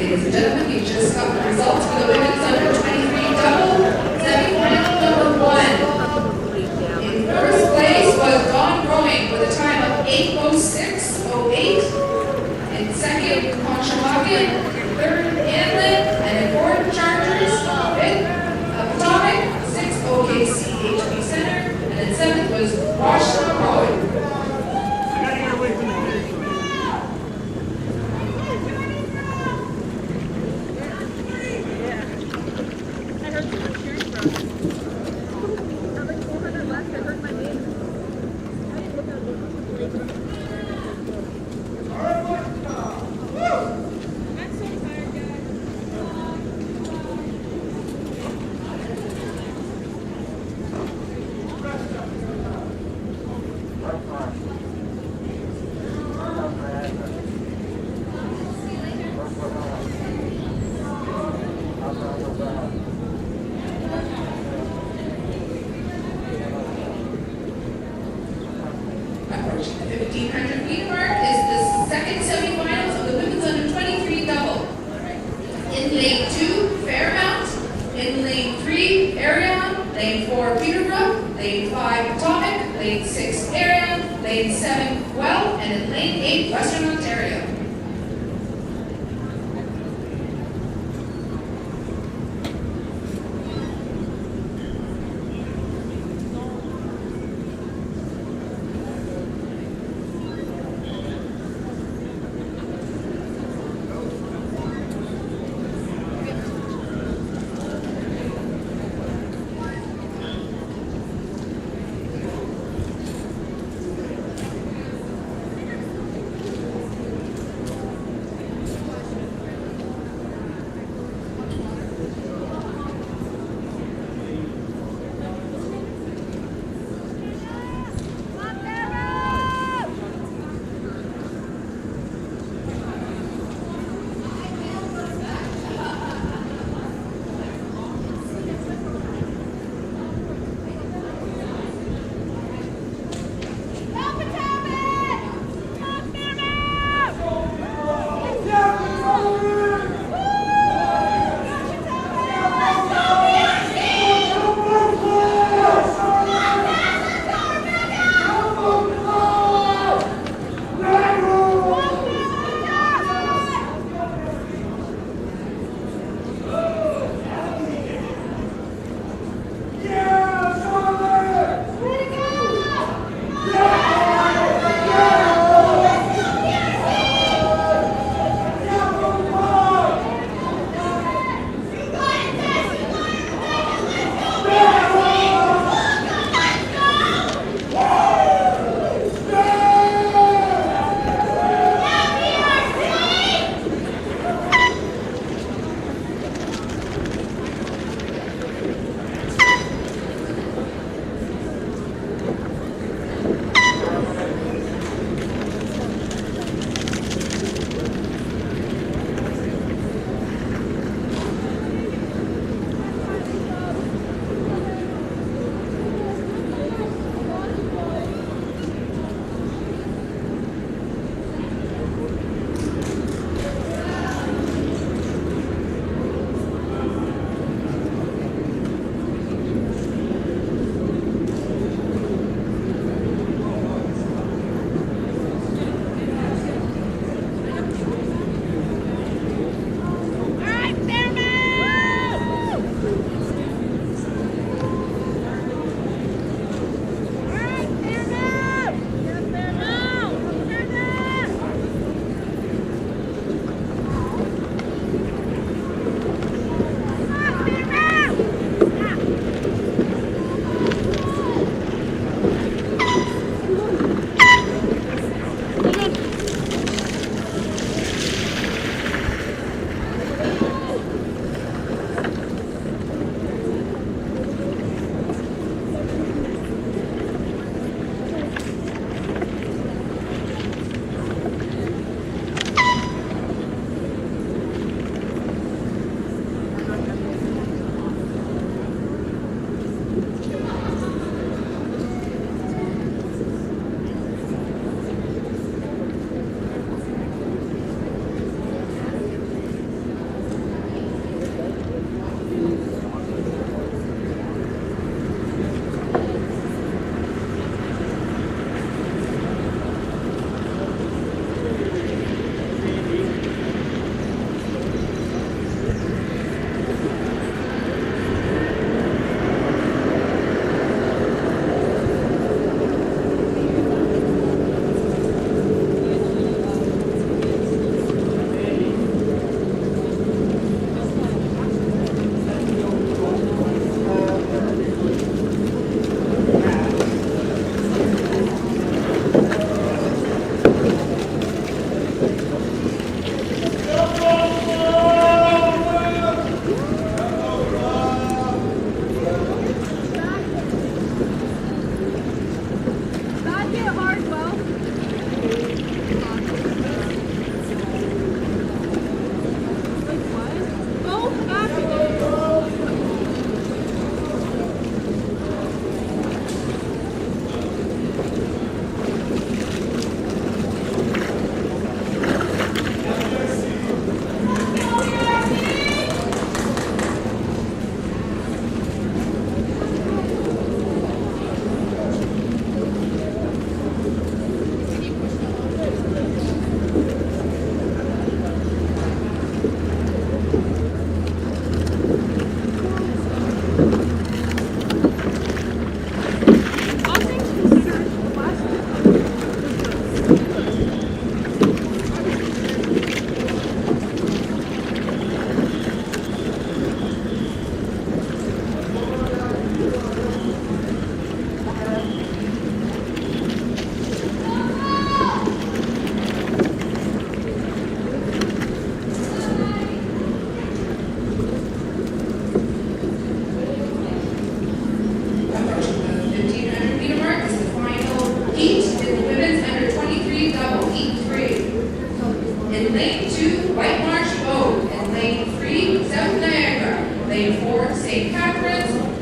Ladies and gentlemen, we just got the results for the women's under 23 double semifinal number 1. In first place was Dawn Rowing with a time of 8:06.08. In second, Conshohocken. Third, Henley. And in fourth, Chargers. Fifth, Potomac. Sixth, OKC HB Center. And in seventh was Washington Rowing.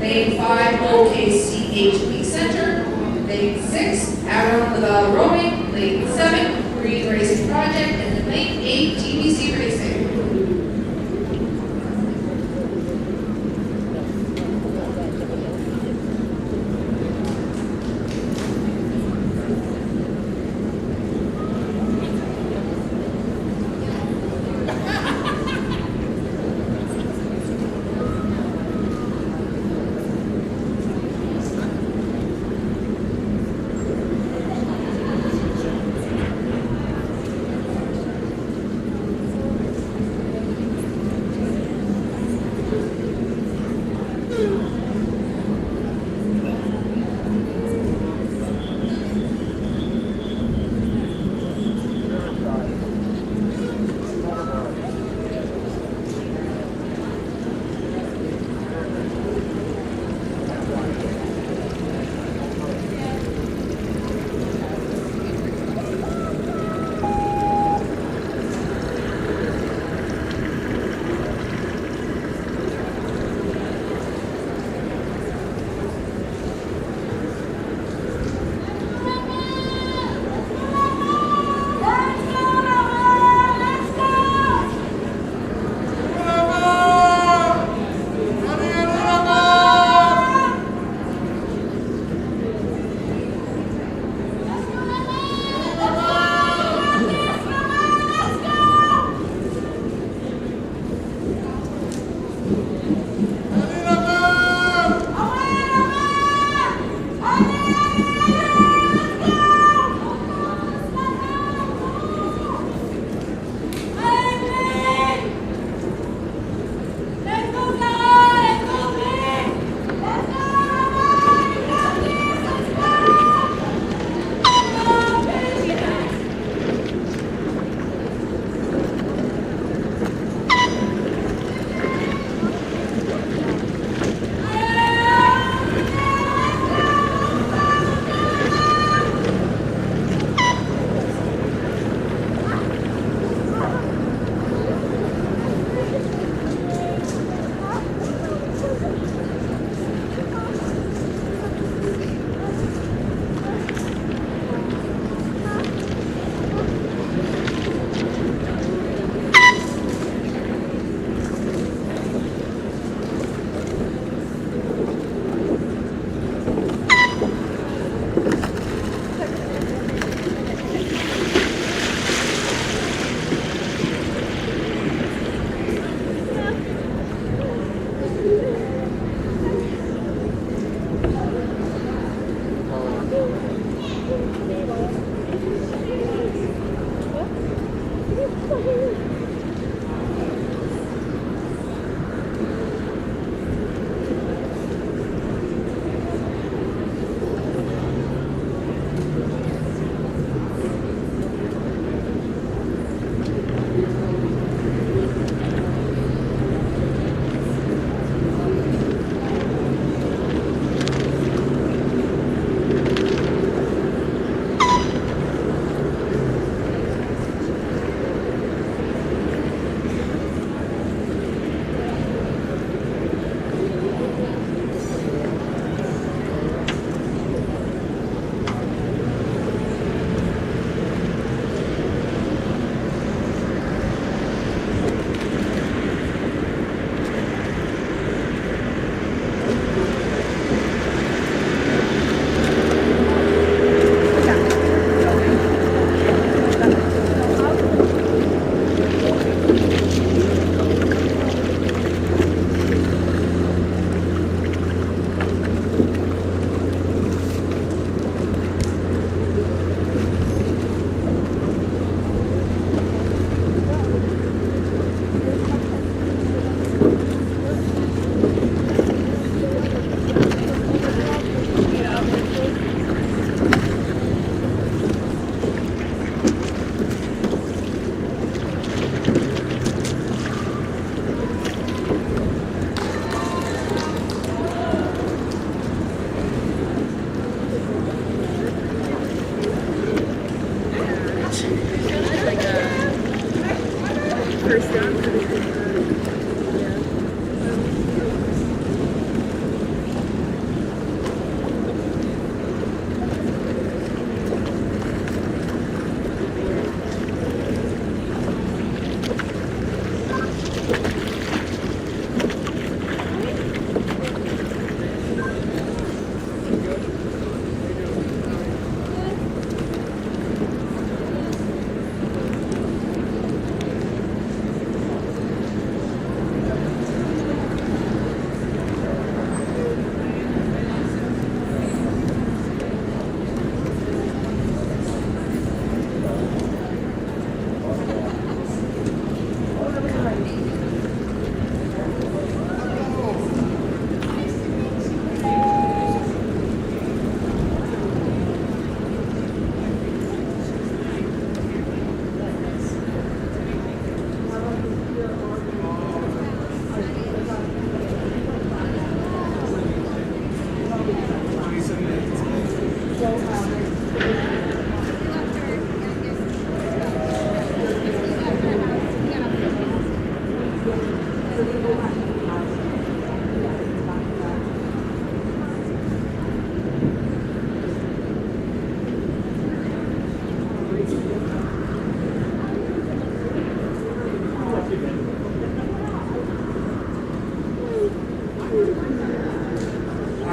Lane 5, OKCHP Center. Lane 6, Arrow Laval Rowing. Lane 7, Green Racing Project. And then Lane 8, TBC Racing.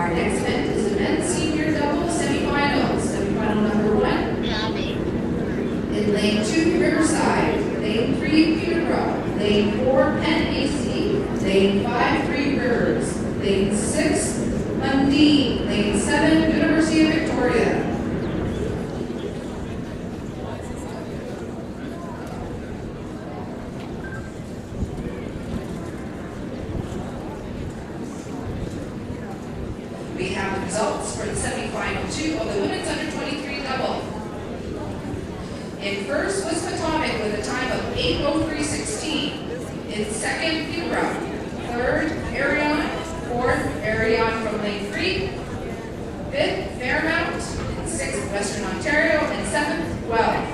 Our next event is the men's senior double semifinals. Semifinal number 1 in lane 2 Riverside, lane 3 Peterborough, lane 4 Penn AC, lane 5 Three Rivers, lane 6 Undine, lane 7 University of Victoria. We have the results for the semifinal 2 of the women's under 23 double. In first was Potomac with a time of 8:03.16. In second, Peterborough. Third, Arion. Fourth, Arion from lane 3. Fifth, Fairmount. Sixth, Western Ontario. And seventh, Well.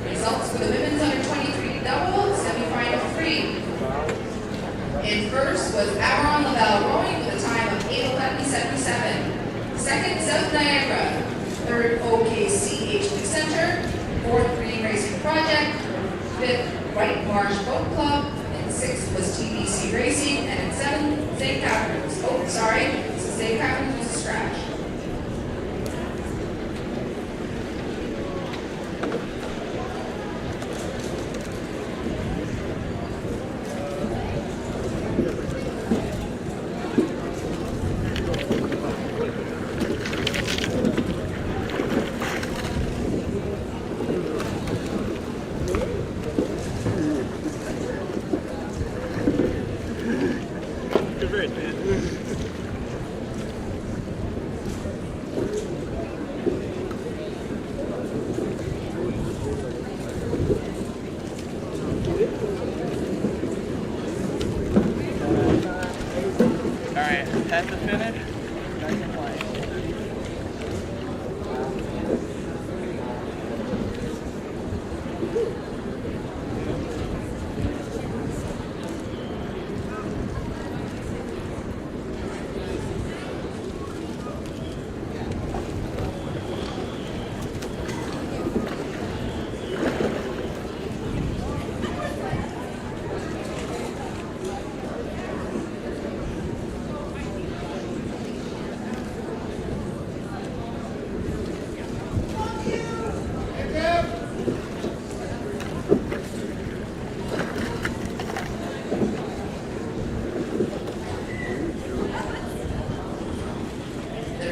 Results for the women's under 23 double semifinal 3. In first was Avalon Laval rowing with a time of 8:11.77. Second, South Niagara. Third, OKC HB Center. Fourth, Green Racing Project. Fifth, White Marsh Boat Club. And sixth was TBC Racing. And in seventh, St. Catherine's. Oh, sorry, St. Catherine's was a scratch. At the finish, second place.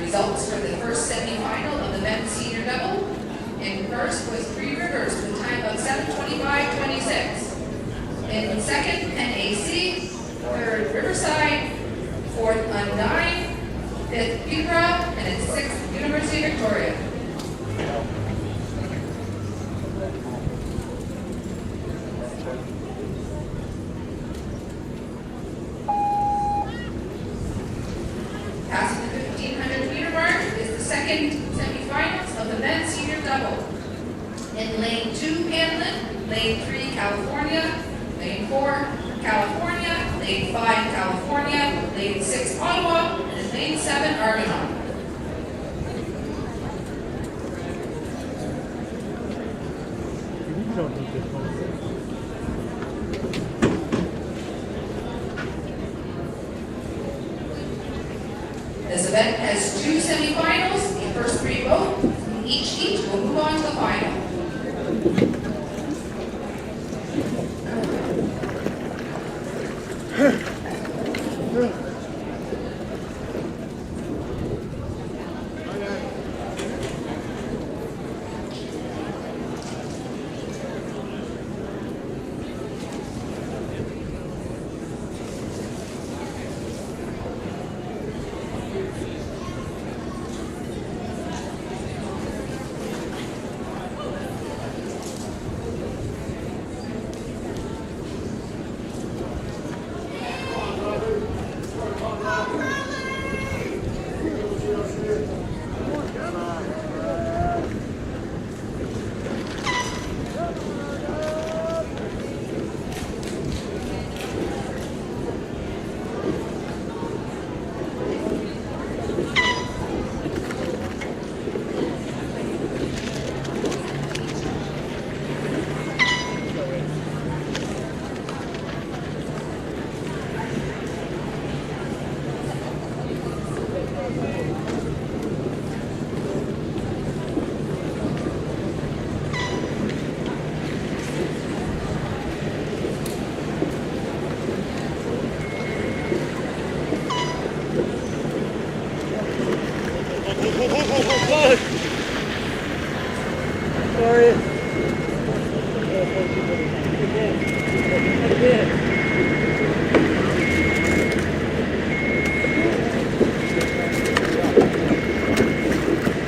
Results for the first semi-final of the men's senior double. In first was Three Rivers with a time of 7:25.26. In second, Penn AC. Third, Riverside. Fourth, Undine. Fifth, Peterborough. And in sixth, University of Victoria. Passing the 1,500 meter mark is the second semifinals of the men's senior double. In lane 2, Henley, lane 3, California, lane 4, California, lane 5, California, lane 6, Ottawa, and lane 7, Argonaut. This event has 2 semifinals. The first 3 both from each heat will move on to the final. Sorry.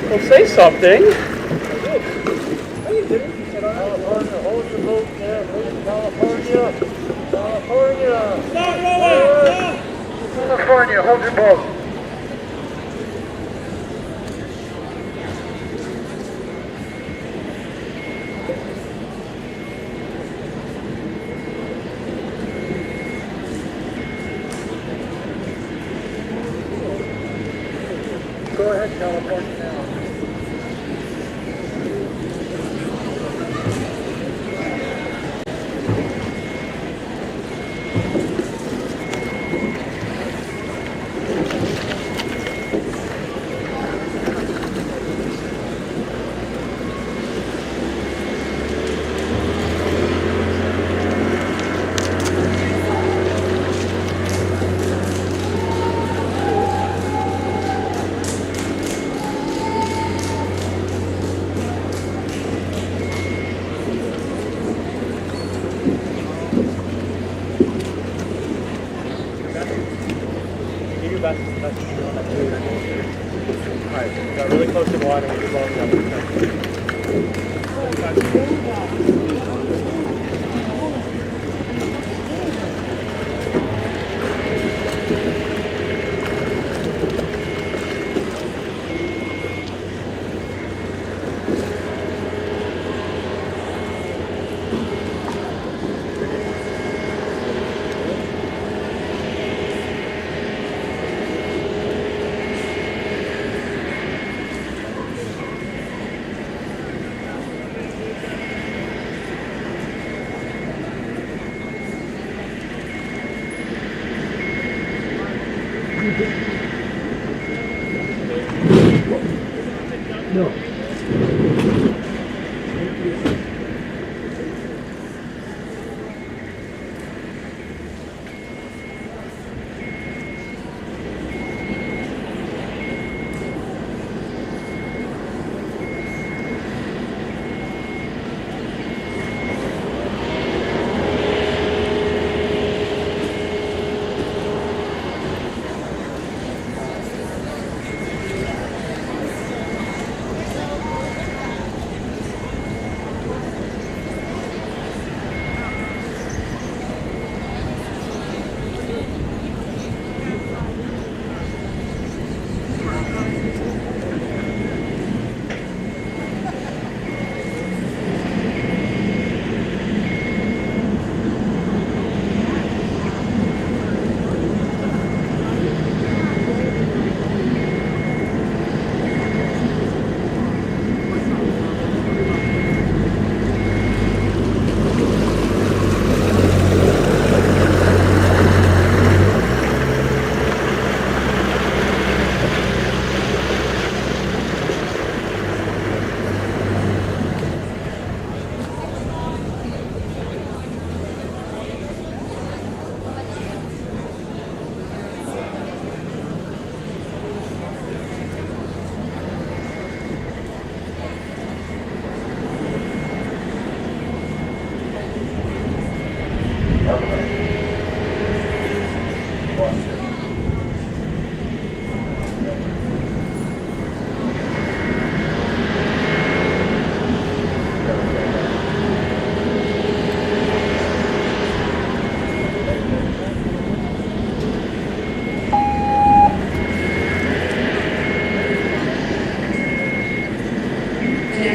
Well, say something. California, hold the boat there. California. California. California, hold your boat. Go ahead, California now. Alright, got really close to the water and we're blowing up. No.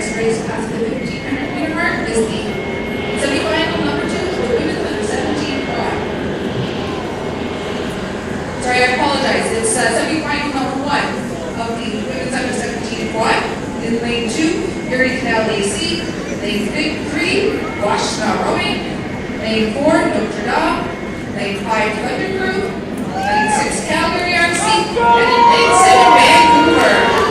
next race past the 1,500 meter mark is the semifinal number 2 for the women's under 17 quad. Sorry, I apologize. It's semifinal number 1 of the women's under 17 quad. In lane 2, Erie Canal AC. Lane 3, Washington Rowing. Lane 4, Notre Dame. Lane 5, Thunder Crew. Lane 6, Calgary RC. And in lane 7, Vancouver.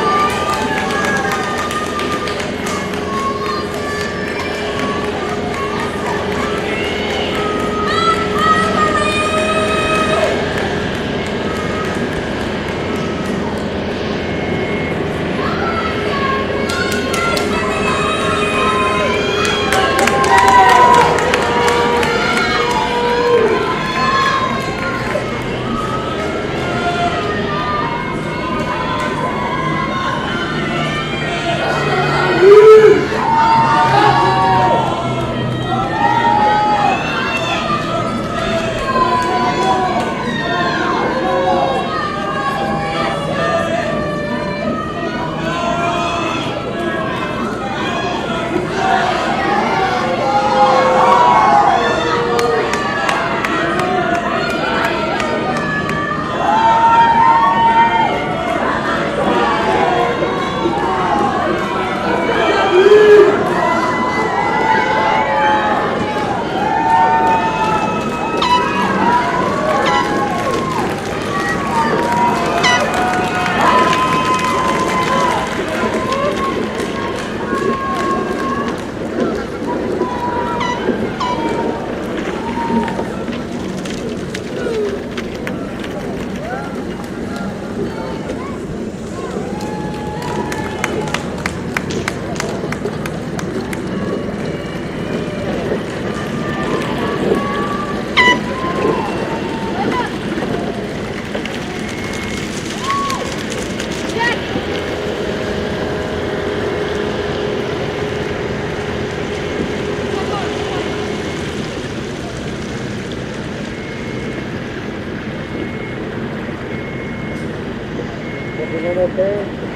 Everyone okay?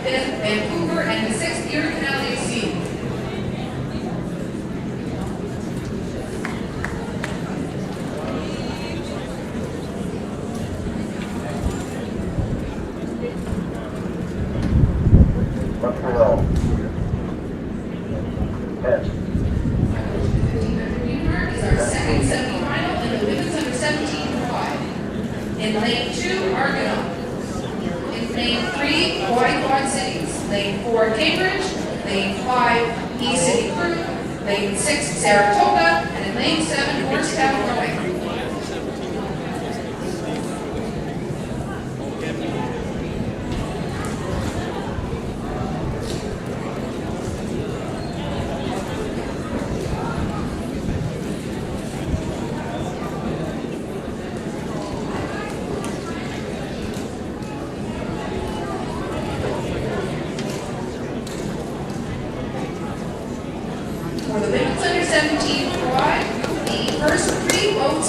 5th, Vancouver, and the 6th, Erie Canal AC. Montreal. 10. 1500 meter mark is our second semifinal in the women's under 17 quad. In lane 2, Argonaut. In lane 3, Hawaii Quad Cities. Lane 4, Cambridge. Lane 5, East City Crew. Lane 6, Saratoga. And in lane 7, Morristown Rowing. For the women's under 17 quad, the first 3 boats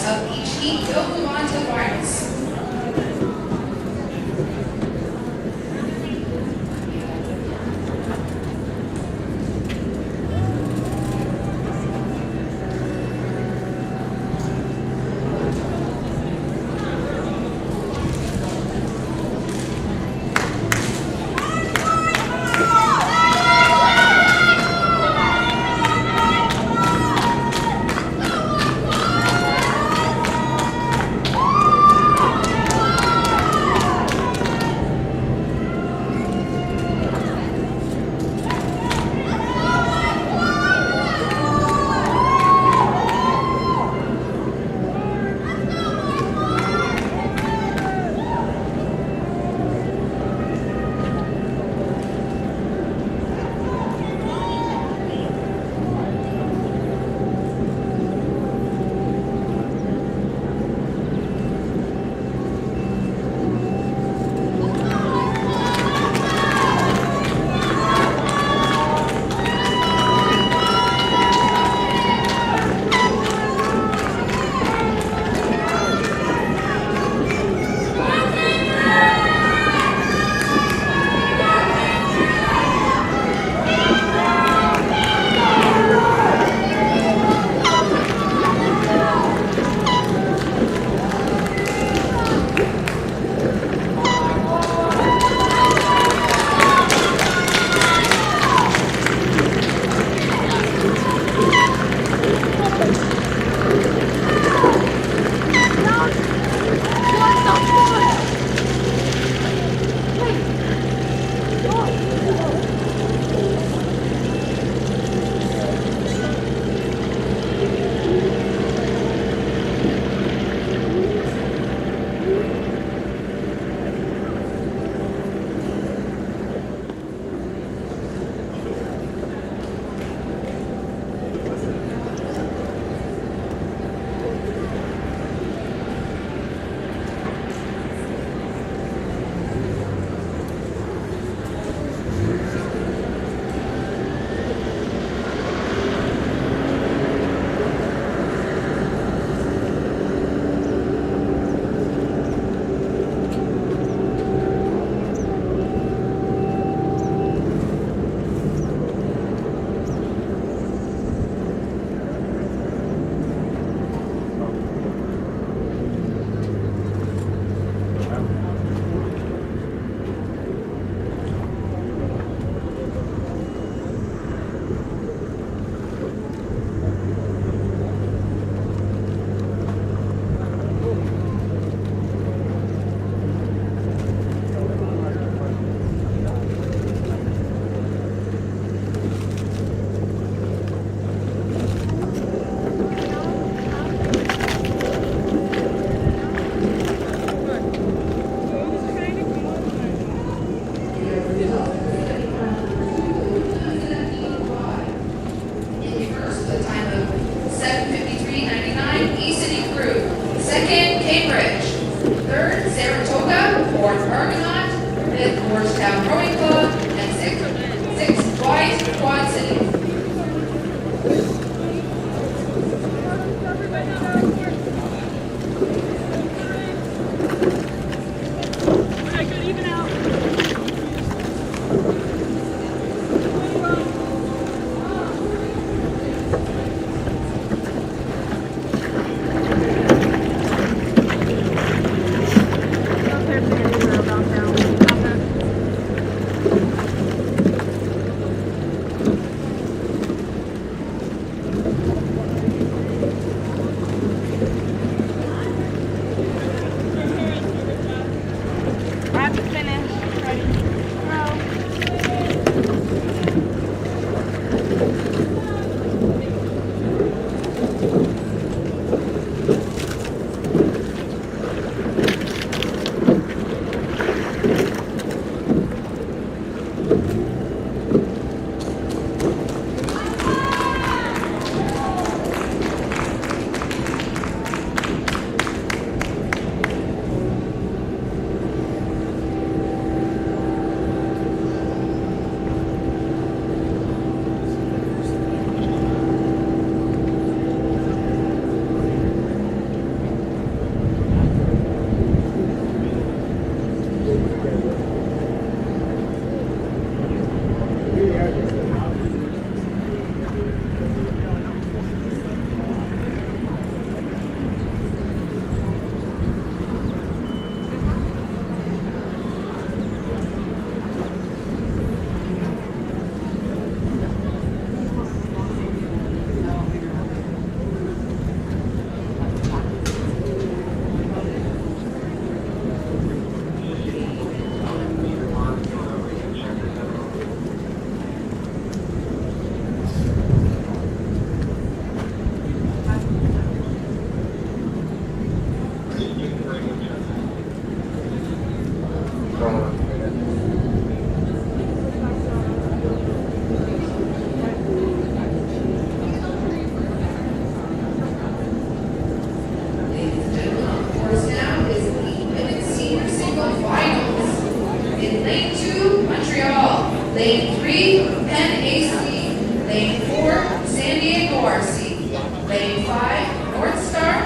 Lane 3, Penn AC. Lane 4, San Diego RC. Lane 5, North Star.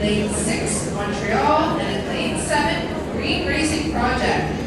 Lane 6, Montreal. And Lane 7, Green Racing Project.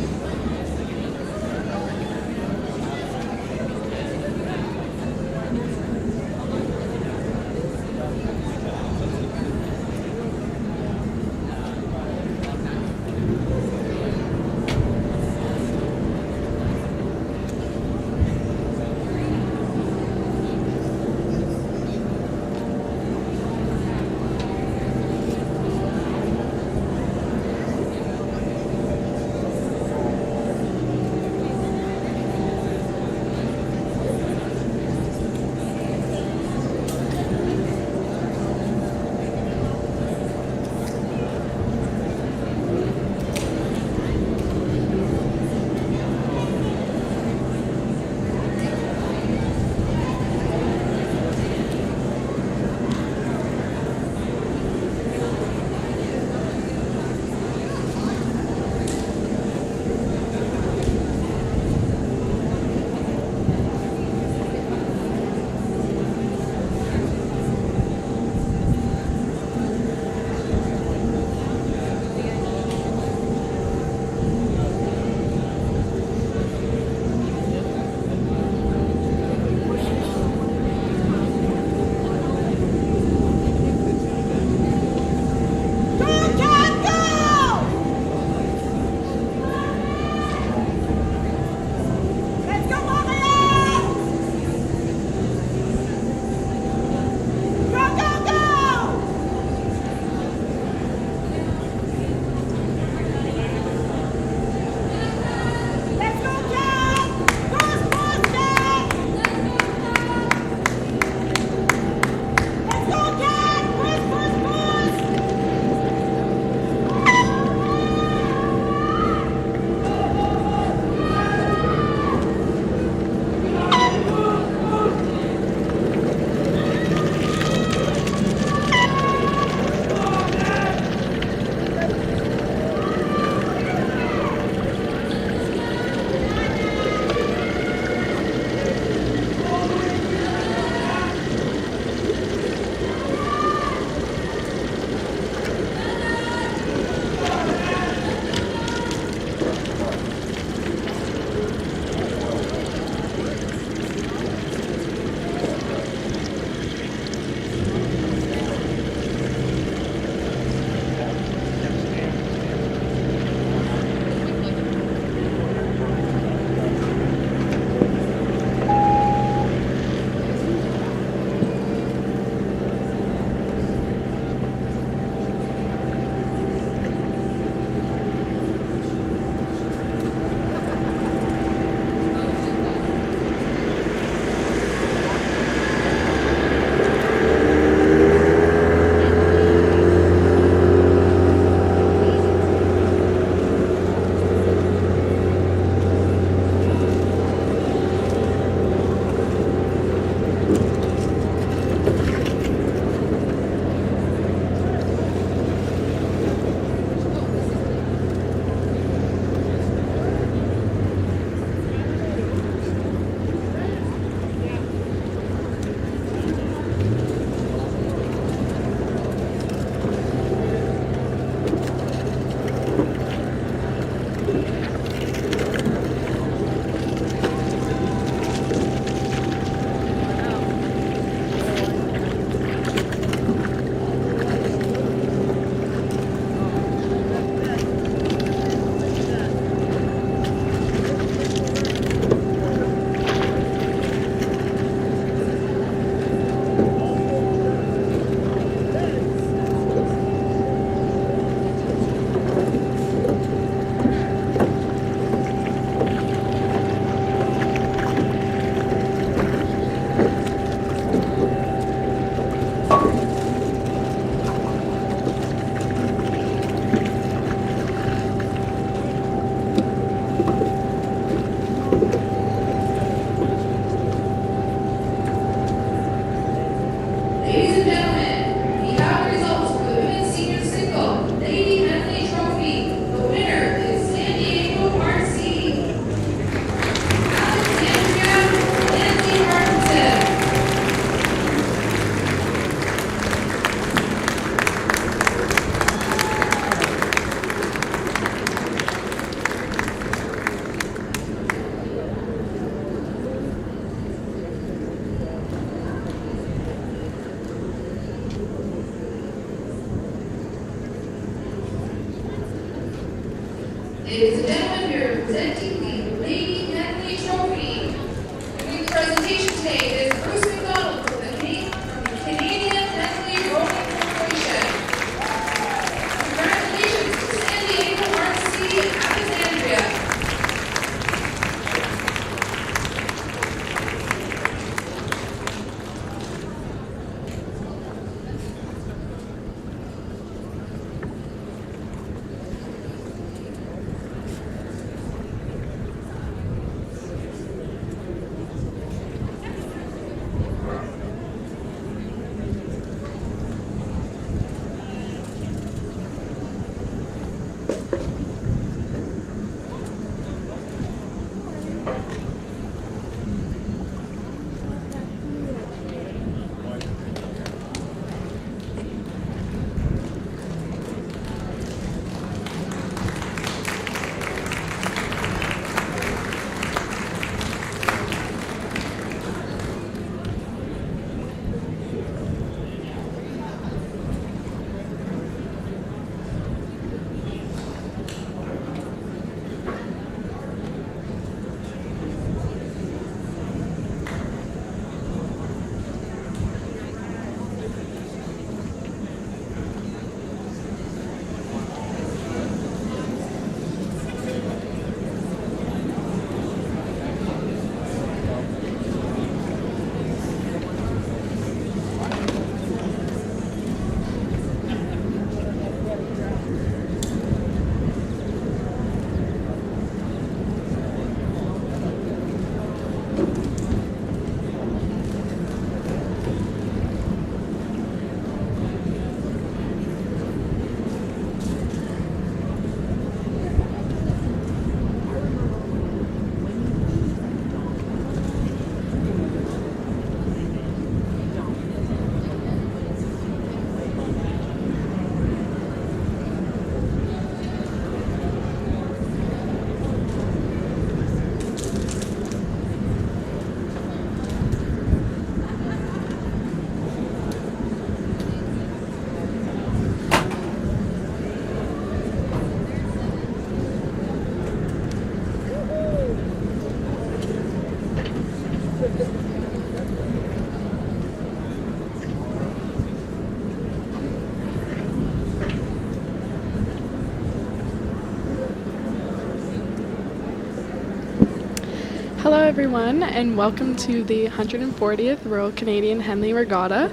Hello everyone, and welcome to the 140th Royal Canadian Henley Regatta.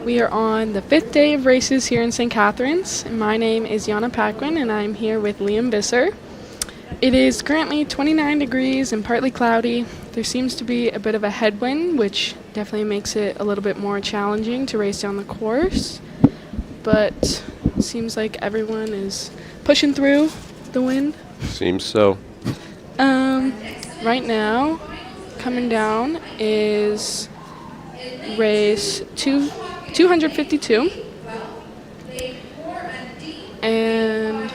We are on the 5th day of races here in St. Catharines. My name is Yana Paquin and I'm here with Liam Bisser. It is currently 29 degrees and partly cloudy. There seems to be a bit of a headwind, which definitely makes it a little bit more challenging to race down the course. But it seems like everyone is pushing through the wind. Seems so. Right now, coming down is race 252. And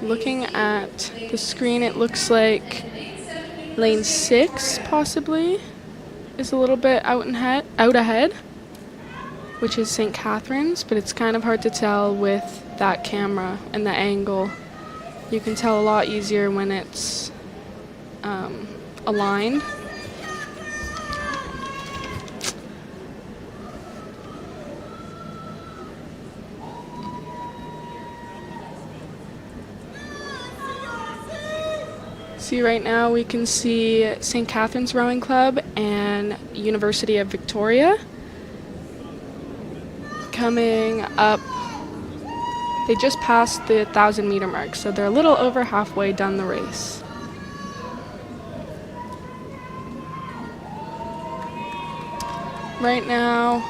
looking at the screen, it looks like lane 6 possibly is a little bit out ahead, which is St. Catharines, but it's kind of hard to tell with that camera and the angle. You can tell a lot easier when it's aligned. See, right now we can see St. Catharines Rowing Club and University of Victoria coming up. They just passed the 1,000-meter mark, so they're a little over halfway done the race. Right now,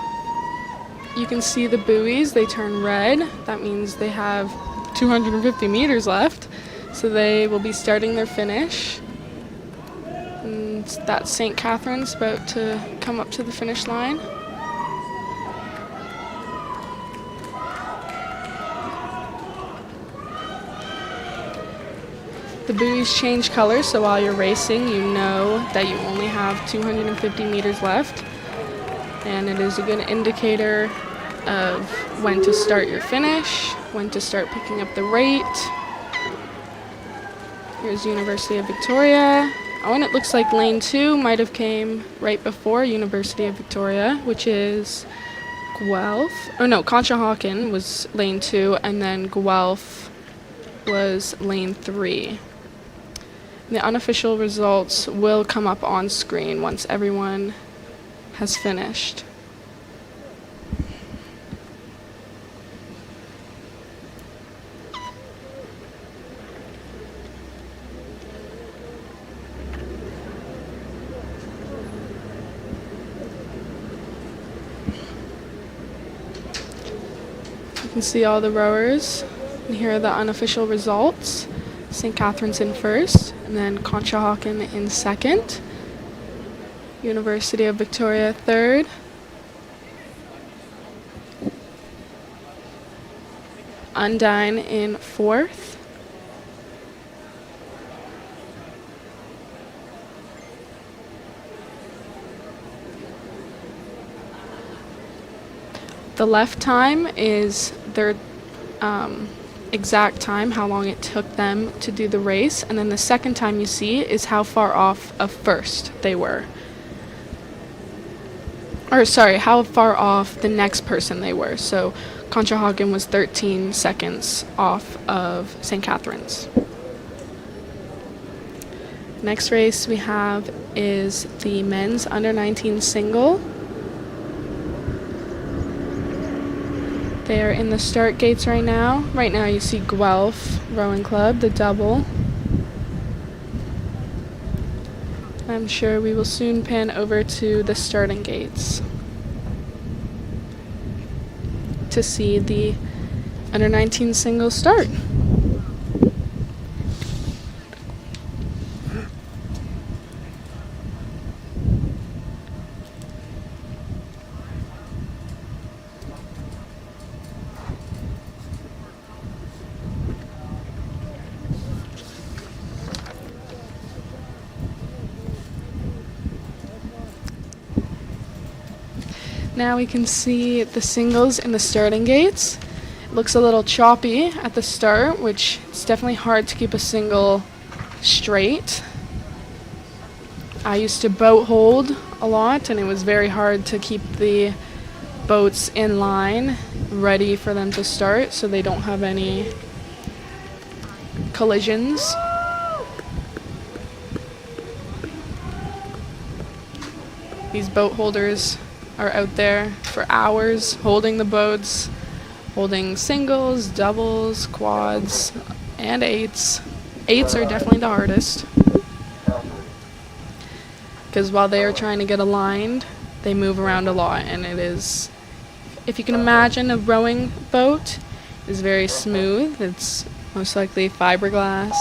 you can see the buoys. They turn red. That means they have 250 meters left, so they will be starting their finish. And that's St. Catharines about to come up to the finish line. The buoys change colors, so while you're racing, you know that you only have 250 meters left. And it is a good indicator of when to start your finish, when to start picking up the rate. Here's University of Victoria. Oh, and it looks like lane 2 might have came right before University of Victoria, which is Guelph. Oh no, Conshohocken was lane 2, and then Guelph was lane 3. The unofficial results will come up on screen once everyone has finished. You can see all the rowers, and here are the unofficial results. St. Catharines in first, and then Conshohocken in second. University of Victoria third. Undine in fourth. The left time is their exact time, how long it took them to do the race, and then the second time you see is how far off of first they were. Or sorry, how far off the next person they were. So Conshohocken was 13 seconds off of St. Catharines. Next race we have is the men's under 19 single. They are in the start gates right now. Right now you see Guelph Rowing Club, the double. I'm sure we will soon pan over to the starting gates to see the under 19 single start. Now we can see the singles in the starting gates. It looks a little choppy at the start, which it's definitely hard to keep a single straight. I used to boat hold a lot, and it was very hard to keep the boats in line, ready for them to start, so they don't have any collisions. These boat holders are out there for hours holding the boats, holding singles, doubles, quads, and eights. Eights are definitely the hardest, because while they are trying to get aligned, they move around a lot, and it is, if you can imagine a rowing boat, is very smooth. It's most likely fiberglass.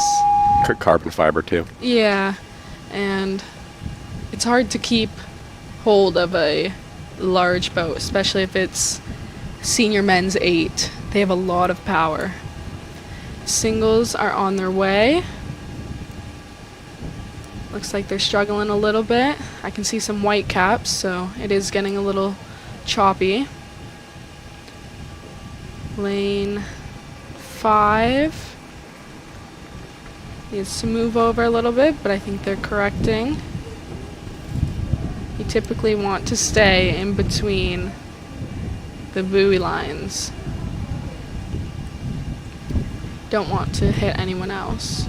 Carbon fiber too. Yeah, and it's hard to keep hold of a large boat, especially if it's senior men's 8. They have a lot of power. Singles are on their way. Looks like they're struggling a little bit. I can see some white caps, so it is getting a little choppy. Lane 5 needs to move over a little bit, but I think they're correcting. You typically want to stay in between the buoy lines. Don't want to hit anyone else.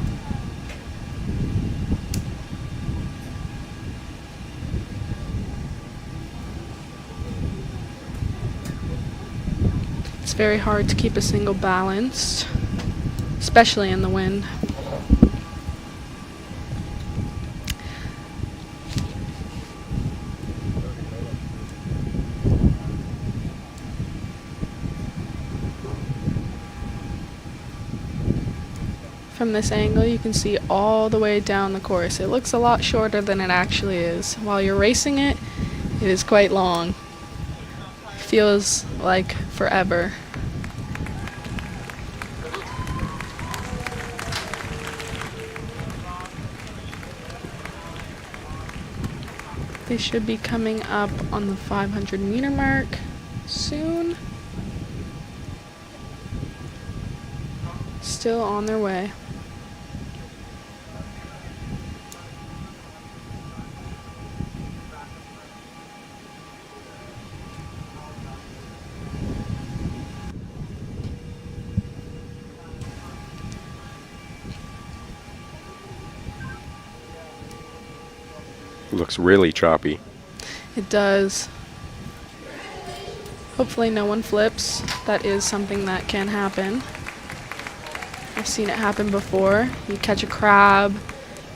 It's very hard to keep a single balanced, especially in the wind. From this angle, you can see all the way down the course. It looks a lot shorter than it actually is. While you're racing it, it is quite long. Feels like forever. They should be coming up on the 500-meter mark soon. Still on their way. Looks really choppy. It does. Hopefully no one flips. That is something that can happen. I've seen it happen before. You catch a crab,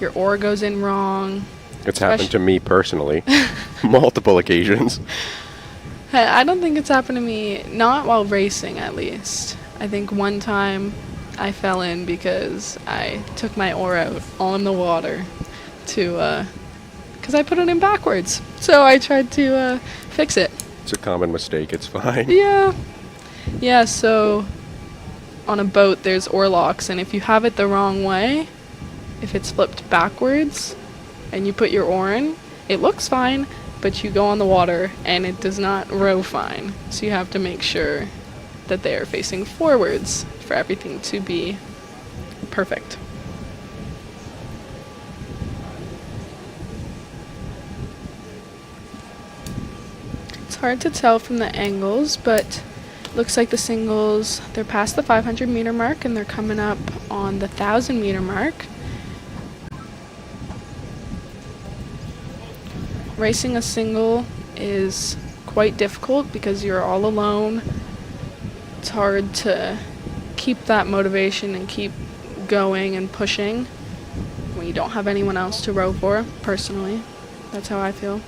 your oar goes in wrong. It's happened to me personally. Multiple occasions. I don't think it's happened to me, not while racing at least. I think one time I fell in because I took my oar out all in the water to, because I put it in backwards. So I tried to fix it. It's a common mistake. It's fine. Yeah. Yeah, so on a boat there's oar locks, and if you have it the wrong way, if it's flipped backwards and you put your oar in, it looks fine, but you go on the water and it does not row fine. So you have to make sure that they are facing forwards for everything to be perfect. It's hard to tell from the angles, but looks like the singles, they're past the 500-meter mark and they're coming up on the 1,000-meter mark. Racing a single is quite difficult because you're all alone. It's hard to keep that motivation and keep going and pushing when you don't have anyone else to row for, personally. That's how I feel.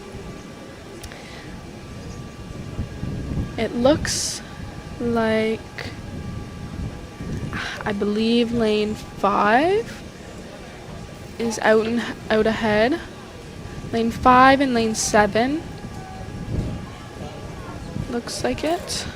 It looks like, I believe lane 5 is out ahead. Lane 5 and lane 7. Looks like it.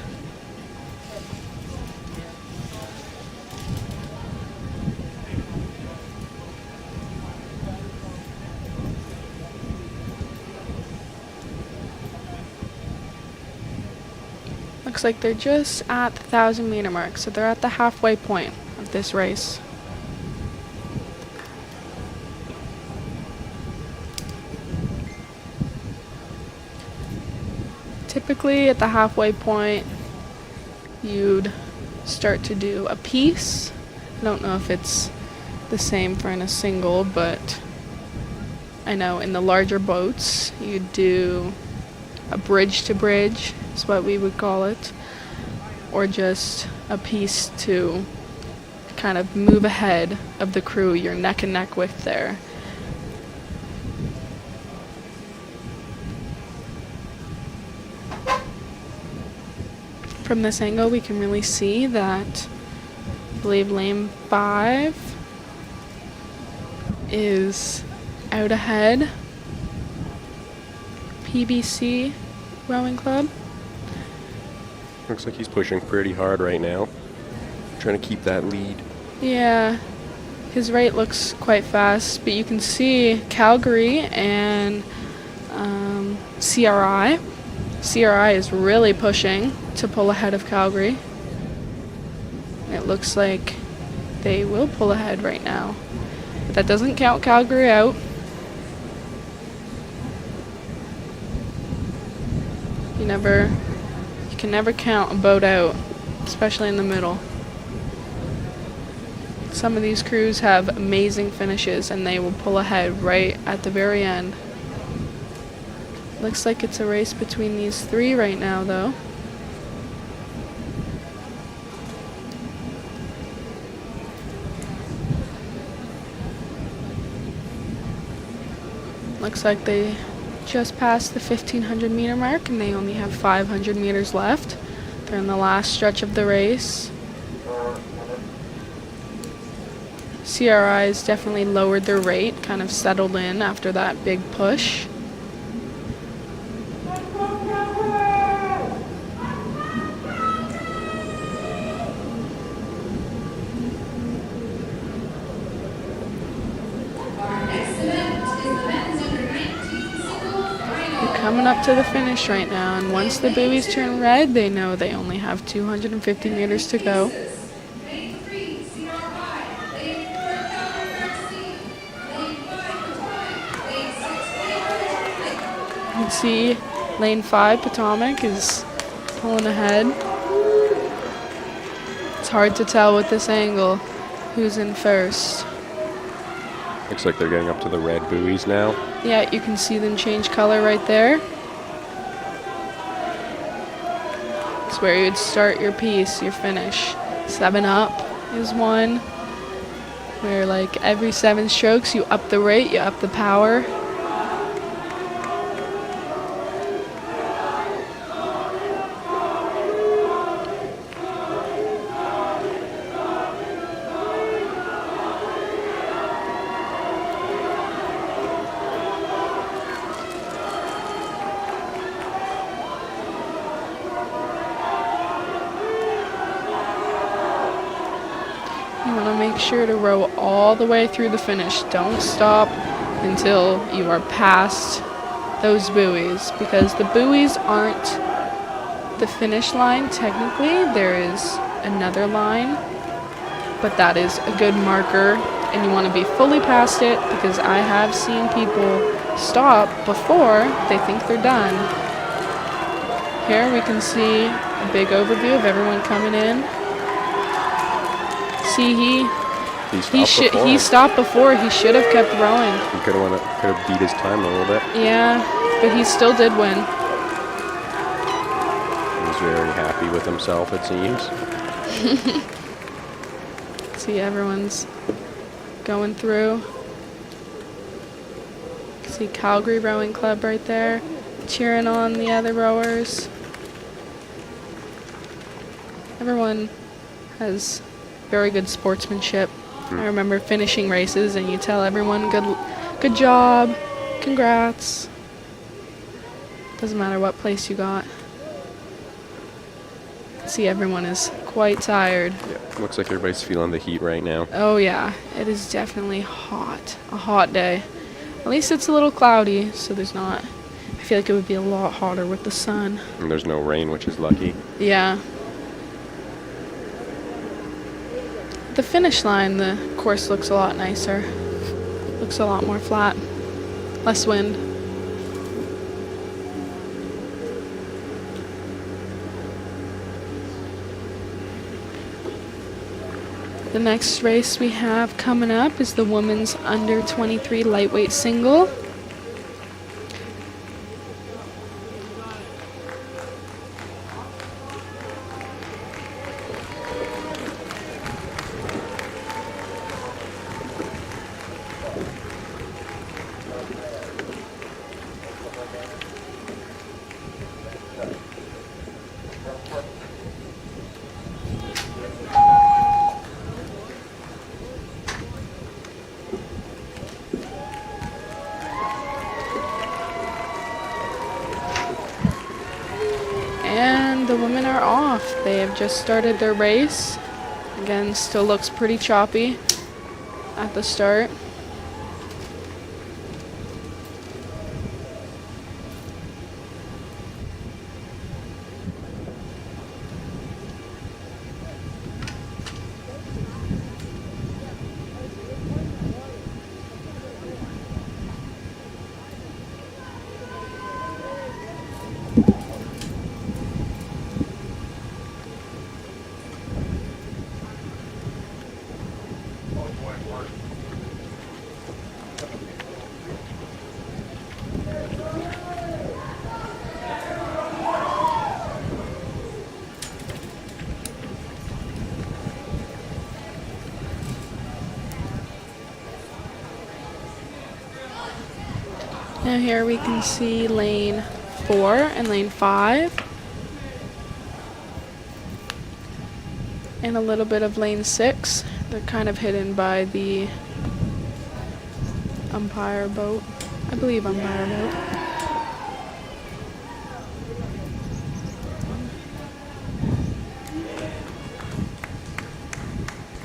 Looks like they're just at the 1,000-meter mark, so they're at the halfway point of this race. Typically at the halfway point, you'd start to do a piece. I don't know if it's the same for in a single, but I know in the larger boats, you do a bridge to bridge, is what we would call it, or just a piece to kind of move ahead of the crew you're neck and neck with there. From this angle, we can really see that I believe lane 5 is out ahead. PBC Rowing Club. Looks like he's pushing pretty hard right now. Trying to keep that lead. Yeah, his rate looks quite fast, but you can see Calgary and CRI. CRI is really pushing to pull ahead of Calgary. It looks like they will pull ahead right now. But that doesn't count Calgary out. You can never count a boat out, especially in the middle. Some of these crews have amazing finishes and they will pull ahead right at the very end. Looks like it's a race between these 3 right now though. Looks like they just passed the 1500 meter mark and they only have 500 meters left. They're in the last stretch of the race. CRI has definitely lowered their rate, kind of settled in after that big push. Coming up to the finish right now, and once the buoys turn red, they know they only have 250 meters to go. You can see lane 5, Potomac, is pulling ahead. It's hard to tell with this angle who's in first. Looks like they're getting up to the red buoys now. Yeah, you can see them change color right there. It's where you'd start your piece, your finish. 7 up is one, where like every 7 strokes you up the rate, you up the power. You want to make sure to row all the way through the finish. Don't stop until you are past those buoys, because the buoys aren't the finish line technically. There is another line, but that is a good marker, and you want to be fully past it, because I have seen people stop before they think they're done. Here we can see a big overview of everyone coming in. See, he stopped before. He should have kept rowing. He could have beat his time a little bit. Yeah, but he still did win. He's very happy with himself, it seems. See, everyone's going through. See Calgary Rowing Club right there, cheering on the other rowers. Everyone has very good sportsmanship. I remember finishing races and you tell everyone good job, congrats. Doesn't matter what place you got. See, everyone is quite tired. Yeah, looks like everybody's feeling the heat right now. Oh yeah, it is definitely hot. A hot day. At least it's a little cloudy, so there's not. I feel like it would be a lot hotter with the sun. And there's no rain, which is lucky. Yeah. The finish line, the course looks a lot nicer. Looks a lot more flat. Less wind. The next race we have coming up is the women's under 23 lightweight single. the women are off. They have just started their race. Again, still looks pretty choppy at the start. Now here we can see lane 4 and lane 5. And a little bit of lane 6. They're kind of hidden by the umpire boat. I believe umpire boat.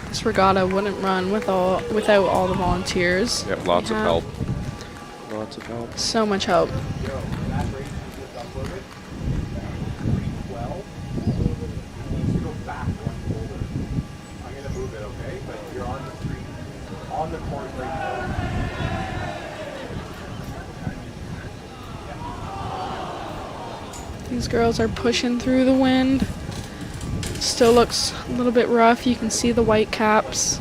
This regatta wouldn't run without all the volunteers. Yep, lots of help. Lots of help. So much help. These girls are pushing through the wind. Still looks a little bit rough. You can see the white caps.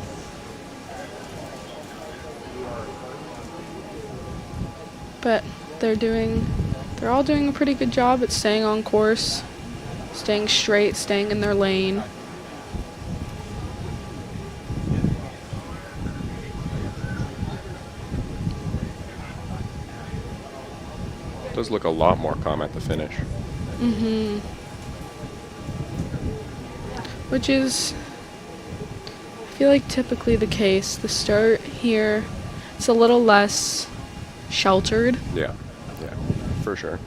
But they're all doing a pretty good job at staying on course, staying straight, staying in their lane. Does look a lot more calm at the finish. Mm-hmm. Which is, I feel like, typically the case. The start here, it's a little less sheltered. Yeah, for sure.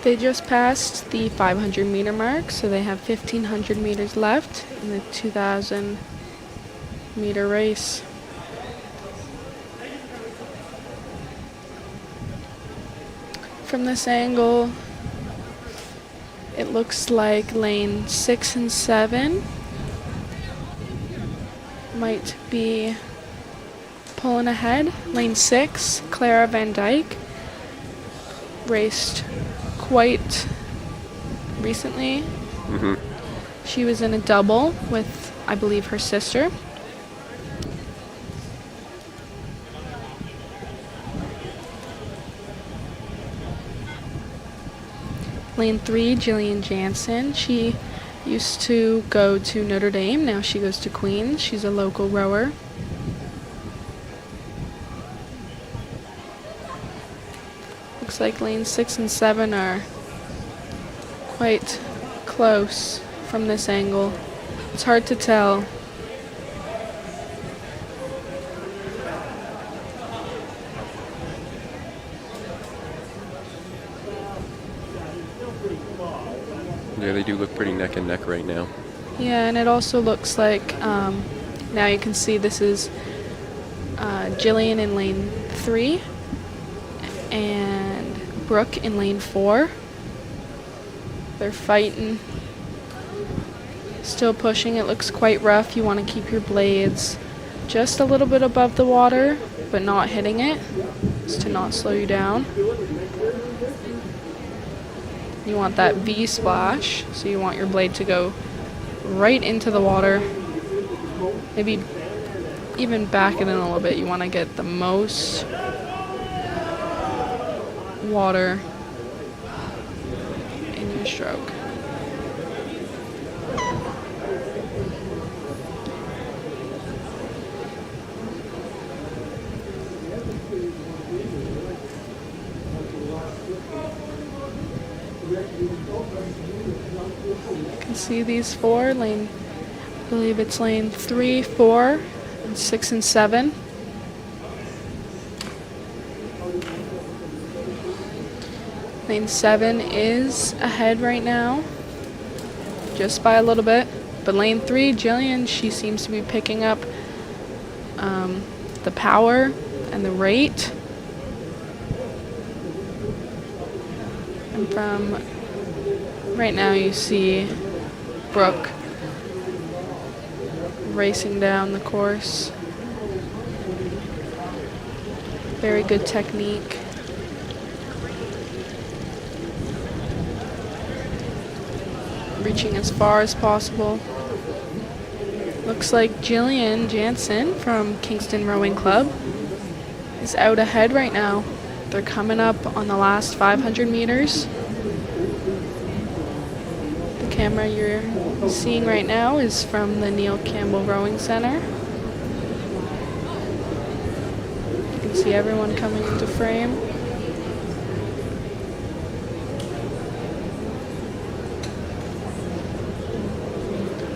They just passed the 500 meter mark, so they have 1,500 meters left in the 2,000 meter race. From this angle, it looks like lane 6 and 7 might be pulling ahead. Lane 6, Clara Van Dyke, raced quite recently. Mm-hmm. She was in a double with, I believe, her sister. Lane 3, Jillian Jansen. She used to go to Notre Dame. Now she goes to Queens. She's a local rower. Looks like lanes 6 and 7 are quite close from this angle. It's hard to tell. Yeah, they do look pretty neck and neck right now. Yeah, and it also looks like, now you can see this is Jillian in lane 3 and Brooke in lane 4. They're fighting, still pushing. It looks quite rough. You want to keep your blades just a little bit above the water, but not hitting it, just to not slow you down. You want that V splash, so you want your blade to go right into the water. Maybe even back it in a little bit. You want to get the most water in your stroke. You can see these four, I believe it's lane 3, 4, and 6 and 7. Lane 7 is ahead right now, just by a little bit. But lane 3, Jillian, she seems to be picking up the power and the rate. And from right now you see Brooke racing down the course. Very good technique. Reaching as far as possible. Looks like Jillian Jansen from Kingston Rowing Club is out ahead right now. They're coming up on the last 500 meters. The camera you're seeing right now is from the Neil Campbell Rowing Center. You can see everyone coming into frame.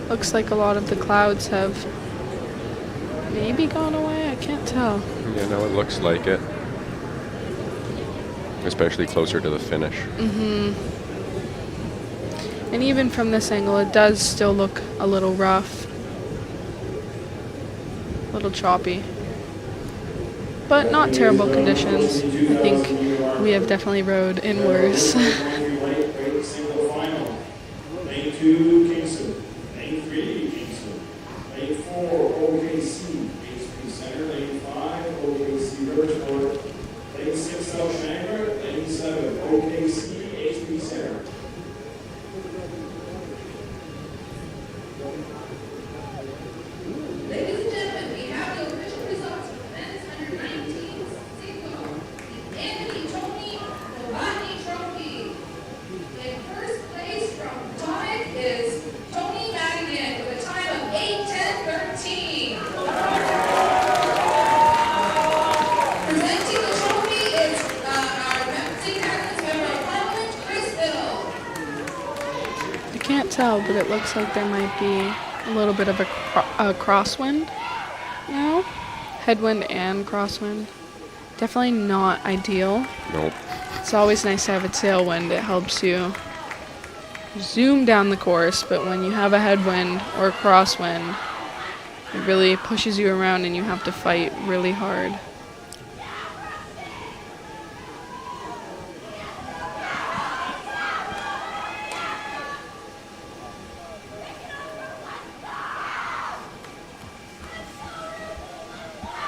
Looks like a lot of the clouds have maybe gone away. I can't tell. Yeah, no, it looks like it. Especially closer to the finish. And even from this angle, it does still look a little rough. A little choppy. But not terrible conditions. I think we have definitely rode in worse. Semifinal. Lane 2, Kingston. Lane 3, Kingston. Lane 4, OKC, HP Center. Lane 5, OKC Riversport. Lane 6, South Shankar. Lane 7, OKC, HP Center. Ladies and gentlemen, we have the official results for the men's under-19 single, the Anthony Tony Novotny Trophy. In first place from Tonic is Tony Madigan with a time of 8:10:13. Presenting the trophy is our St. Catharines member of Parliament, Chris Biddle. I can't tell, but it looks like there might be a little bit of a crosswind now. Headwind and crosswind. Definitely not ideal. Nope. It's always nice to have a tailwind. It helps you zoom down the course, but when you have a headwind or a crosswind, it really pushes you around and you have to fight really hard.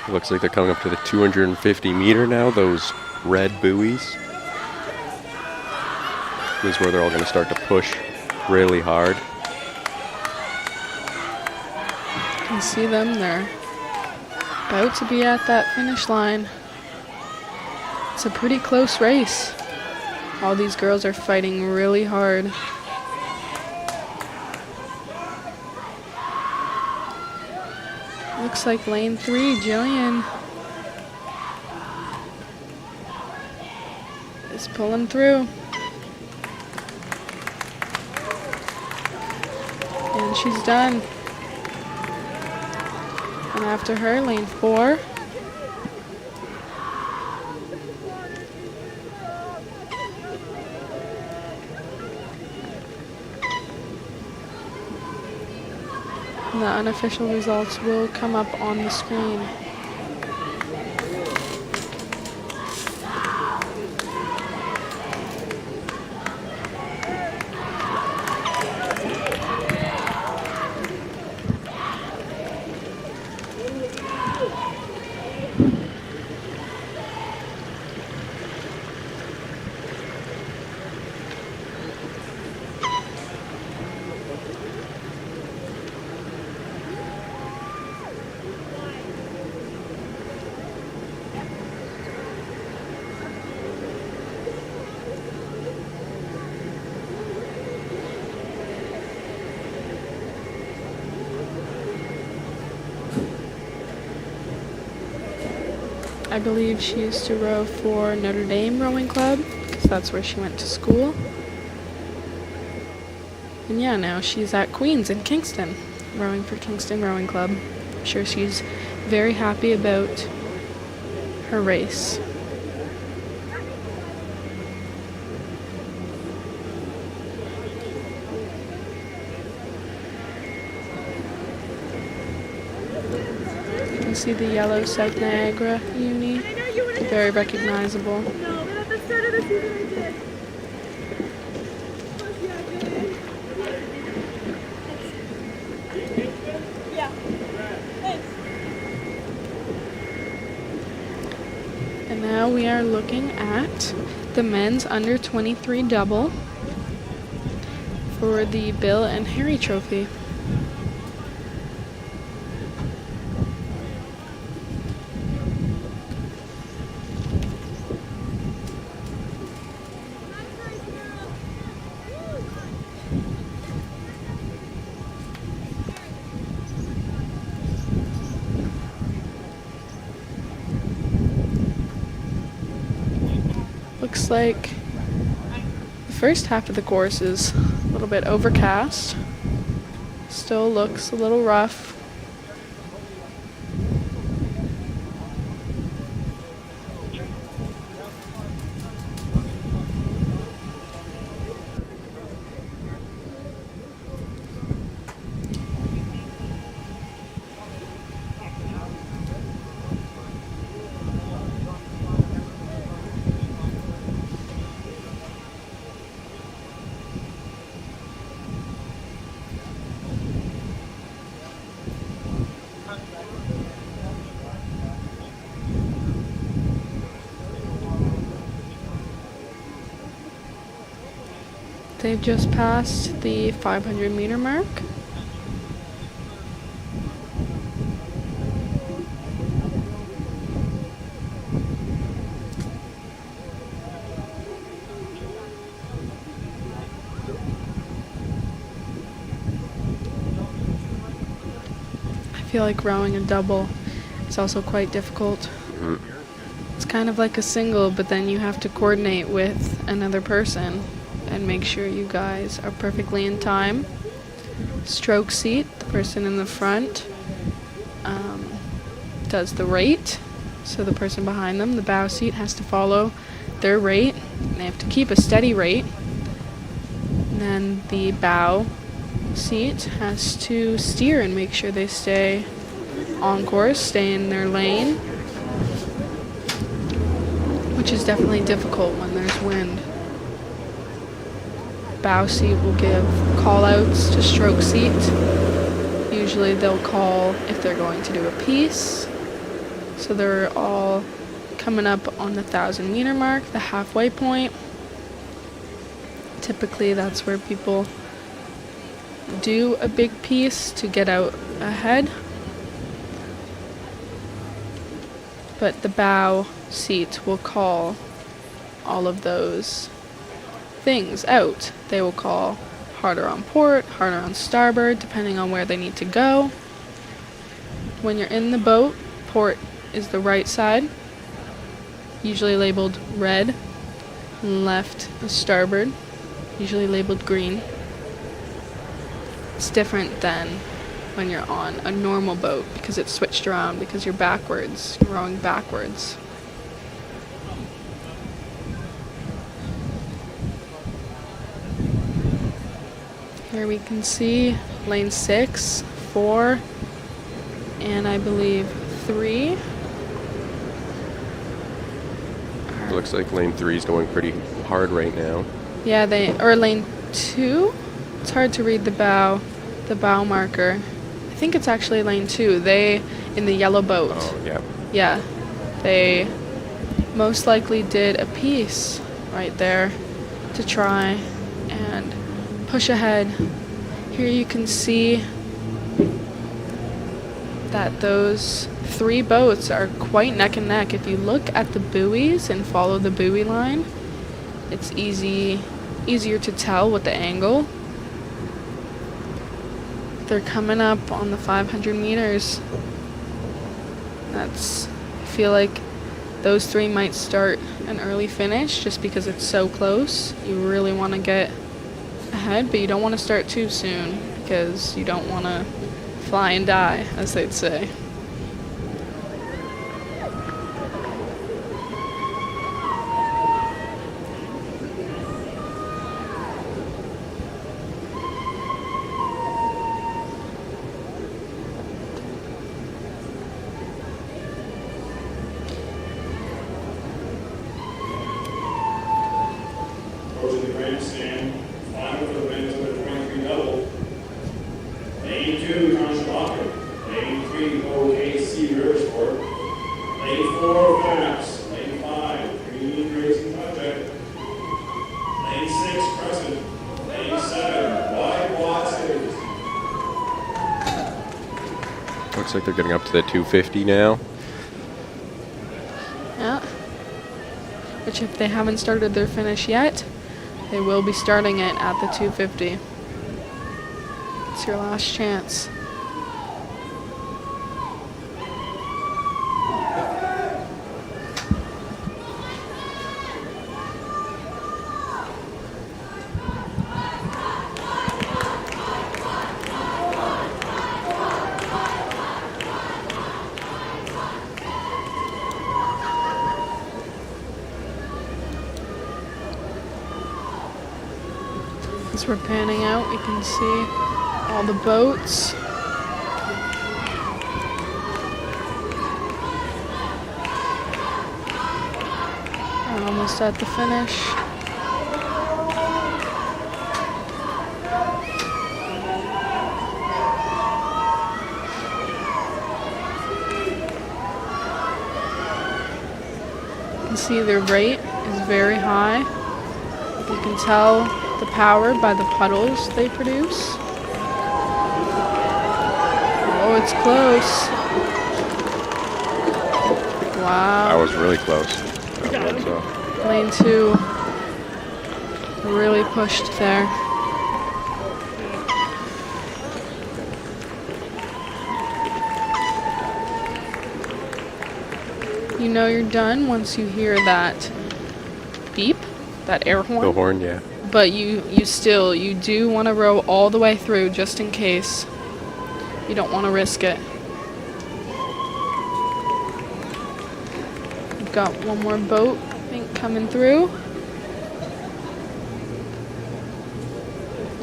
Looks like they're coming up to the 250 meter now, those red buoys. This is where they're all going to start to push really hard. You can see them, they're about to be at that finish line. It's a pretty close race. All these girls are fighting really hard. Looks like lane 3, Jillian is pulling through. And she's done. And after her, lane 4. And the unofficial results will come up on the screen. I believe she used to row for Notre Dame Rowing Club, because that's where she went to school. And yeah, now she's at Queens in Kingston, rowing for Kingston Rowing Club. I'm sure she's very happy about her race. You can see the yellow South Niagara uni, very recognizable. And now we are looking at the men's under 23 double for the Bill and Harry Trophy. Looks like the first half of the course is a little bit overcast. Still looks a little rough. They've just passed the 500 meter mark. I feel like rowing a double is also quite difficult. It's kind of like a single, but then you have to coordinate with another person and make sure you guys are perfectly in time. Stroke seat, the person in the front does the rate, so the person behind them, the bow seat, has to follow their rate. They have to keep a steady rate. And then the bow seat has to steer and make sure they stay on course, stay in their lane, which is definitely difficult when there's wind. Bow seat will give call outs to stroke seat. Usually they'll call if they're going to do a piece. So they're all coming up on the 1,000 meter mark, the halfway point. Typically that's where people do a big piece to get out ahead. But the bow seat will call all of those things out. They will call harder on port, harder on starboard, depending on where they need to go. When you're in the boat, port is the right side, usually labeled red. Left is starboard, usually labeled green. It's different than when you're on a normal boat because it's switched around because you're backwards, you're rowing backwards. Here we can see lane 6, 4, and I believe 3. Looks like lane 3 is going pretty hard right now. Yeah, or lane 2. It's hard to read the bow marker. I think it's actually lane 2. They, in the yellow boat. Oh, yeah. Yeah, they most likely did a piece right there to try and push ahead. Here you can see that those 3 boats are quite neck and neck. If you look at the buoys and follow the buoy line, it's easier to tell with the angle. They're coming up on the 500 meters. I feel like those 3 might start an early finish just because it's so close. You really want to get ahead, but you don't want to start too soon because you don't want to fly and die, as they'd say. Approaching the grandstand, final for the men's under 23 double. Lane 2, Conshohocken. Lane 3, OKC Riversport. Lane 4, Faps. Lane 5, Green Racing Project. Lane 6, Crescent. Lane 7, Wide Quad Series. Looks like they're getting up to the 250 now. Yeah. Which, if they haven't started their finish yet, they will be starting it at the 250. It's your last chance. As we're panning out, you can see all the boats. We're almost at the finish. You can see their rate is very high. You can tell the power by the puddles they produce. Oh, it's close. Wow. That was really close. That was, Lane 2 really pushed there. You know you're done once you hear that beep, that air horn. the horn, yeah. But you do want to row all the way through just in case. You don't want to risk it. We've got one more boat, I think, coming through.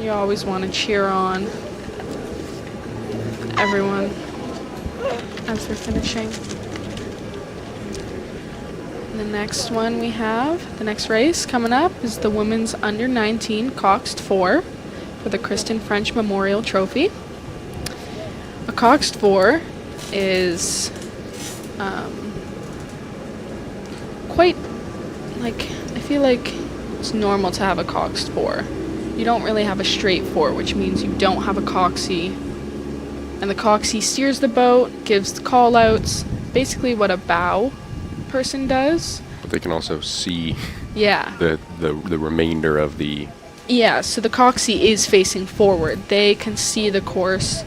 You always want to cheer on everyone as they're finishing. The next one we have, the next race coming up is the women's under 19 Coxed 4 for the Kristen French Memorial Trophy. A Coxed 4 is quite, like, I feel like it's normal to have a Coxed 4. You don't really have a straight 4, which means you don't have a coxie. And the coxie steers the boat, gives the call outs, basically what a bow person does. But they can also see Yeah. the remainder of the... Yeah, so the coxie is facing forward. They can see the course.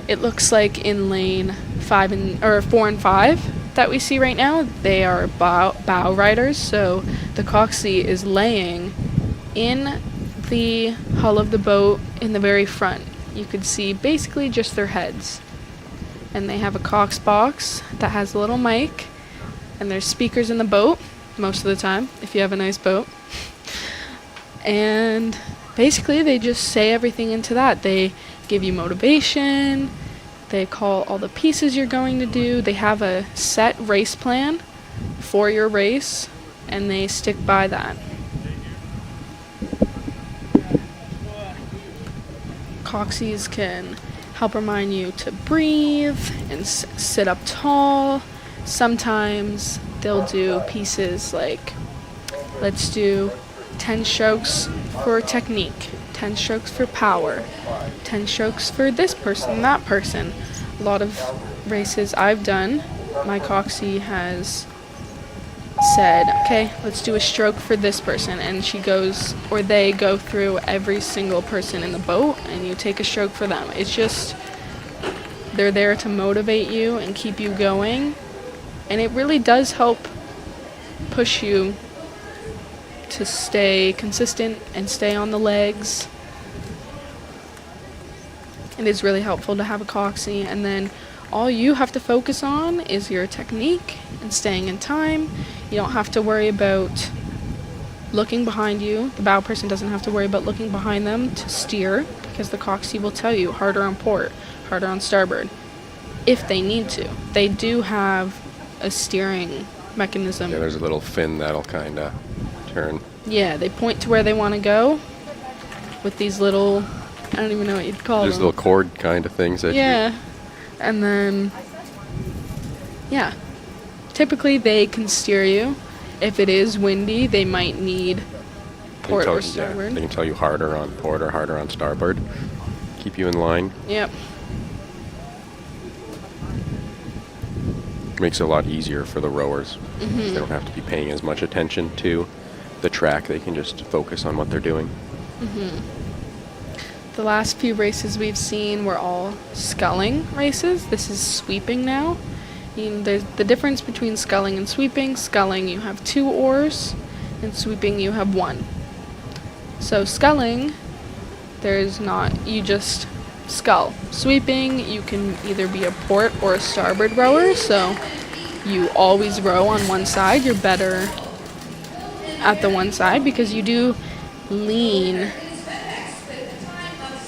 It looks like in lane 4 and 5 that we see right now, they are bow riders, so the coxie is laying in the hull of the boat in the very front. You could see basically just their heads. And they have a cox box that has a little mic, and there's speakers in the boat most of the time if you have a nice boat. And basically they just say everything into that. They give you motivation, they call all the pieces you're going to do, they have a set race plan for your race, and they stick by that. Coxies can help remind you to breathe and sit up tall. Sometimes they'll do pieces like, let's do 10 strokes for technique, 10 strokes for power, 10 strokes for this person, that person. A lot of races I've done, my coxie has said, okay, let's do a stroke for this person, and she goes, or they go through every single person in the boat, and you take a stroke for them. It's just, they're there to motivate you and keep you going, and it really does help push you to stay consistent and stay on the legs it is really helpful to have a Coxie, and then all you have to focus on is your technique and staying in time. You don't have to worry about looking behind you. The bow person doesn't have to worry about looking behind them to steer, because the Coxie will tell you harder on port, harder on starboard, if they need to. They do have a steering mechanism. Yeah, there's a little fin that'll kind of turn. Yeah, they point to where they want to go with these little, I don't even know what you'd call There's them. little cord kind of things that Yeah, and then, yeah, typically they can steer you. If it is windy, they might need port or starboard. They can tell you harder on port or harder on starboard. Keep you in line. Yep. Makes it a lot easier for the rowers. They don't have to be paying as much attention to the track. They can just focus on what they're doing. The last few races we've seen were all sculling races. This is sweeping now. There's the difference between sculling and sweeping. Sculling, you have 2 oars, and sweeping, you have 1. So sculling, there's not, you just scull. Sweeping, you can either be a port or a starboard rower, so you always row on one side. You're better at the one side because you do lean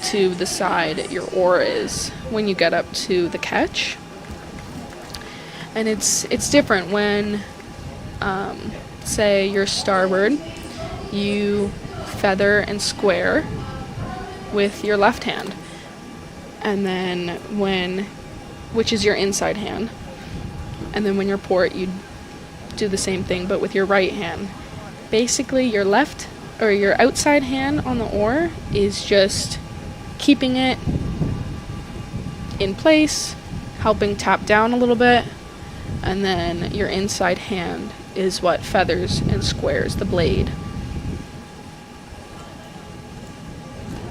to the side your oar is when you get up to the catch. And it's different when, say, you're starboard, you feather and square with your left hand. And then which is your inside hand. And then when you're port, you do the same thing, but with your right hand. Basically, your left, or your outside hand on the oar is just keeping it in place, helping tap down a little bit. And then your inside hand is what feathers and squares the blade.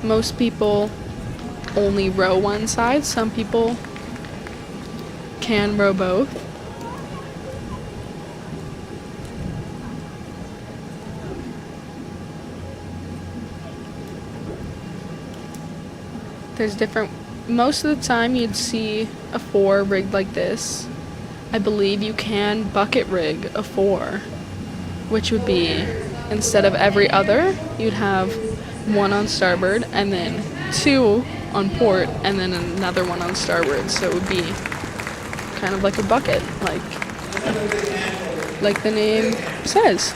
Most people only row one side. Some people can row both. There's different, most of the time you'd see a 4 rigged like this. I believe you can bucket rig a 4, which would be, instead of every other, you'd have 1 on starboard and then 2 on port and then another 1 on starboard. So it would be kind of like a bucket, like the name says.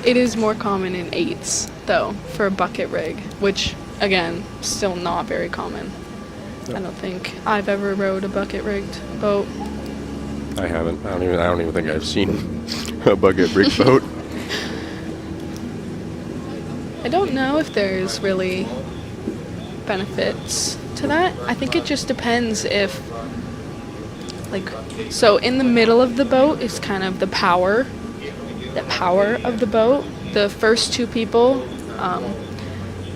It is more common in 8s, though, for a bucket rig, which, again, still not very common. I don't think I've ever rowed a bucket rigged boat. I haven't. I don't even think I've seen a bucket rig boat. I don't know if there's really benefits to that. I think it just depends if, so in the middle of the boat is kind of the power of the boat. The first 2 people,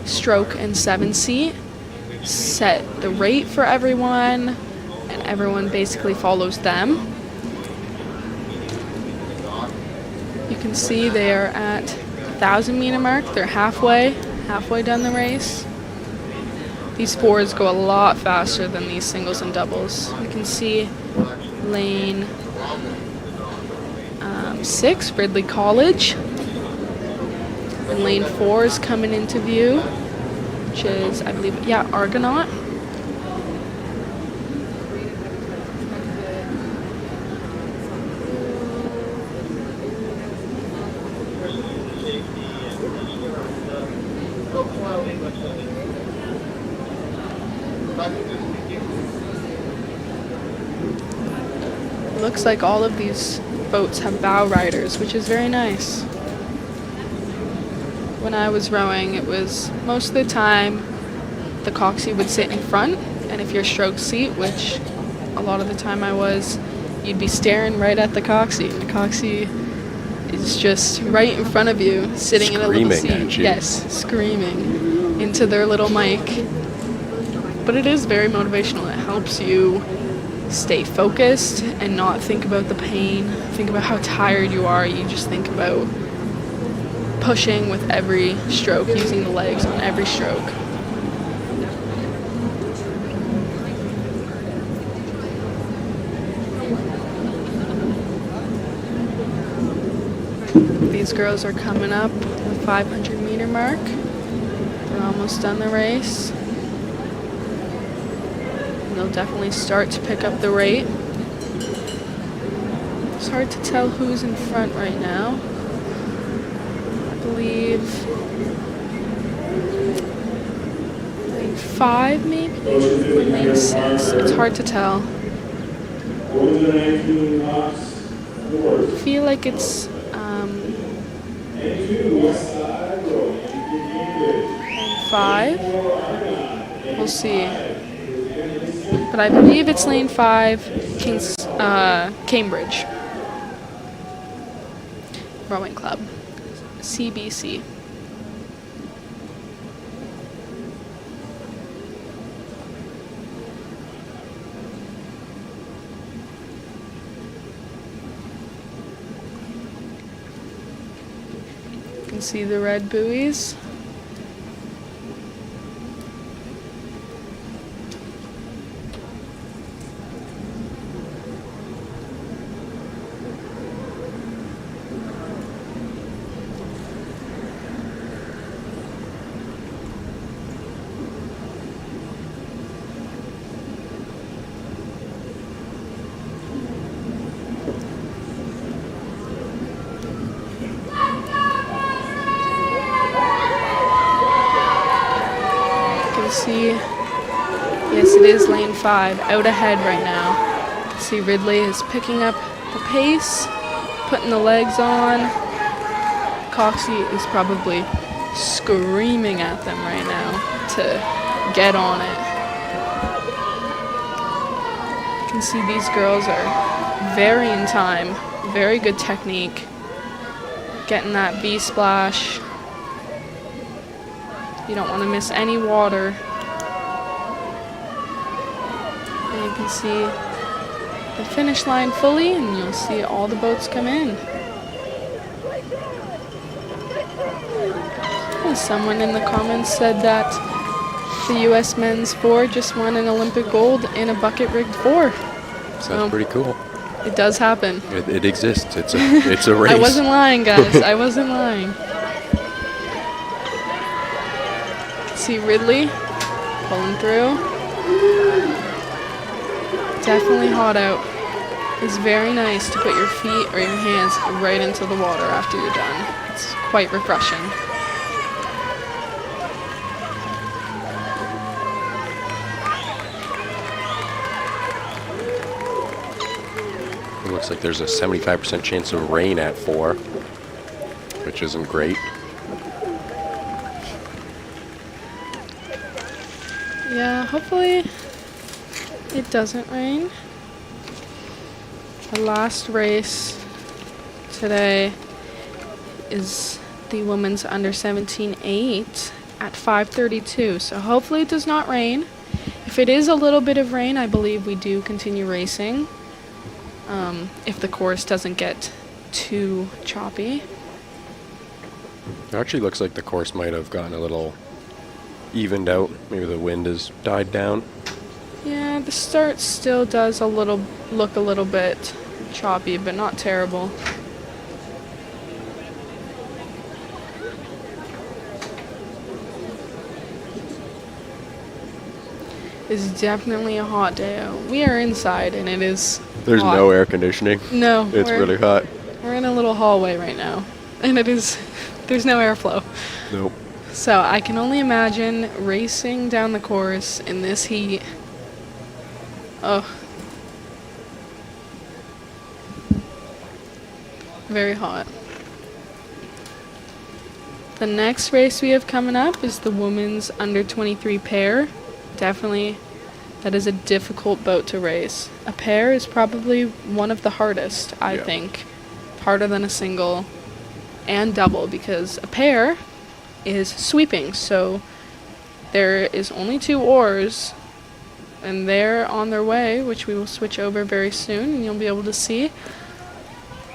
stroke and 7 seat, set the rate for everyone, and everyone basically follows them. You can see they are at 1,000 meter mark. They're halfway down the race. These 4s go a lot faster than these singles and doubles. You can see lane 6, Ridley College, and lane 4 is coming into view, which is, I believe, Argonaut. Looks like all of these boats have bow riders, which is very nice. When I was rowing, it was most of the time the Coxie would sit in front, and if you're stroke seat, which a lot of the time I was, you'd be staring right at the Coxie. The Coxie is just right in front of you, sitting in a little seat. Screaming at you. Yes, screaming into their little mic. But it is very motivational. It helps you stay focused and not think about the pain, think about how tired you are. You just think about pushing with every stroke, using the legs on every stroke. These girls are coming up the 500-meter mark. They're almost done the race. And they'll definitely start to pick up the rate. It's hard to tell who's in front right now. I believe lane 5 maybe? Or lane 6. It's hard to tell. I feel like it's lane 5. We'll see. But I believe it's lane 5, Cambridge Rowing Club, CBC. You can see the red buoys. See, yes, it is lane 5, out ahead right now. See, Ridley is picking up the pace, putting the legs on. Coxed is probably screaming at them right now to get on it. You can see these girls are very in time, very good technique, getting that V-splash. You don't want to miss any water. And you can see the finish line fully, and you'll see all the boats come in. And someone in the comments said that the U.S. men's 4 just won an Olympic gold in a bucket-rigged 4. Sounds pretty cool. It does happen. It exists. It's a race. I wasn't lying, guys. I wasn't lying. See Ridley pulling through. Definitely hot out. It's very nice to put your feet or your hands right into the water after you're done. It's quite refreshing. It looks like there's a 75% chance of rain at 4, which isn't great. Yeah, hopefully it doesn't rain. The last race today is the women's under 17-8 at 5:32. So hopefully it does not rain. If it is a little bit of rain, I believe we do continue racing. If the course doesn't get too choppy. It actually looks like the course might have gotten a little evened out. Maybe the wind has died down. Yeah, the start still does look a little bit choppy, but not terrible. It's definitely a hot day out. We are inside and it is There's hot. no air conditioning. No. It's really hot. We're in a little hallway right now. And there's no airflow. Nope. So I can only imagine racing down the course in this heat. Oh. Very hot. The next race we have coming up is the women's under 23 pair. Definitely, that is a difficult boat to race. A pair is probably one of the hardest, I think. Harder than a single and double, because a pair is sweeping. So there is only 2 oars, and they're on their way, which we will switch over very soon, and you'll be able to see.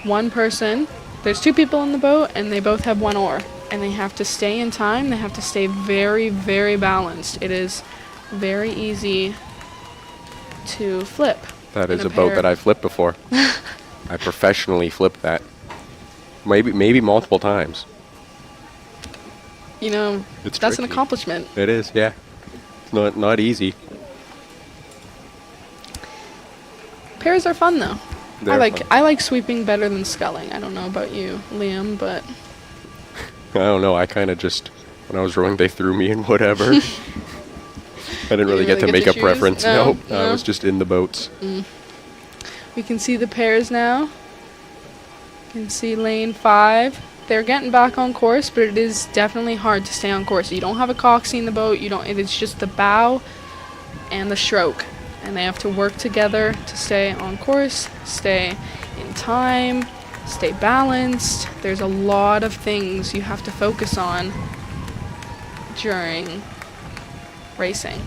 One person, there's 2 people in the boat, and they both have 1 oar. and they have to stay in time. They have to stay very, very balanced. It is very easy to flip. That is in a boat pair. that I flipped before. I professionally flipped that. Maybe multiple times. You know, It's that's an tricky. accomplishment. It is, yeah. It's not easy. Pairs are fun though. They're fun. I like sweeping better than sculling. I don't know about you, Liam, but I don't know. I kind of just, when I was rowing, they threw me in whatever. I didn't really get to make a choose? preference. No, No, I was just in the boats. we can see the pairs now. You can see lane 5. They're getting back on course, but it is definitely hard to stay on course. You don't have a coxie in the boat. It's just the bow and the stroke, and they have to work together to stay on course, stay in time, stay balanced. There's a lot of things you have to focus on during racing.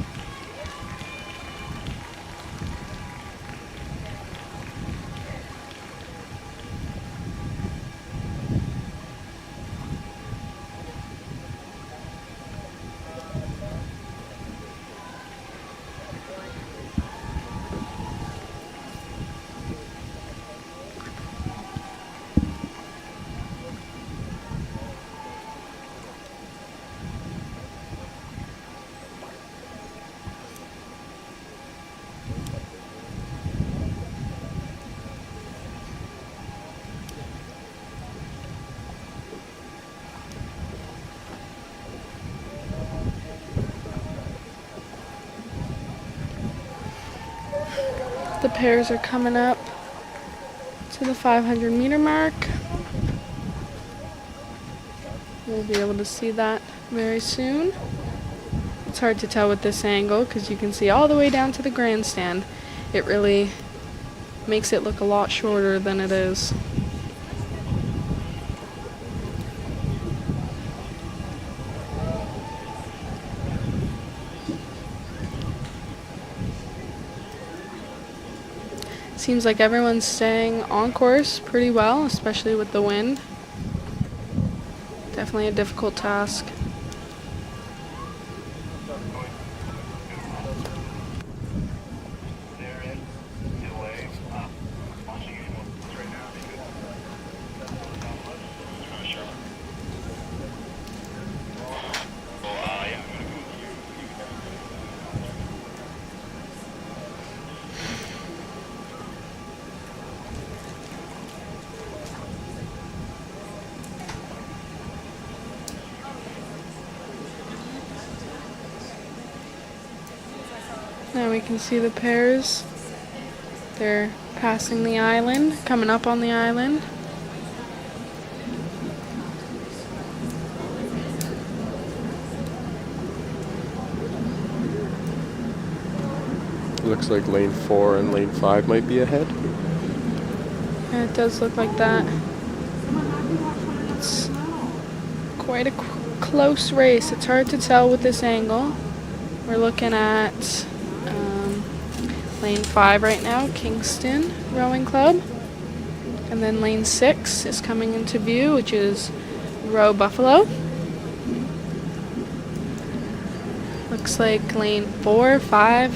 The pairs are coming up to the 500-meter mark. We'll be able to see that very soon. It's hard to tell with this angle because you can see all the way down to the grandstand. It really makes it look a lot shorter than it is. Seems like everyone's staying on course pretty well, especially with the wind. Definitely a difficult task. Now we can see the pairs. They're passing the island, coming up on the island. Looks like lane 4 and lane 5 might be ahead. And it does look like that. It's quite a close race. It's hard to tell with this angle. We're looking at lane 5 right now, Kingston Rowing Club. And then lane 6 is coming into view, which is Row Buffalo. Looks like lane 4, 5,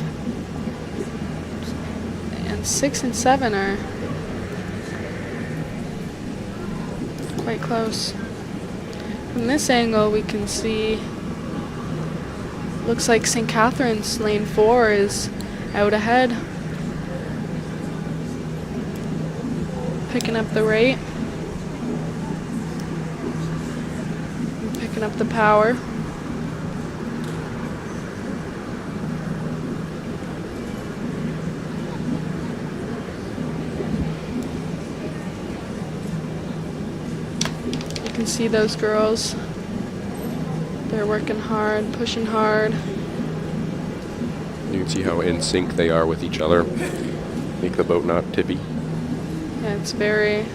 and 6 and 7 are quite close. From this angle we can see, looks like St. Catharines lane 4 is out ahead, picking up the rate, and picking up the power. You can see those girls. They're working hard, pushing hard. You can see how in sync they are with each other. Make the boat not tippy. Yeah, it's very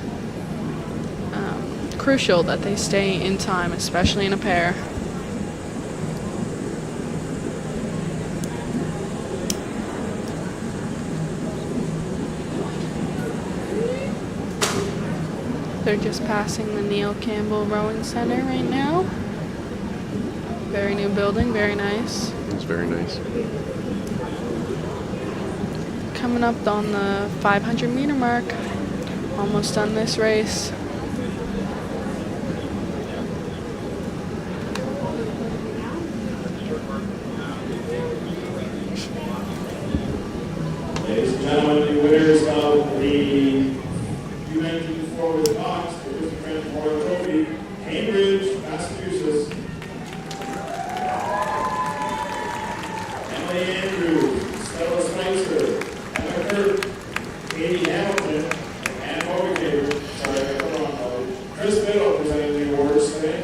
crucial that they stay in time, especially in a pair. They're just passing the Neil Campbell Rowing Center right now. Very new building, very nice. It's very nice. Coming up on the 500-meter mark. Almost done this race. Ladies and gentlemen, the winners of the U19 forward Coxed, the 50 grand Memorial Trophy, Cambridge, Massachusetts. Henley Andrews, Stella Spicer, Emma Kirk, Katie Hamilton, and Chris Biddle presenting the awards today.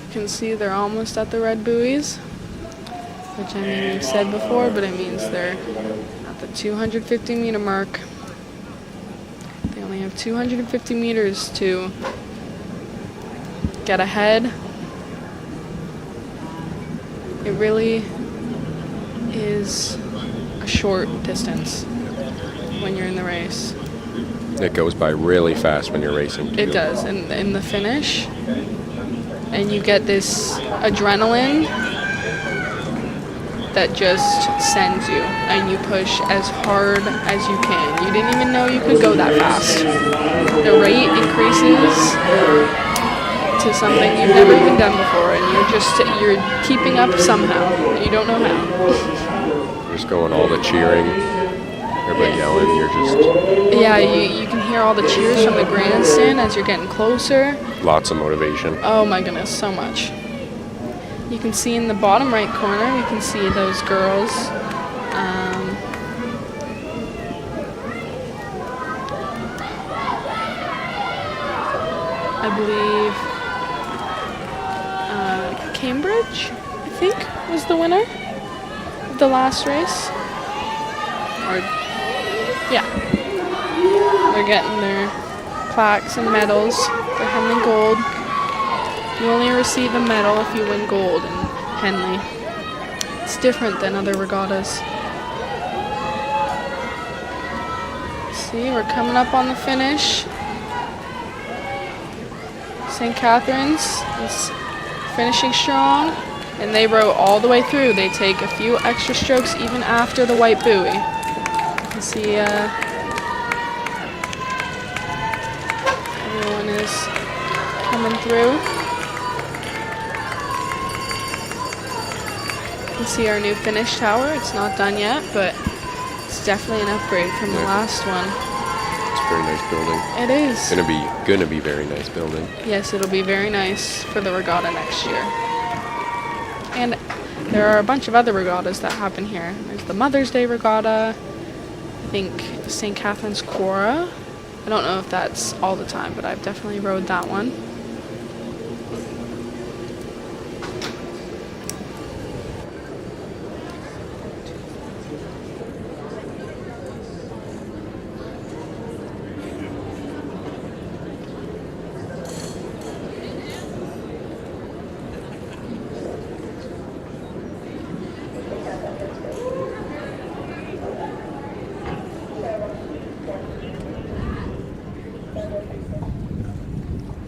You can see they're almost at the red buoys, which I mean we've said before, but it means they're at the 250-meter mark. They only have 250 meters to get ahead. It really is a short distance when you're in the race. It goes by really fast when you're racing, too. It does, and in the finish, and you get this adrenaline that just sends you, and you push as hard as you can. You didn't even know you could go that fast. The rate increases to something you've never even done before, and you're keeping up somehow. You don't know how. You're just going all the cheering, everybody yelling, you're just... Yeah, you can hear all the cheers from the grandstand as you're getting closer. Lots of motivation. Oh my goodness, so much. You can see in the bottom right corner, you can see those girls. I believe Cambridge, I think, was the winner of the last race. Or, yeah. They're getting their plaques and medals for Henley Gold. You only receive a medal if you win gold in Henley. It's different than other regattas. See, we're coming up on the finish. St. Catherine's is finishing strong, and they row all the way through. They take a few extra strokes even after the white buoy. You can see everyone is coming through. You can see our new finish tower. It's not done yet, but it's definitely an upgrade from the last one. It's a very nice building. It is. Gonna be very nice building. Yes, it'll be very nice for the regatta next year. And there are a bunch of other regattas that happen here. There's the Mother's Day Regatta. I think St. Catherine's Quora. I don't know if that's all the time, but I've definitely rode that one.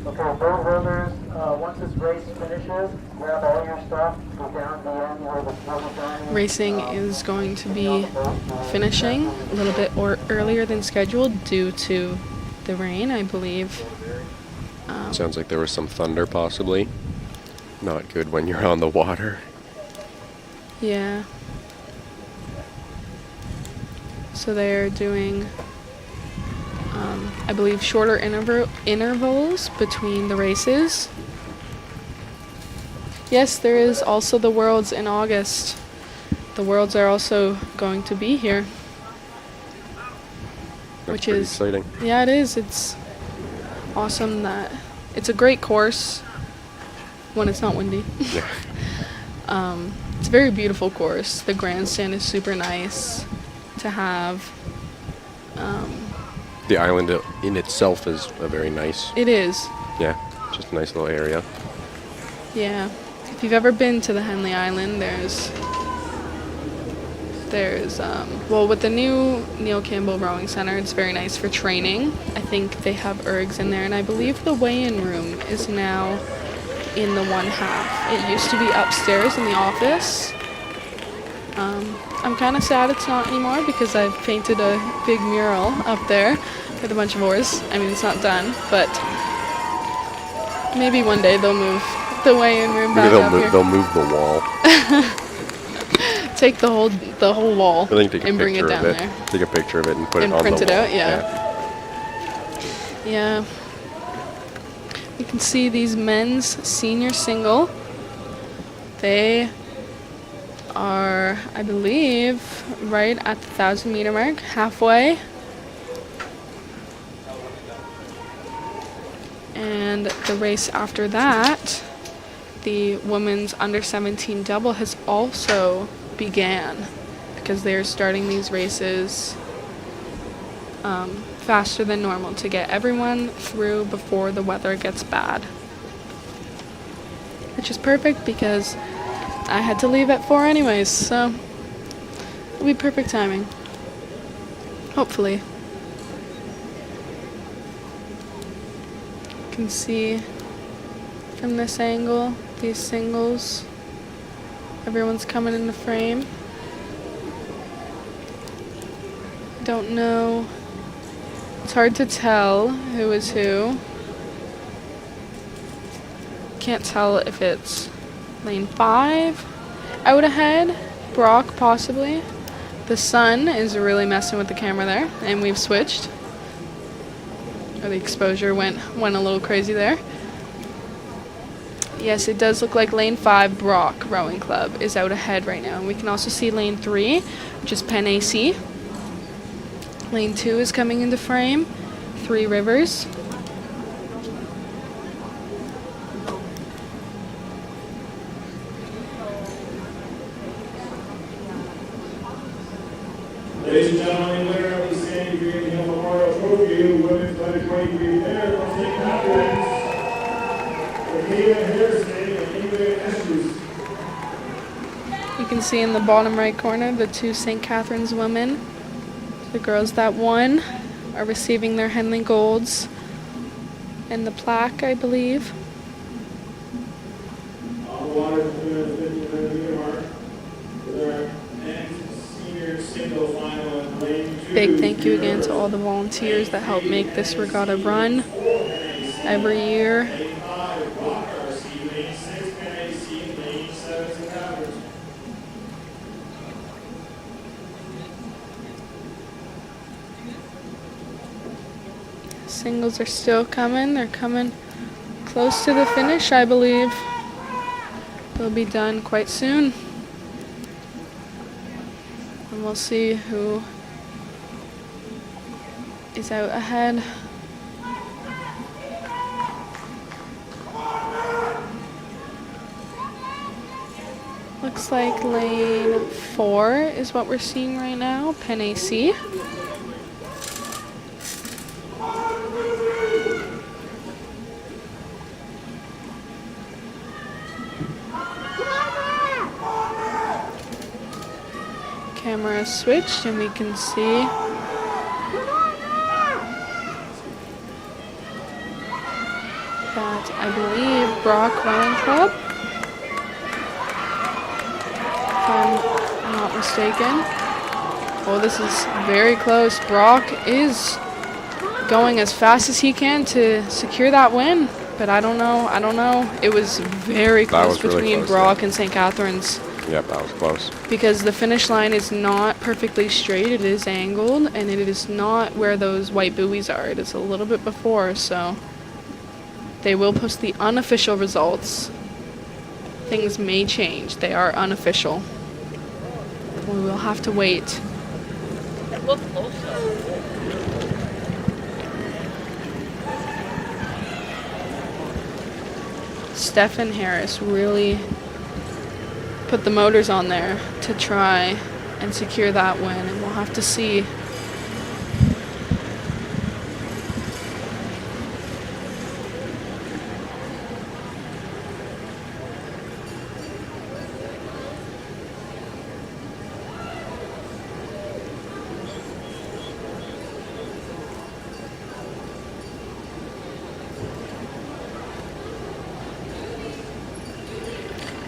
Okay, boat holders, once this race finishes, grab all your stuff, go down to the end where the swivel down is. Racing is going to be finishing a little bit earlier than scheduled due to the rain, I believe. Sounds like there was some thunder, possibly. Not good when you're on the water. Yeah. So they're doing, I believe, shorter intervals between the races. Yes, there is also the Worlds in August. The Worlds are also going to be here. That's Which pretty is exciting. Yeah, it is. It's awesome that it's a great course when it's not windy. Yeah. It's a very beautiful course. The grandstand is super nice to have. The island in itself is a very nice, It is. yeah, just a nice little area. Yeah. If you've ever been to the Henley Island, There's, well, with the new Neil Campbell Rowing Center, it's very nice for training. I think they have ergs in there, and I believe the weigh-in room is now in the one half. It used to be upstairs in the office. I'm kind of sad it's not anymore because I've painted a big mural up there with a bunch of oars. I mean, it's not done, but maybe one day they'll move the weigh-in room back up here. They'll move the wall. Take the whole wall I think take a and bring it picture down of it. there. Take a picture of it and put And it on print the it wall. out, yeah. You can see these men's senior single. They are, I believe, right at the 1,000-meter mark, halfway. And the race after that, the women's under-17 double has also began because they're starting these races faster than normal to get everyone through before the weather gets bad. Which is perfect because I had to leave at 4 anyways, so it'll be perfect timing. Hopefully. You can see from this angle, these singles, everyone's coming into frame. Don't know. It's hard to tell who is who. Can't tell if it's lane 5 out ahead. Brock possibly. The sun is really messing with the camera there, and we've switched. Or the exposure went a little crazy there. Yes, it does look like lane 5 Brock Rowing Club is out ahead right now. And we can also see lane 3, which is Penn AC. Lane 2 is coming into frame. 3 Rivers. Ladies and gentlemen, winner of the Sandy Green Hill Memorial Trophy, women's under 23 pair from St. Catharines, Regatta Harrison and Ingrid Estrus. You can see in the bottom right corner the 2 St. Catharines women. The girls that won are receiving their Henley golds and the plaque, I believe. On the water to the 50-meter mark with our men's senior single final in lane 2. Big thank you again to all the volunteers that help make this regatta run every year. Lane 5, Rock RC, lane 6, Penn AC, lane 7, St. Catharines. Singles are still coming. They're coming close to the finish, I believe. They'll be done quite soon. And we'll see who is out ahead. Looks like lane 4 is what we're seeing right now, Penn AC. Camera switched and we can see that I believe Brock Rowing Club, if I'm not mistaken. Oh, this is very close. Brock is going as fast as he can to secure that win, but I don't know. It was very close really between close, Brock yeah. and St. Catharines. Yep, that was close. Because the finish line is not perfectly straight, it is angled, and it is not where those white buoys are. It is a little bit before, so they will post the unofficial results. Things may change. They are unofficial. We will have to wait. Look closer. Stephen Harris really put the motors on there to try and secure that win, and we'll have to see.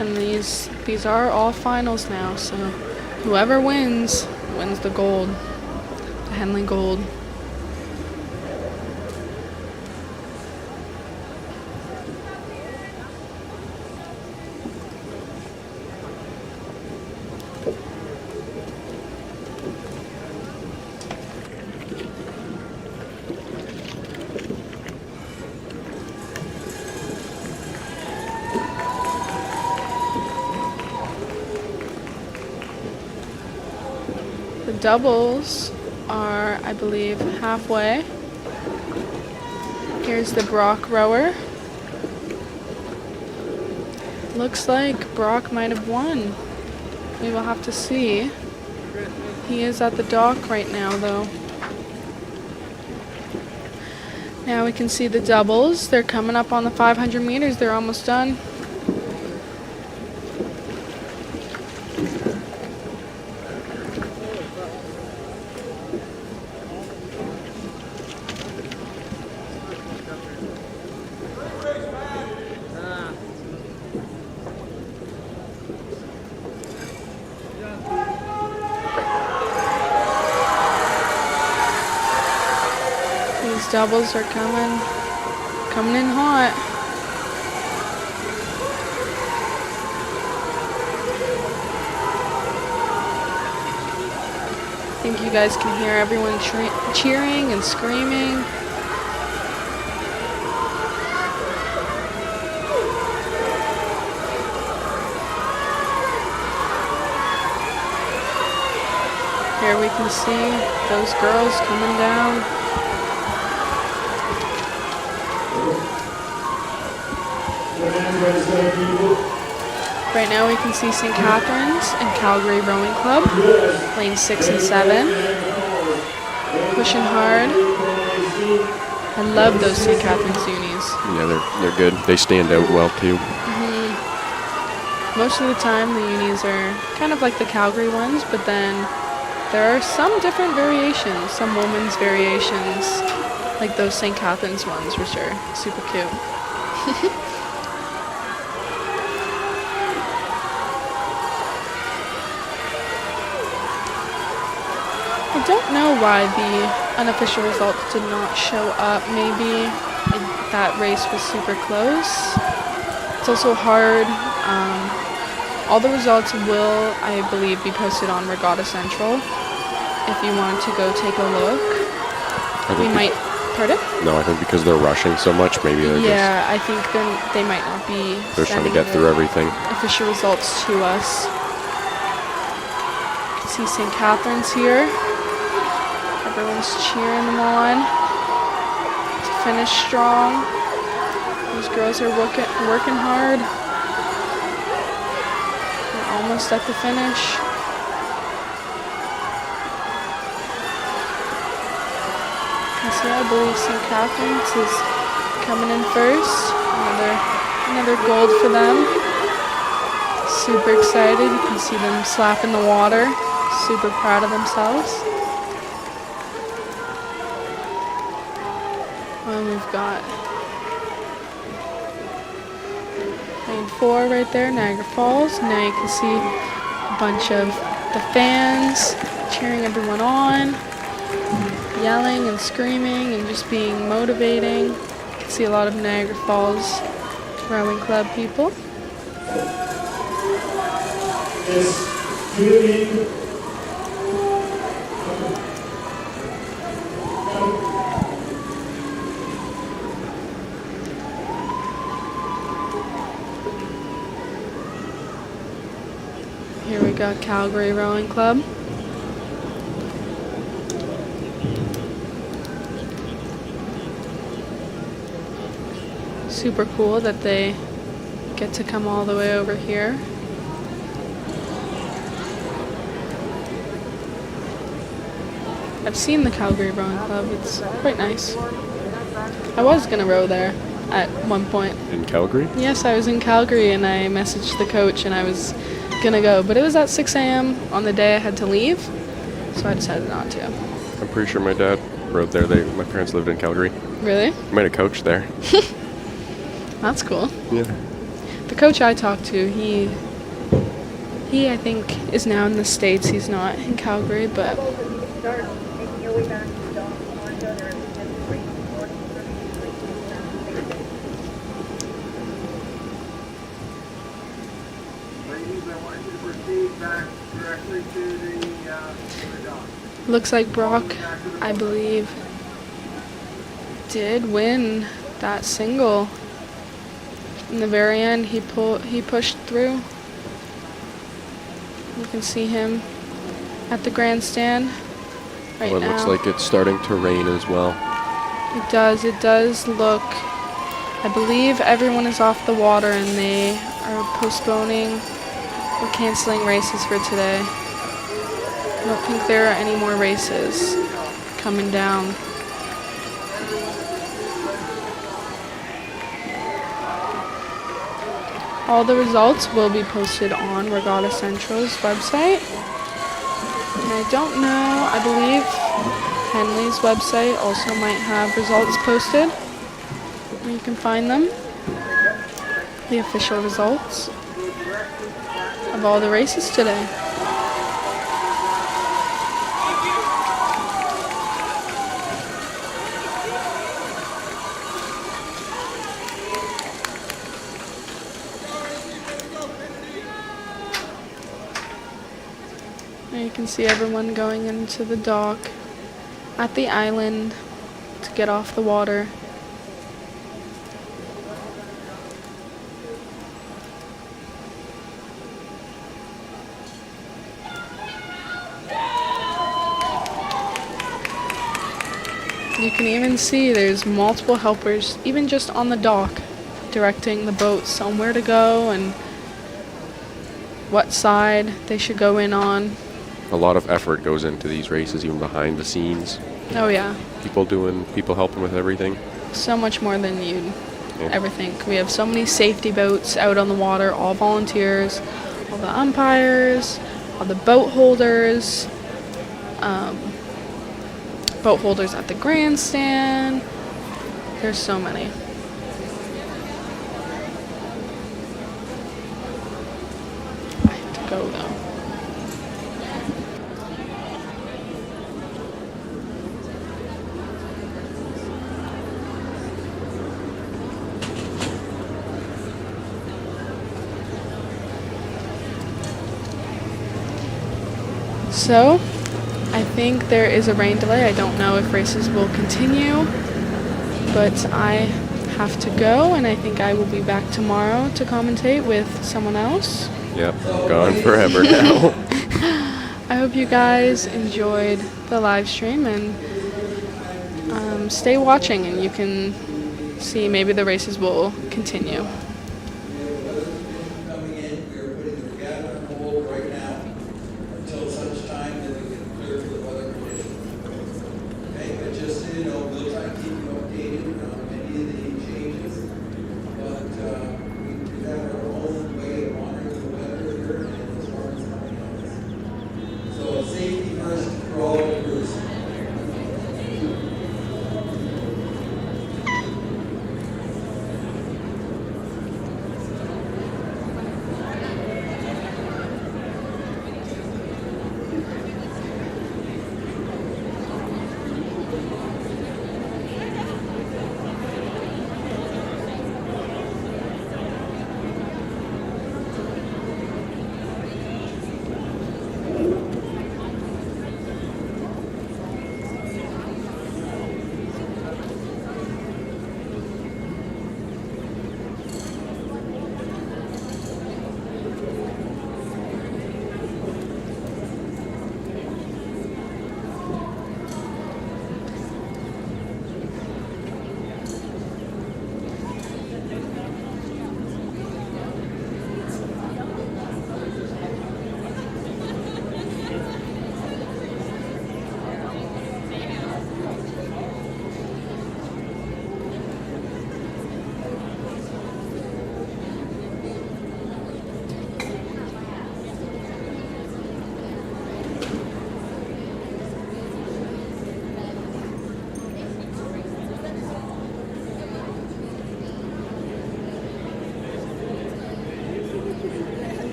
And these are all finals now, so whoever wins the gold, the Henley gold. The doubles are, I believe, halfway. Here's the Brock rower. Looks like Brock might have won. We will have to see. He is at the dock right now, though. Now we can see the doubles. They're coming up on the 500 meters. They're almost done. These doubles are coming in hot. I think you guys can hear everyone cheering and screaming. Here we can see those girls coming down. Right now we can see St. Catharines and Calgary Rowing Club, lanes 6 and 7. Pushing hard. I love those St. Catharines unis. Yeah, they're good. They stand out well too. Most of the time the unis are kind of like the Calgary ones, but then there are some different variations, some women's variations, like those St. Catharines ones, which are super cute. I don't know why the unofficial results did not show up. Maybe that race was super close. It's also hard. All the results will, I believe, be posted on Regatta Central. If you wanted to go take a look, we might. Pardon? No, I think because they're rushing so much, maybe they're Yeah, I think they might not be. They're trying to get through everything. Official results to us. You can see St. Catharines here. Everyone's cheering them on to finish strong. These girls are working hard. We're almost at the finish. You can see, I believe St. Catharines is coming in first. Another gold for them. Super excited. You can see them slapping the water. Super proud of themselves. And we've got lane 4 right there, Niagara Falls. Now you can see a bunch of the fans cheering everyone on, yelling and screaming and just being motivating. You can see a lot of Niagara Falls Rowing Club people. Here we got Calgary Rowing Club. Super cool that they get to come all the way over here. I've seen the Calgary Rowing Club. It's quite nice. I was gonna row there at one point. In Calgary? Yes, I was in Calgary and I messaged the coach and I was gonna go, but it was at 6 a.m. on the day I had to leave, so I decided not to. I'm pretty sure my dad rode there. My parents lived in Calgary. Really? Might have coached there. That's cool. Yeah. The coach I talked to, he I think is now in the States. He's not in Calgary, but looks like Brock, I believe, did win that single. In the very end, he pushed through. You can see him at the grandstand right Well, it now. looks like it's starting to rain as well. It does look, I believe everyone is off the water and they are postponing or canceling races for today. I don't think there are any more races coming down. All the results will be posted on Regatta Central's website. And I don't know, I believe Henley's website also might have results posted. Where you can find them. The official results of all the races today. There you can see everyone going into the dock at the island to get off the water. You can even see there's multiple helpers, even just on the dock, directing the boats on where to go and what side they should go in on. A lot of effort goes into these races, even behind the scenes. Oh yeah, People helping with everything. so much more than you'd Yeah. ever think. We have so many safety boats out on the water, all volunteers, all the umpires, all the boat holders at the grandstand. There's so many. I have to go though. So, I think there is a rain delay. I don't know if races will continue, but I have to go, and I think I will be back tomorrow to commentate with someone else. Yep, gone forever now. I hope you guys enjoyed the live stream, and stay watching, and you can see maybe the races will continue. Coming in, we are putting the regatta on hold right now until such time that we can clear for the weather conditions. Okay, but just so you know, we'll try to keep you updated on any of the changes. But we have our own way of monitoring the weather here and as far as something else. So safety first for all the crews.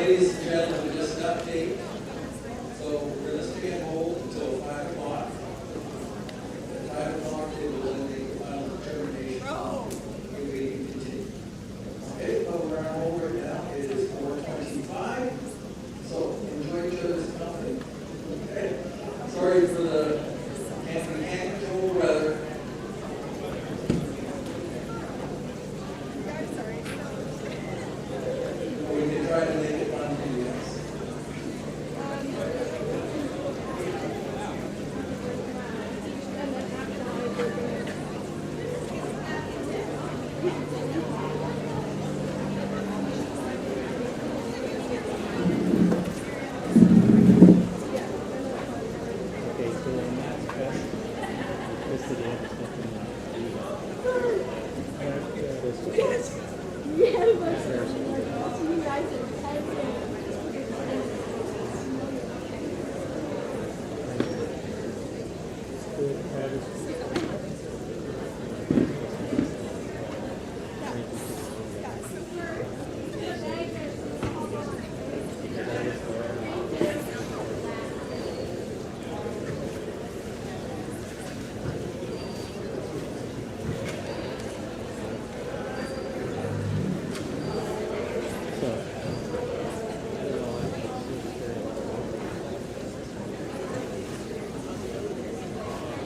ladies and gentlemen, just an update. So we're going to stay on hold until 5 o'clock. At 5 o'clock, they will then make the final determination. If we can continue. Okay, but we're on hold right now. It is 4:25. So enjoy each other's company. Okay? Sorry for the can't control the weather. We can try to make it fun for you guys. Okay, so on that best, this is the other stuff in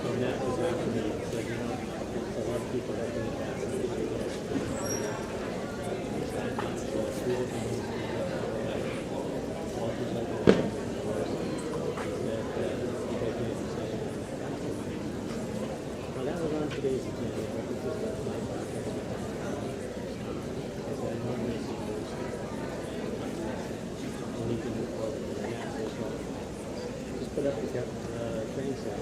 And that was after me. So, you know, a lot of people have been asking me to get so 3 different things. All these other things, of course, that you guys made a decision. Now that was on today's agenda, but this is last night. As I normally see those. And you can move forward to the next as well. Just put up the train set.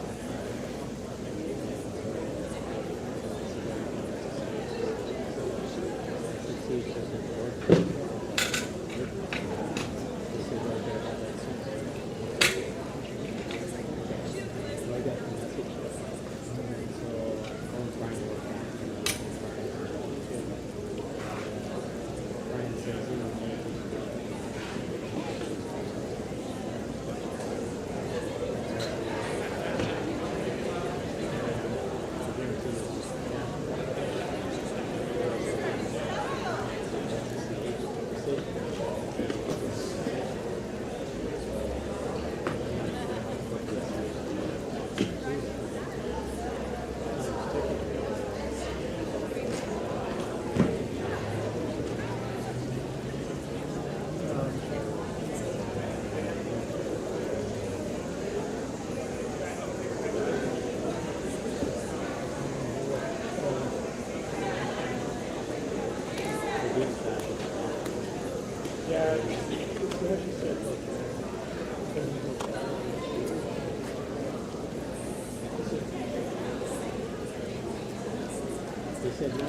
They said no,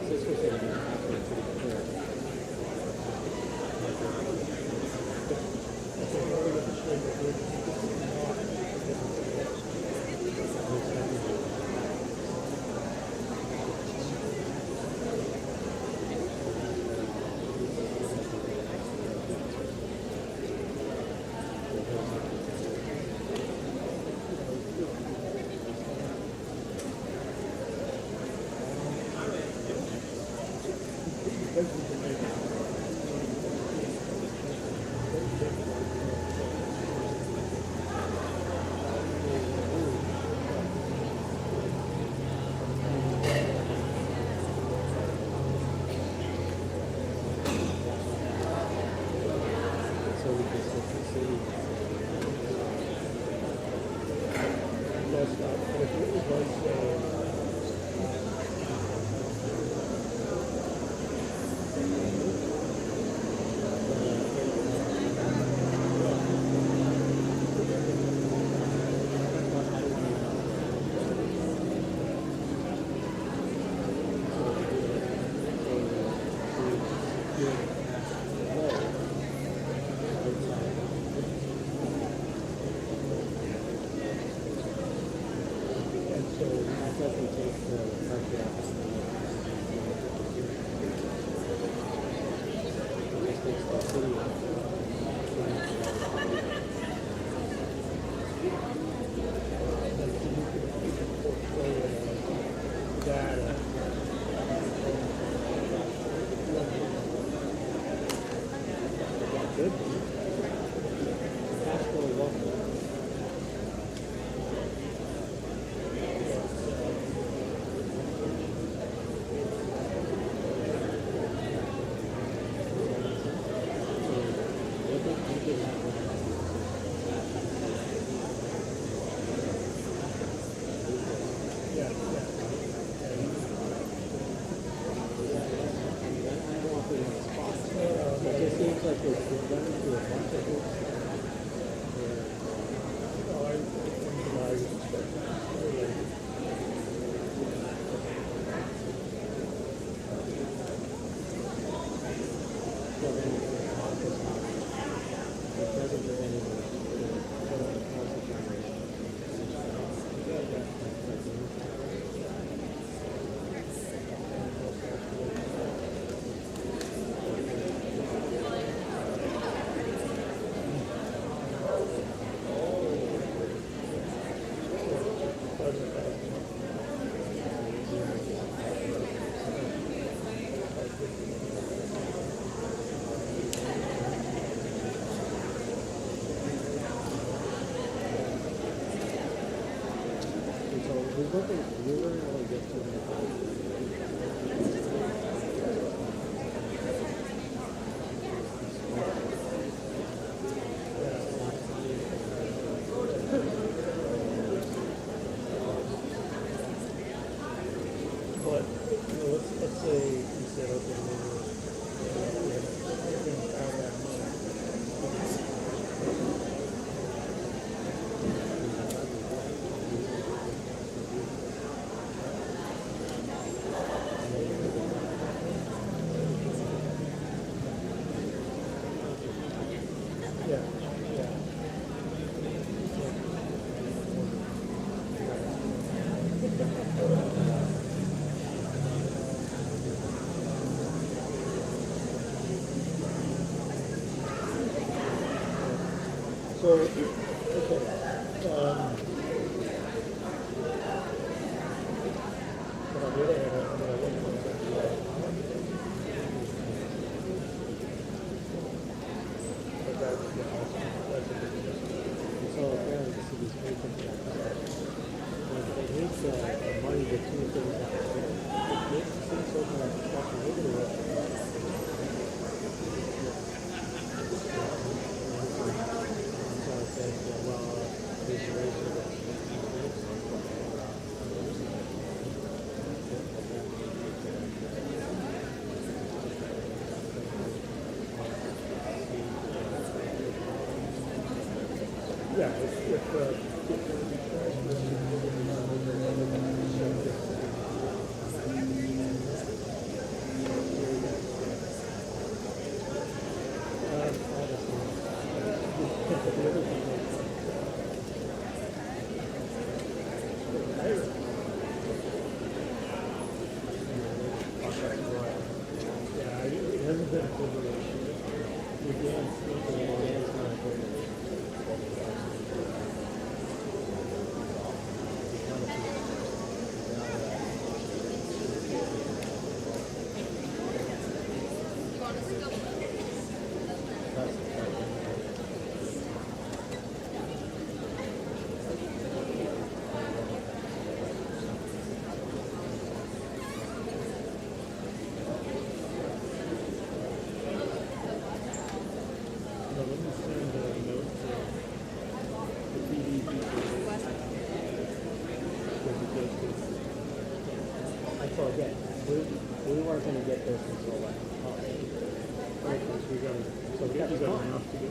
Cisco said it was actually pretty clear. So looks like they run into a bunch of hoops where But let's say you said, okay, maybe out that So, okay. But on the other hand, so apparently this is this great thing that they hate the money that two things have to do. It seems so kind of discussion. Look at it. Yeah, if it hasn't been a good relationship. We can't speak to the one that's not a good So again, we weren't going to get this until like, so we got enough to get.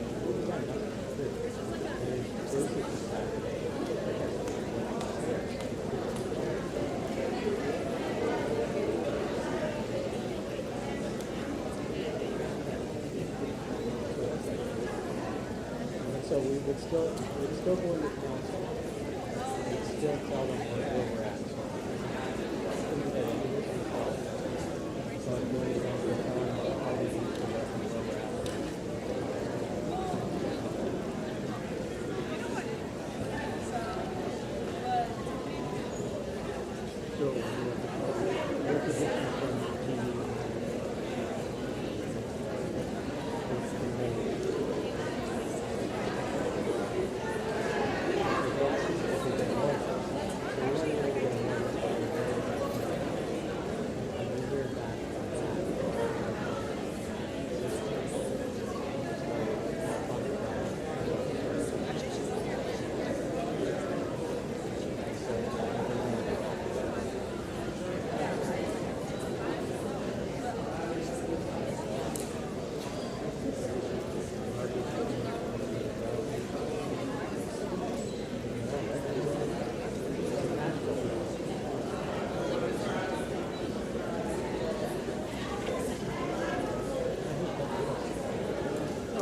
So we would still go into council. We'd still tell them where we're at.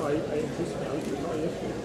I anticipate it. Oh, yes.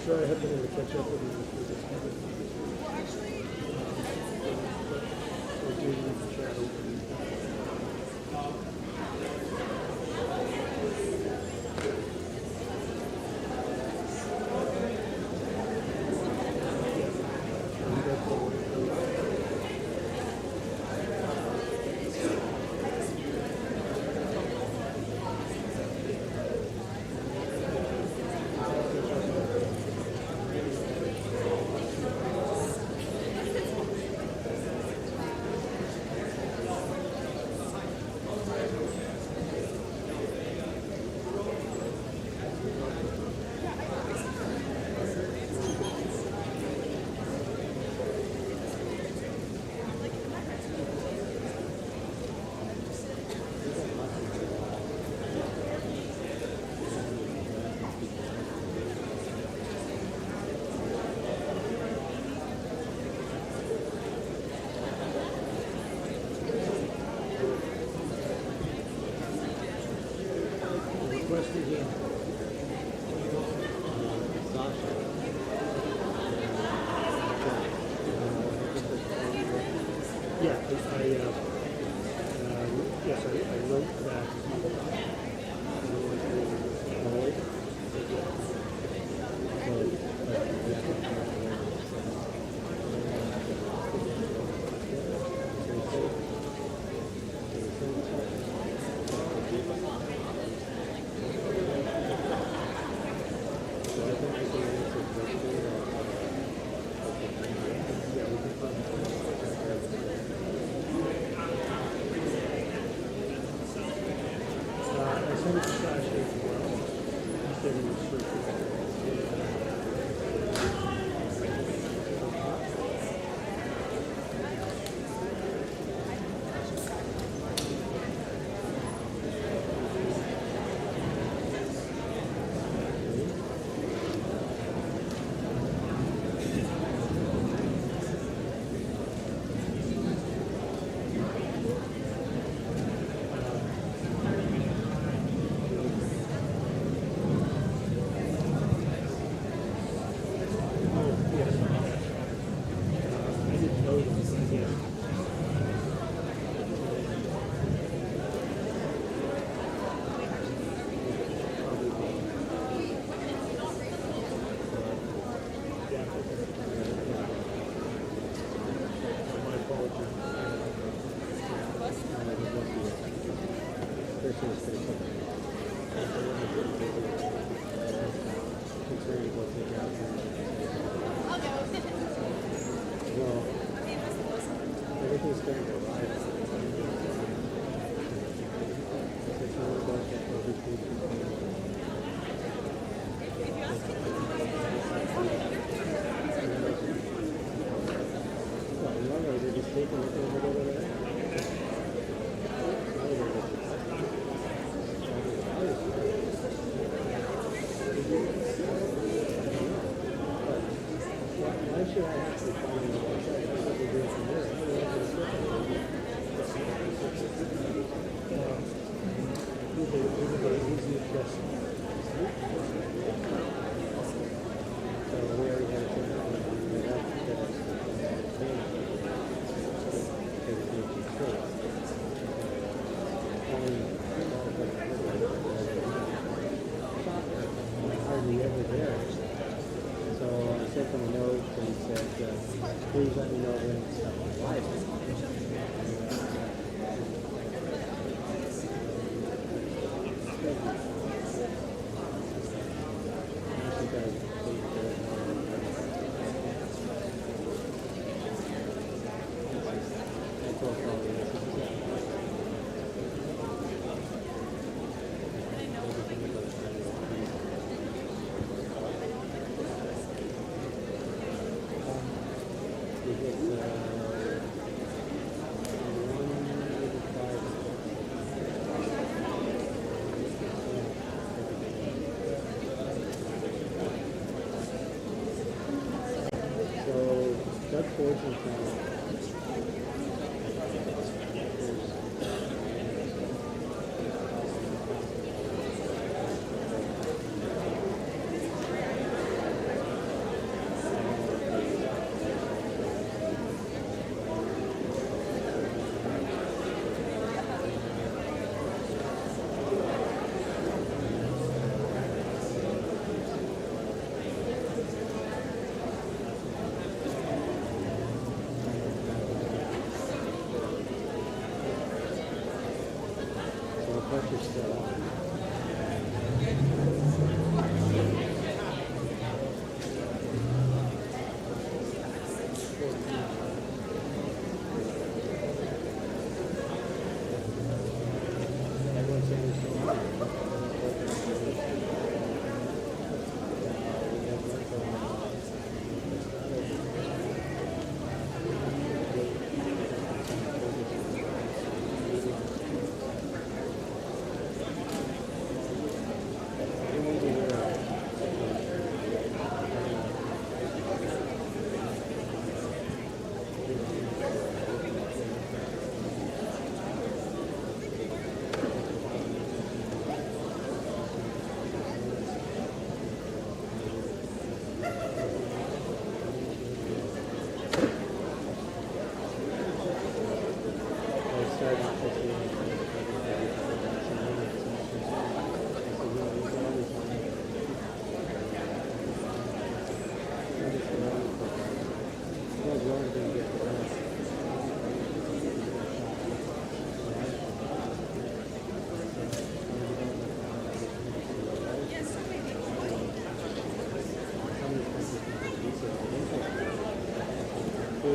Sure, I have been able to catch up with you through this but we're doing the chat over. Yeah, yes, I wrote that. I sent it to Josh as well. He said he was everything's going to arrive. They're just taking it over there. Why should I actually find the website? That's what we're doing from there. I don't know what it's looking so we already had a hardly ever there. So I sent him a note and he said, please let me know when it's live.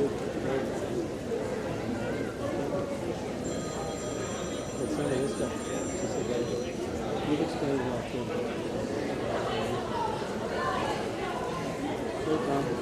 It's some of this stuff. It's just about you've explained it all to me. No problem.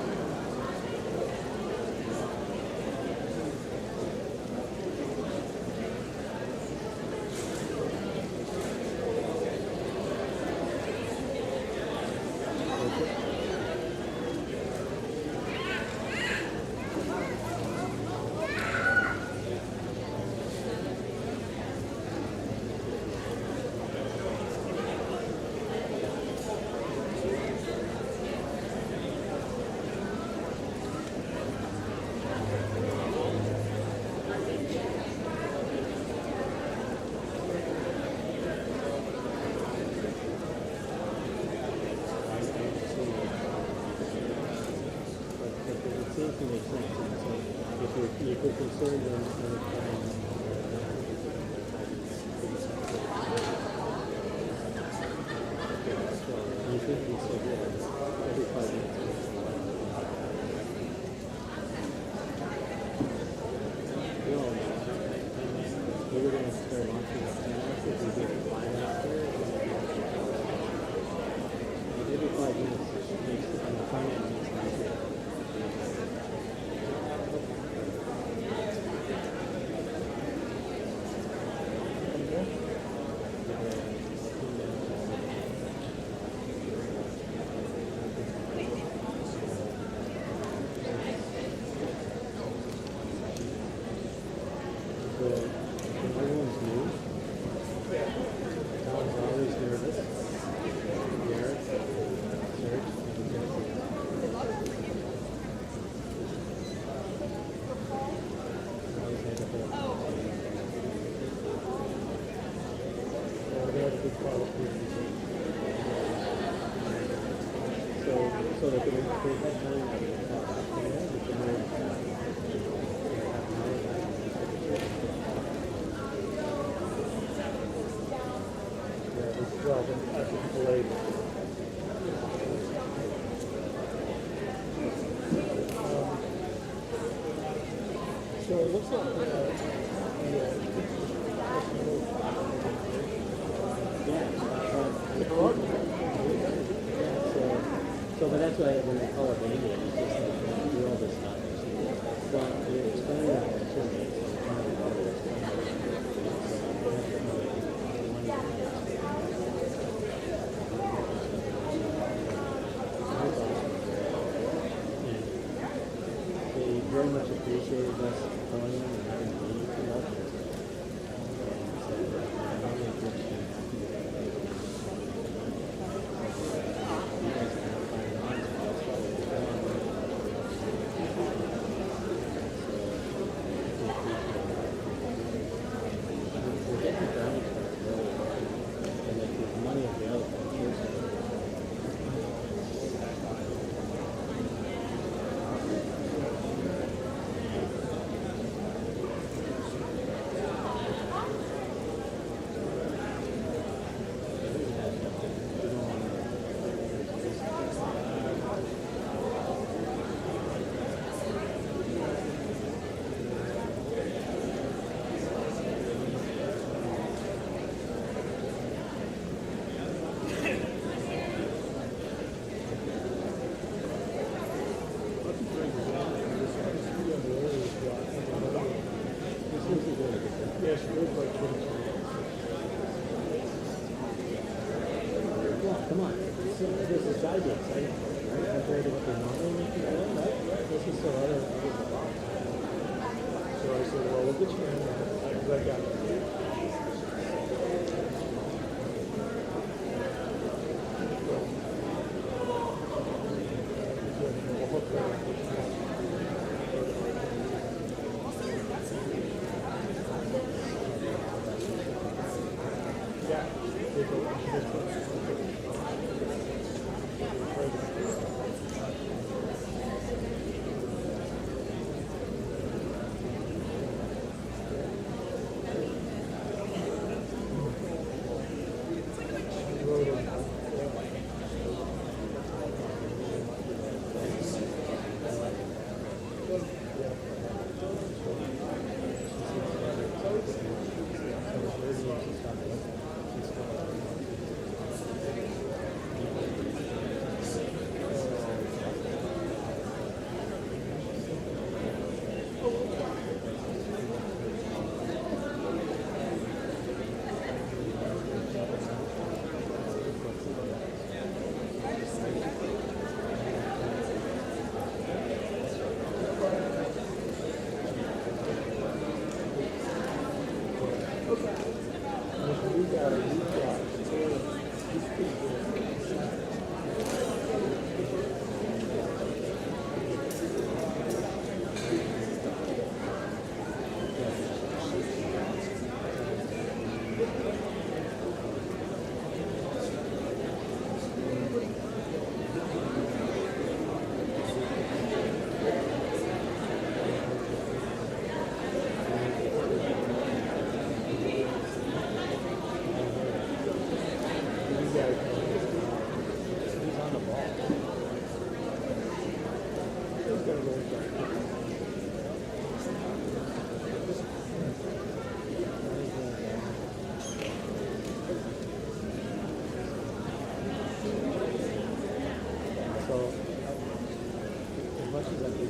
Seems to make sense. So if you're concerned on the time, so you think you said every 5 minutes. We all know. We were going to start launching at 10 after we did 5 after. Every 5 minutes makes the finance makes sense. Everyone's new. Tom's always nervous. Garrett, Serge, always had a bit. They had a big qualification. So they had time after that, but then well, then after people delayed. So it looks like so but that's why when they call it anyway, it's just like do all this stuff. But you're explaining that in surveys, so it's kind of what it's they very much appreciated us calling them and having me come up. So I'm really appreciative. You guys are not finding on, so that's why we're we're getting brownie cards really, and like there's money available. Yes, it looks like 22. Yeah, come on. This is gigantic, right? Compared to what they normally make it doing, right? This is so other. So I said, well, we'll get you in there. Because I got it. So, as much as I think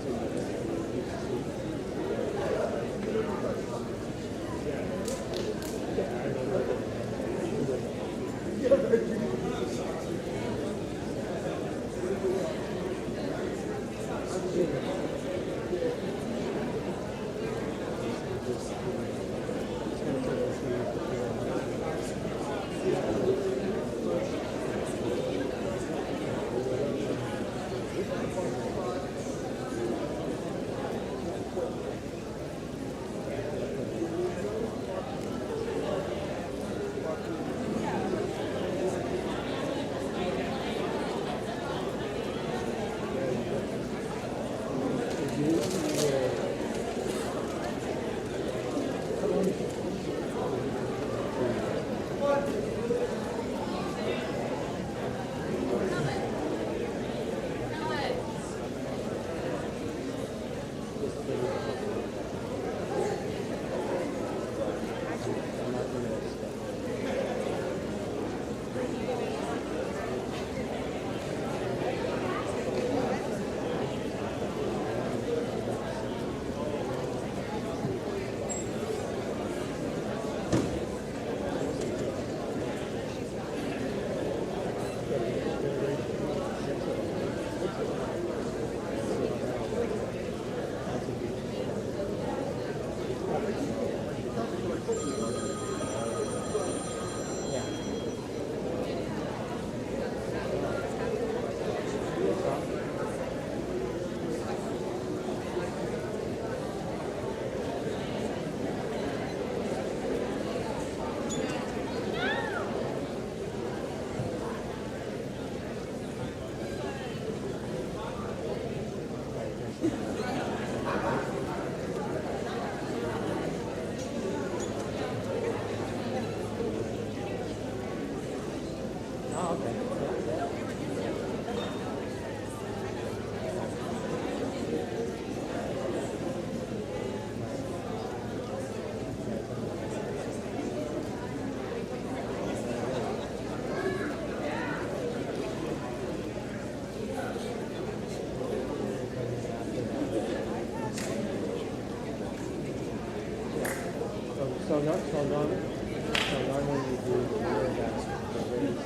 So normally we do the year that's the race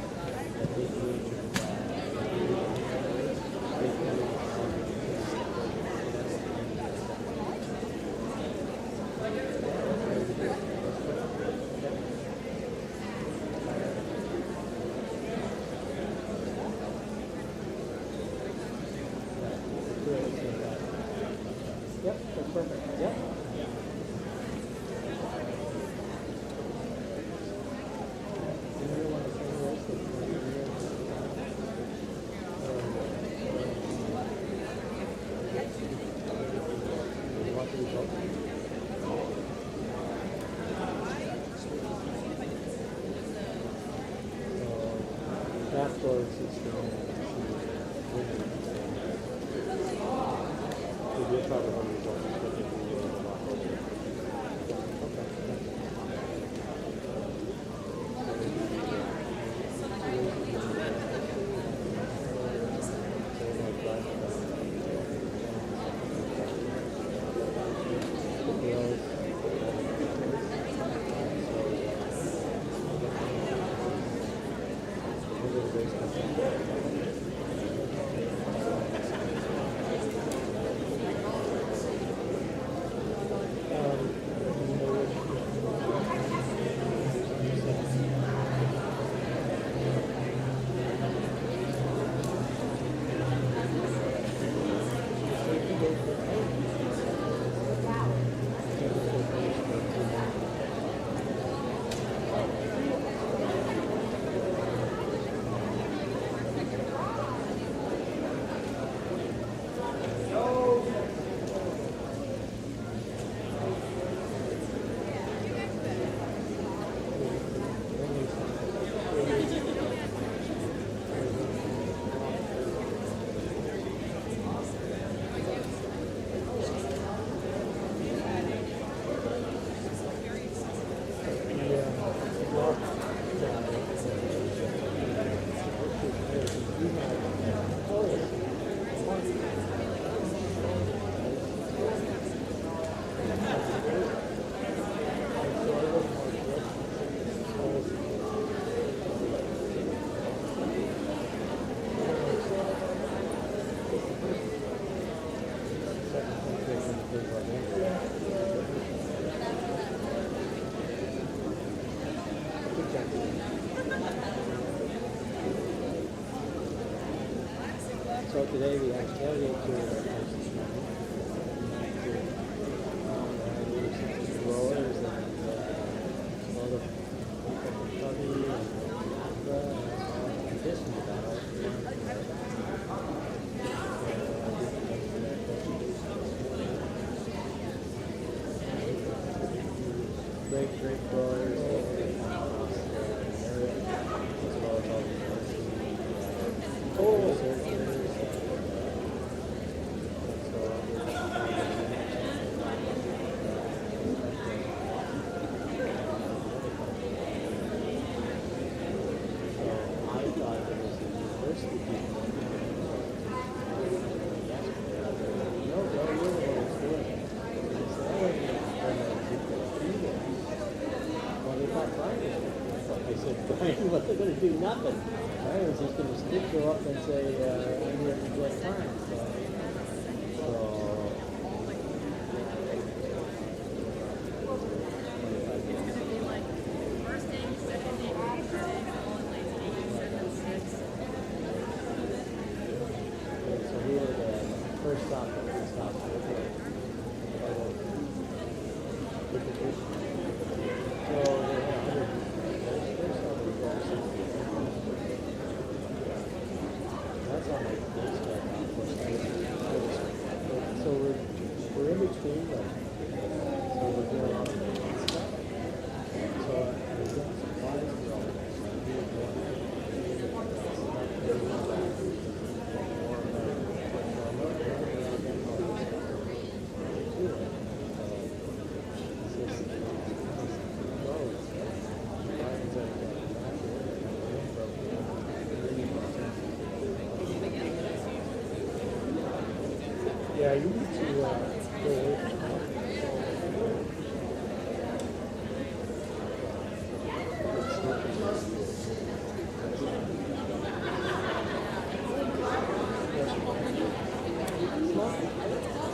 that they do. Yep, that's perfect. Yep. Afterwards, it's the you'll talk about the results. So today we have tailgate to rollers and a lot of Cubby and in addition to that, great rollers across the area, as well as all the Brian wasn't going to do nothing. Brian was just going to go up and say, I'm here to get time. So we were the first stop that we stopped with. So they had 100. That's on my so we're in between them. So we're doing all the stuff. So we're doing supplies for all of us. Yeah, you need to go away from that.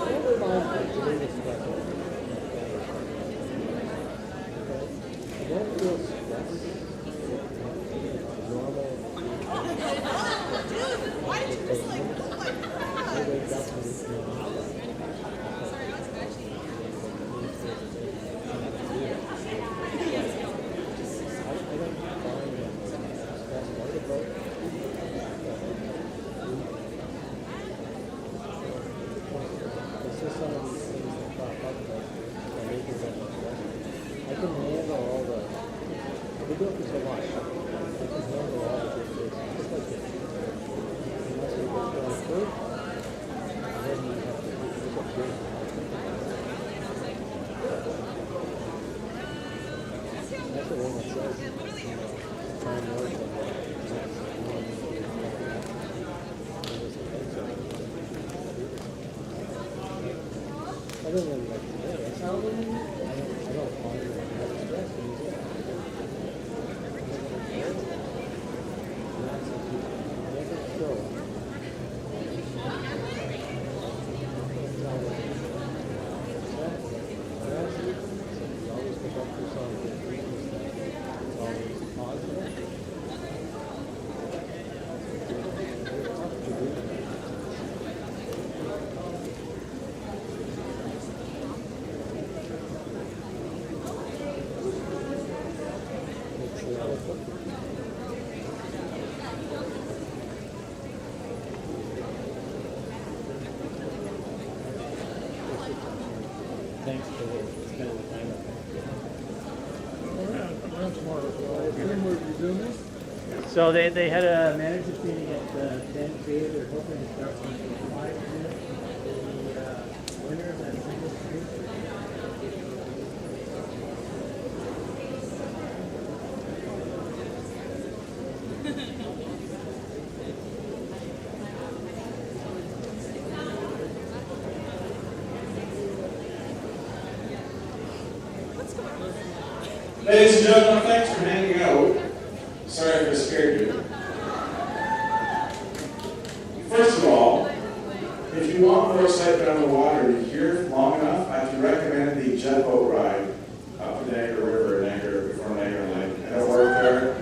Never mind the latest weather. Don't feel stressed. Normal. Dude, why did you just like look like You that? wake up and it's other than like today, that's how I don't find it stress anymore. Thanks for spending the time with me. So they had a managers meeting at 10:00. They're hoping to start on 5 minutes. The winner of that single street. Ladies and gentlemen, thanks for hanging out. Sorry if I scared you. First of all, if you want more sight down the water here long enough, I can recommend the jet boat ride up the Niagara River, before Niagara Lake. I don't work there.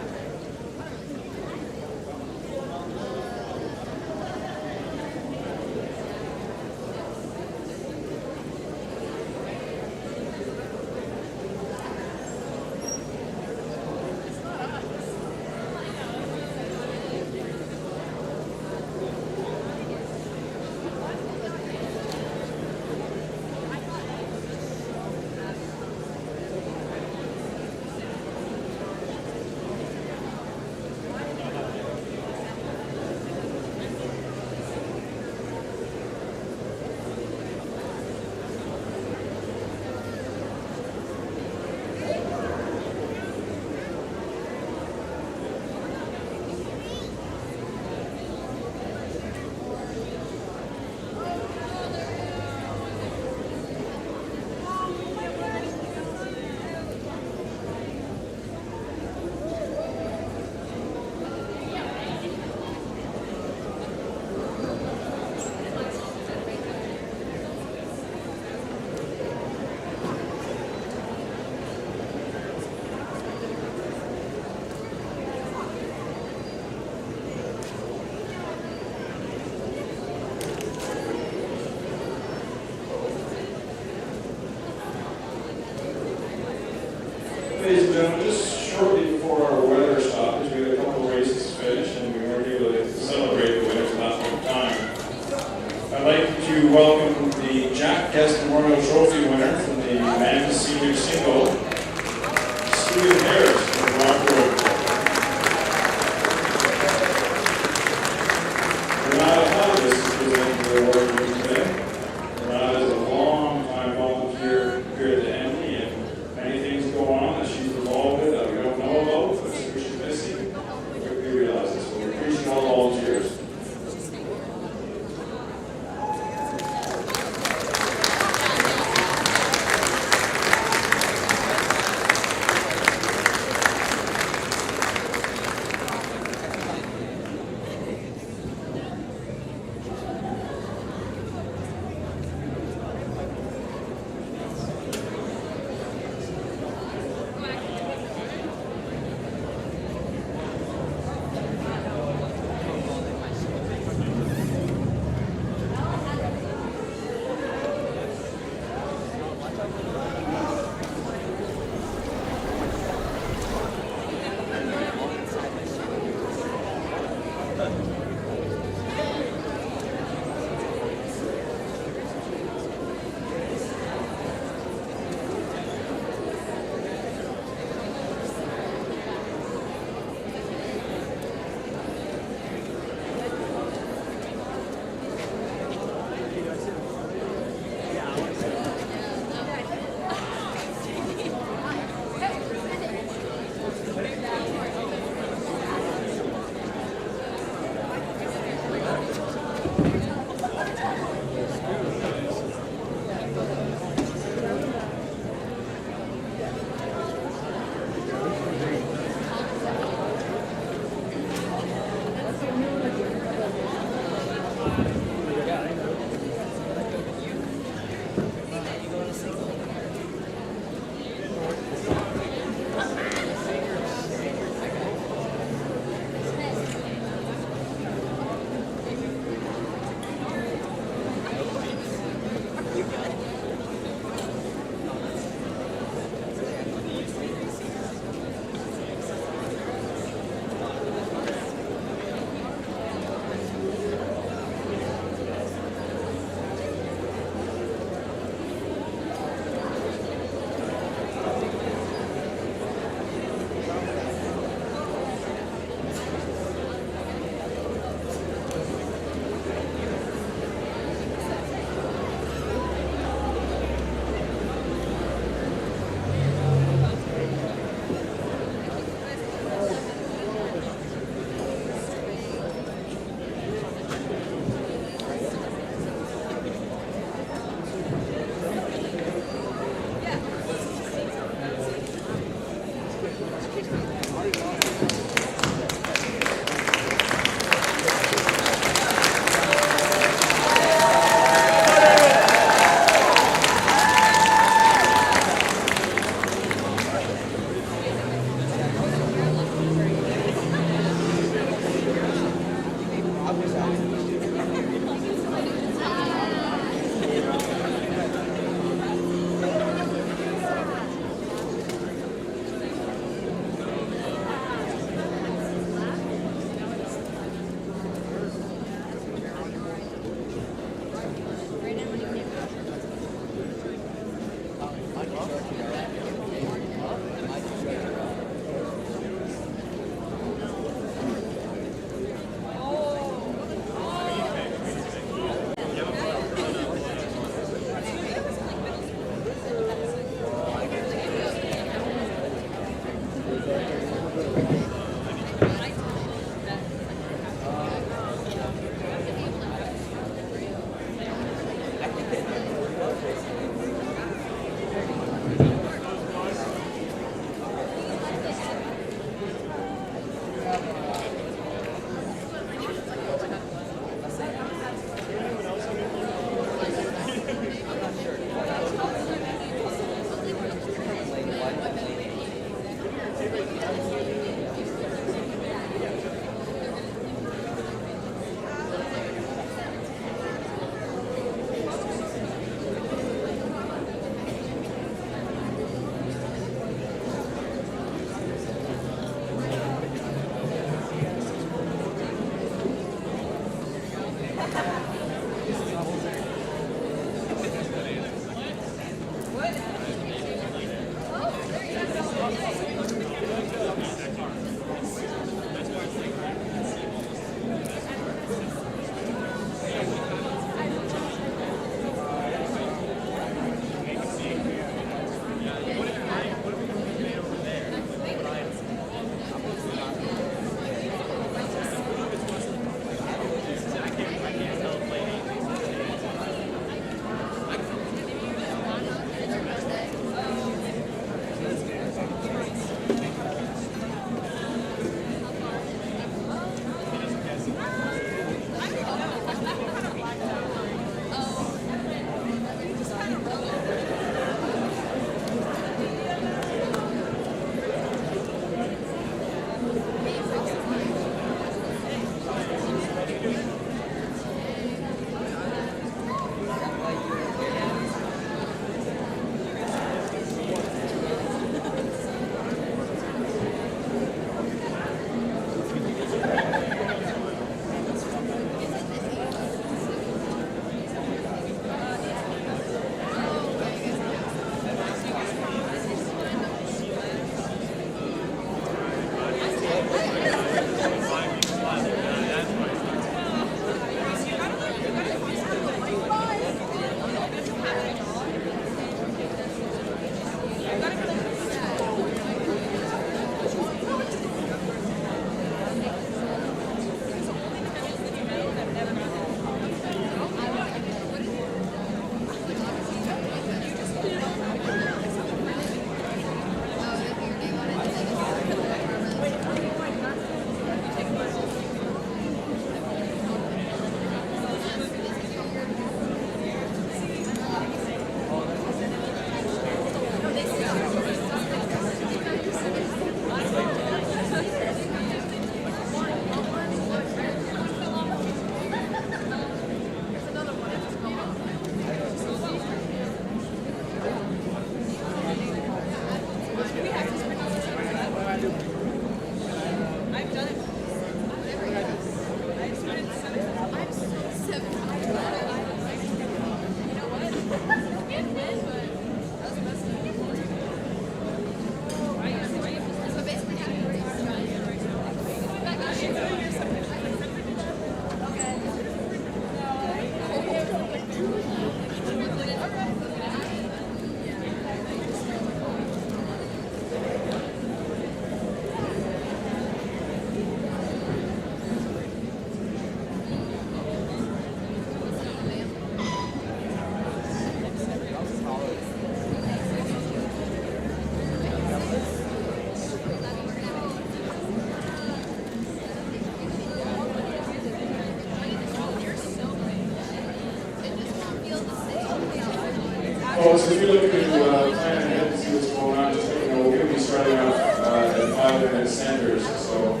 folks, if you're looking to plan ahead and see what's going on, just let you know we're going to be starting off at 5-minute centers, so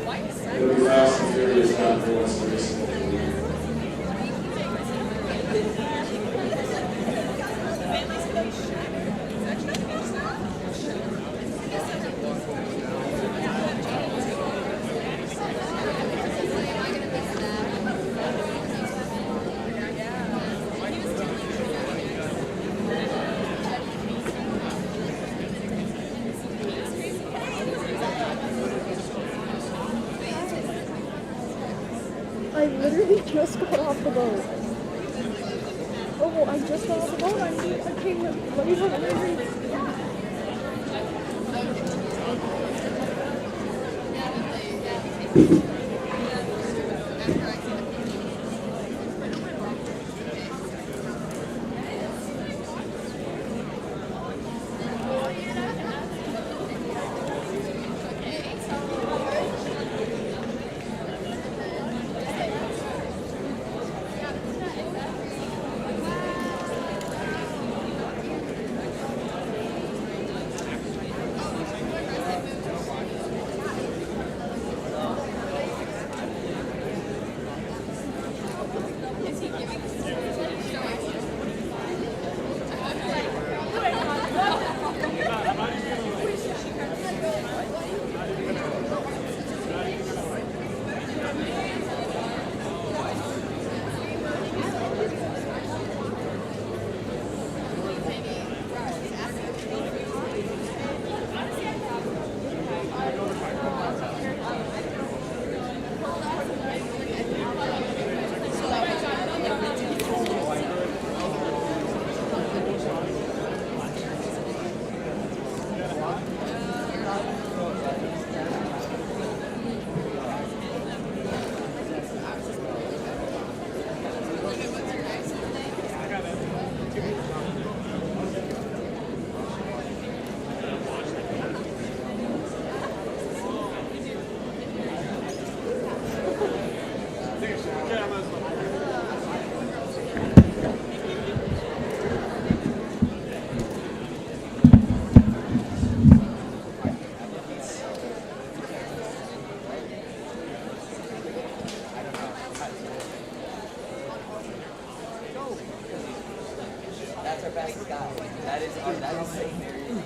it'll be fast and furious down for once the race. I literally just got off the boat. Oh, I just got off the boat. I came ready for the race. That's our fastest guy. That is St. Mary's.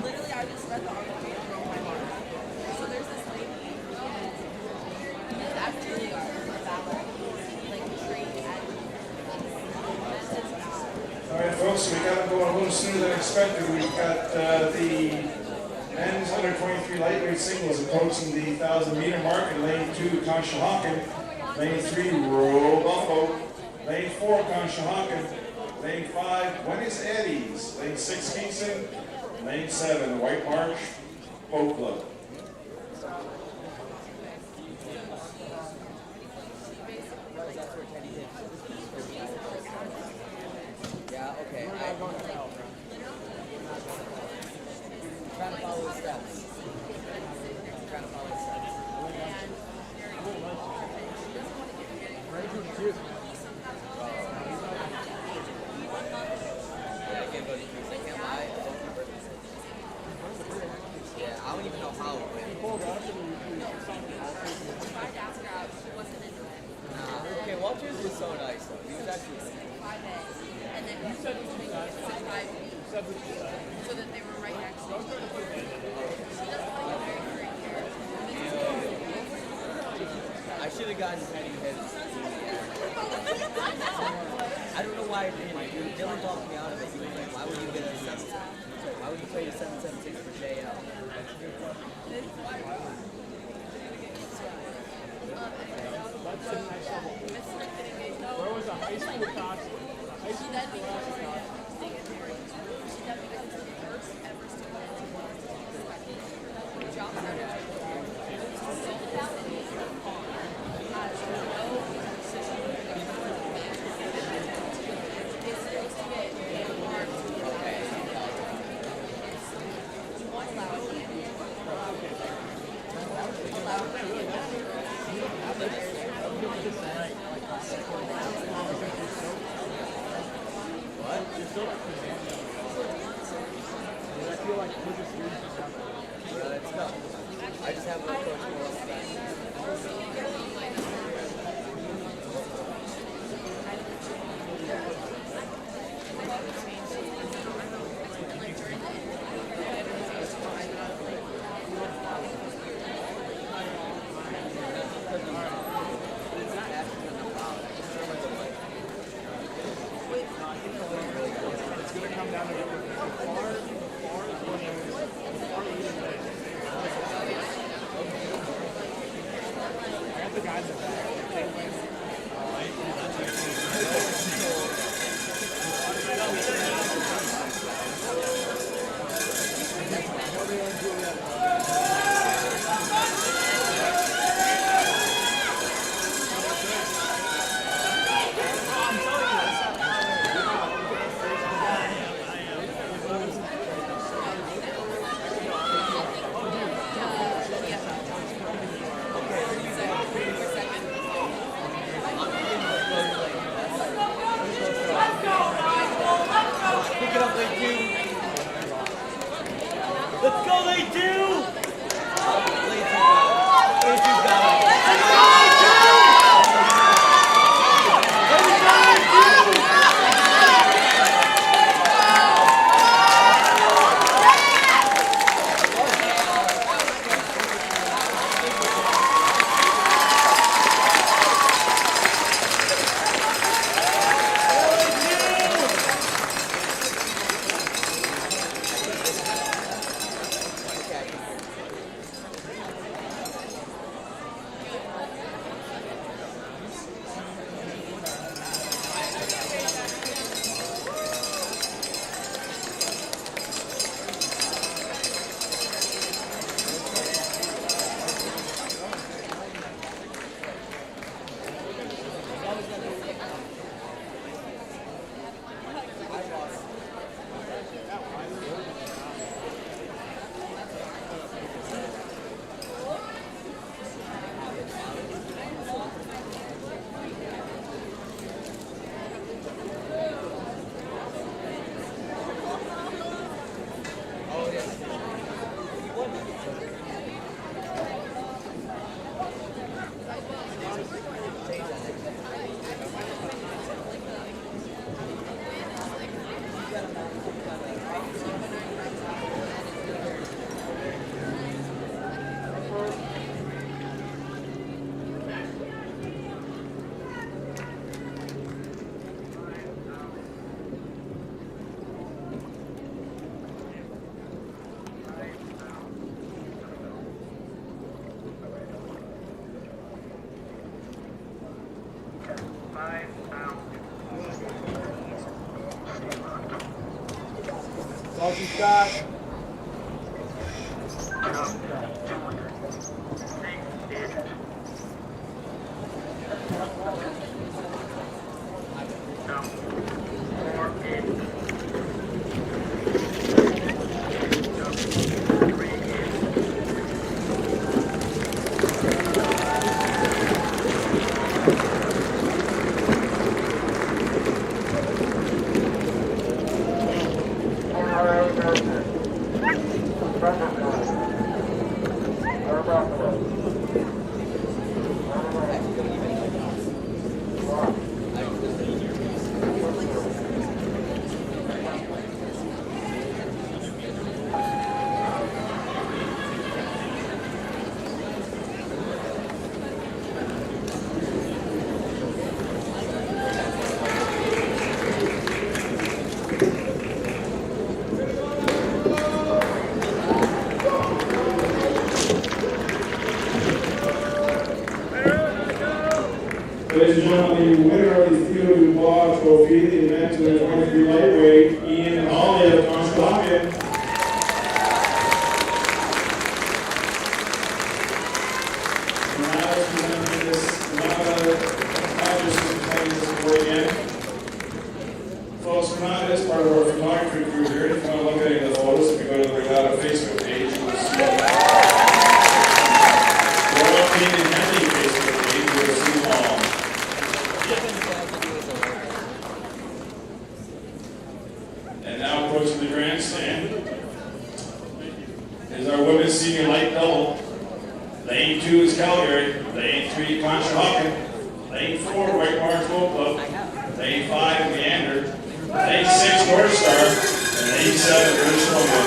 Literally, I just read the article and broke my heart. So there's this lady, she's actually our ballet, like trained at All right, folks, we got it going a little sooner than expected. We've got the men's under 23 lightweight singles approaching the 1,000-meter mark in lane 2, Conshohocken. Lane 3, Rural Buffalo. Lane 4, Conshohocken. Lane 5, Buenos Aires. Lane 6, Kingston. Lane 7, White Marsh, Boat Club. Yeah, okay. I'm trying to follow his steps. Trying to follow his steps. Yeah, I can't vote either. I can't lie. I don't remember. Yeah, I don't even know how it went. Nah, okay, Walters was so nice though. He was actually and then you said it was making it 5 feet, so that they were right next to each other. She doesn't like it very care. I should have gotten Penny hits. I don't know why I didn't. Dude, Dylan talked me out of it. He was like, why would you get a 7? Why would you trade a 7.76 for JL? Where was the high school Coxed? She then became she then becomes the first ever student to job started sold out in his car. Has no position. Is supposed to get a mark Let's go. I just have a coach more back. Let's go, late two! Late two's got it. All she's got. Ladies and gentlemen, the winner of the Theo Dubois Trophy, the event to the 23 lightweight, Ian Hawley of Conshohocken. Now, presenting this again. Folks, we're not as part of our photography crew here. If you want to look at any of the photos, if you go to the Regatta Facebook page, you will see Royal Canadian Henley Facebook page, you will see them all. And now approaching the grandstand, Lane 2 is Calgary. Lane 3, Conshohocken. Lane 4, White Barns Boat Club. Lane 5, Meander. Lane 6, North Star. And Lane 7, British Columbia.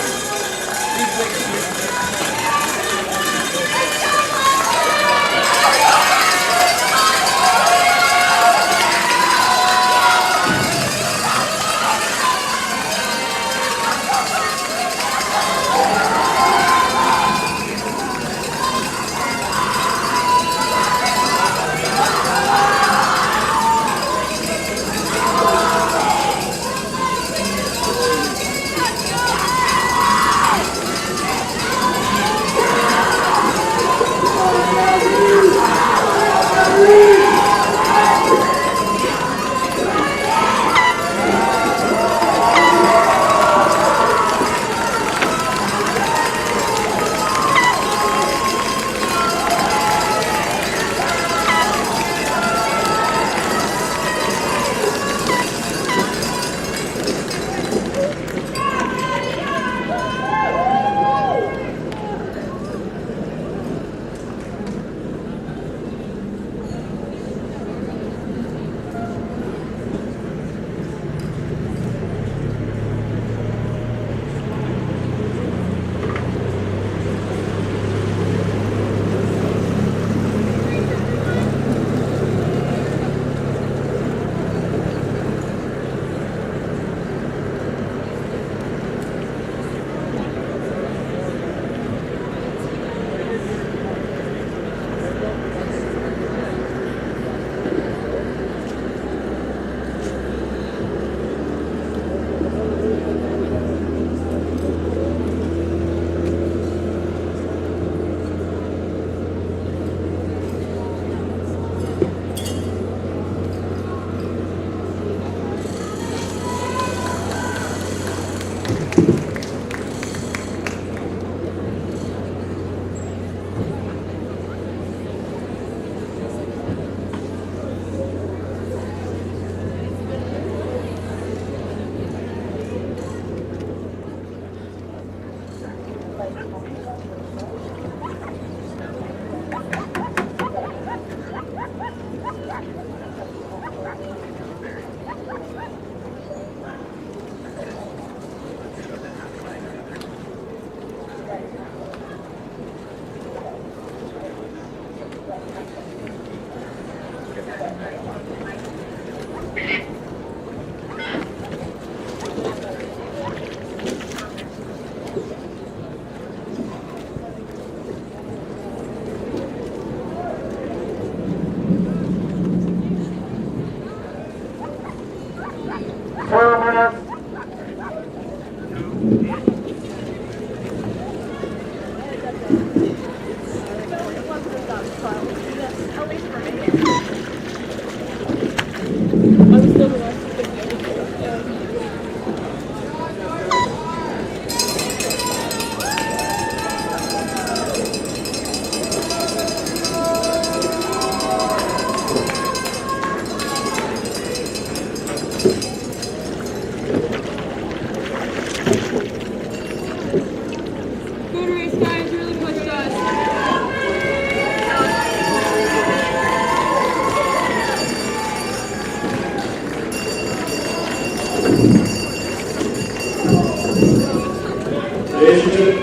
Ladies and gentlemen,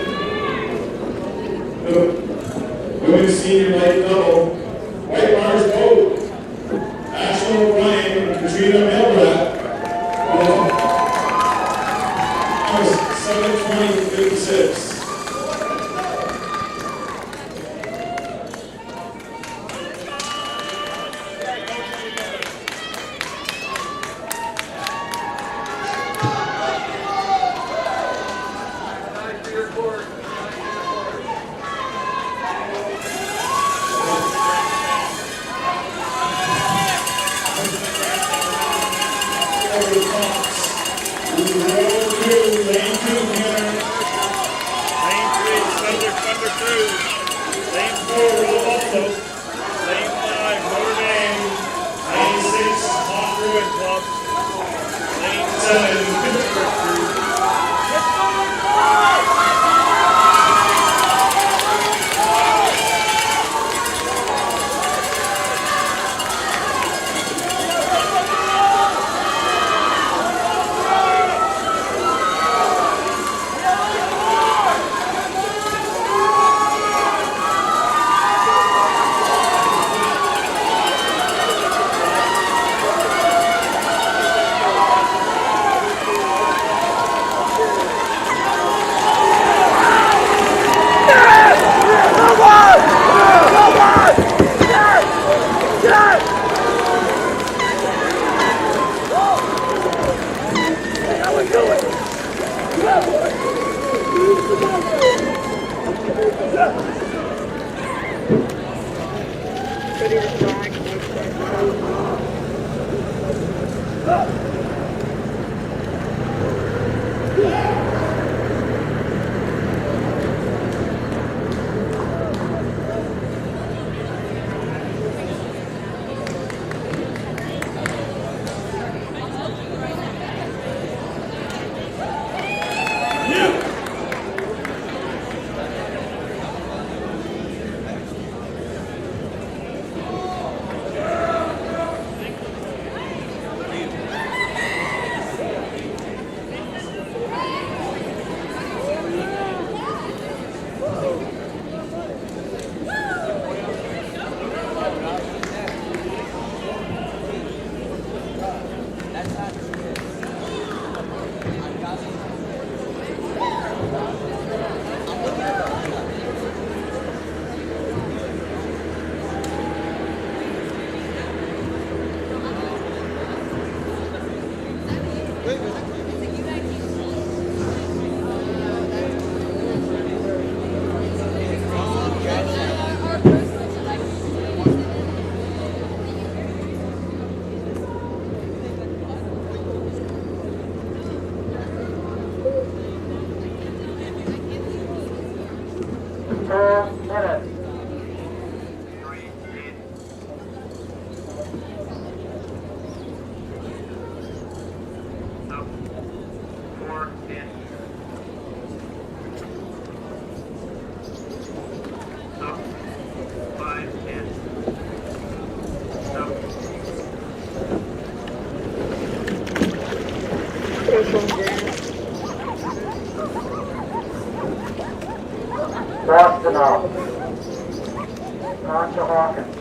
women's senior light double, White Barns Boat, Ashley O'Brien and Katrina Melrat, 7:20:56. Boston off. On to Hawkins.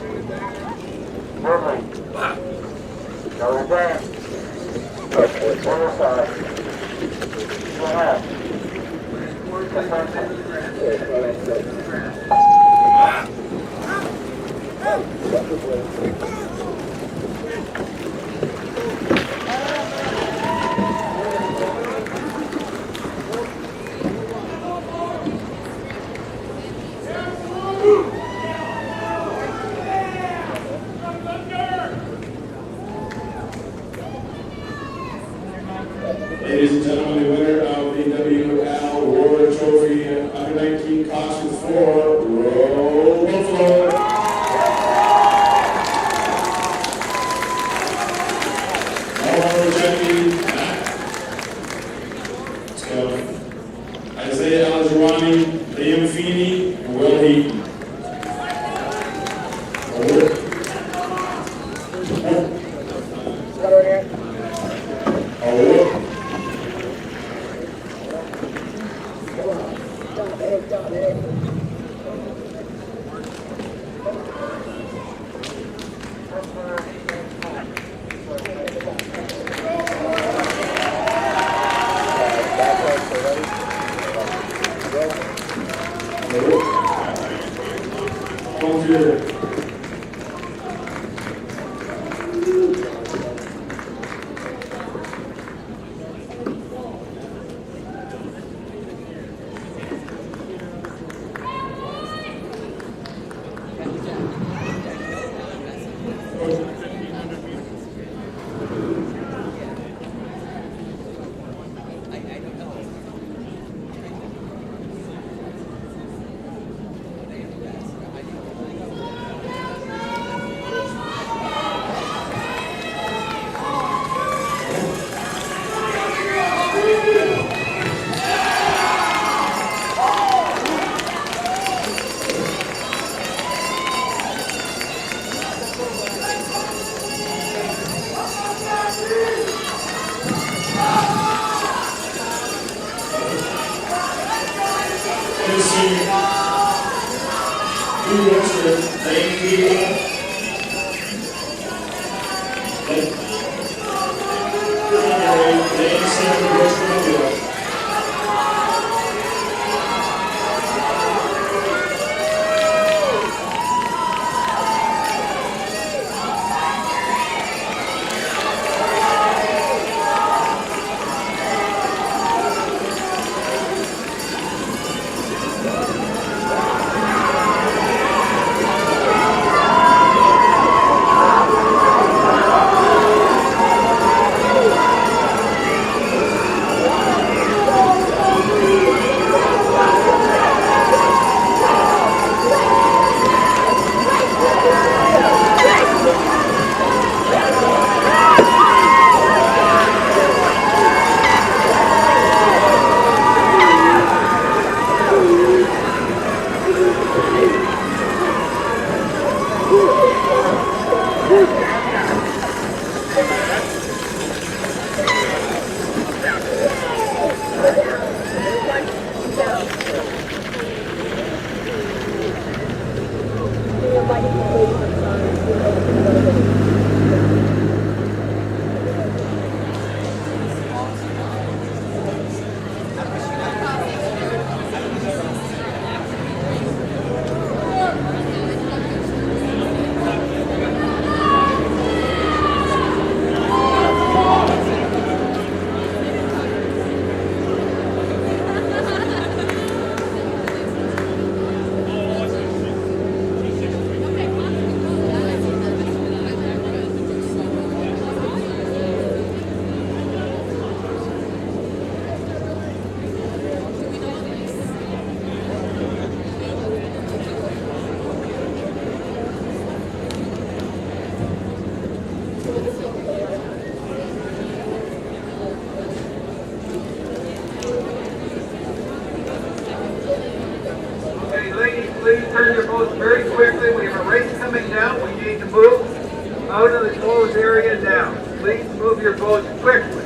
Woodley. Notre Dame. Other side. Go ahead. Ladies and gentlemen, the winner of the WL World Trophy Under 19 Coxed for Roll Buffalo. All rejecting let's go. Isaiah Algerani, Liam Feeney, and Will Heaton. Okay, ladies, please turn your boats very quickly. We have a race coming down. We need to move out of the closed area now. Please move your boats quickly.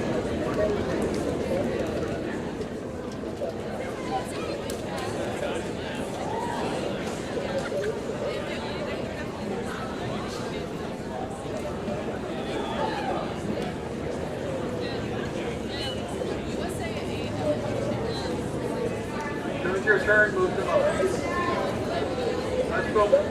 It's your turn, move them up. Let's go.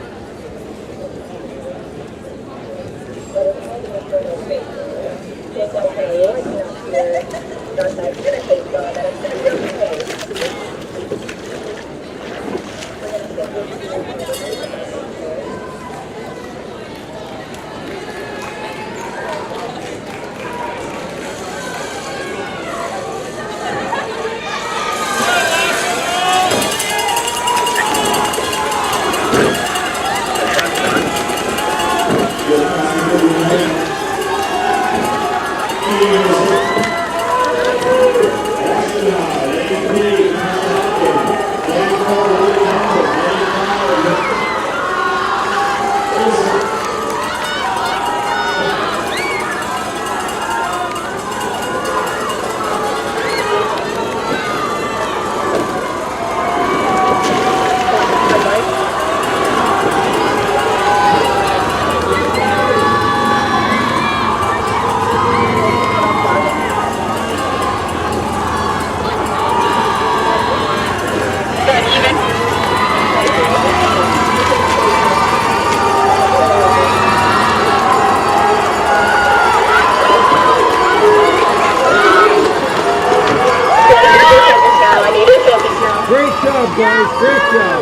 Great job, guys. Great job.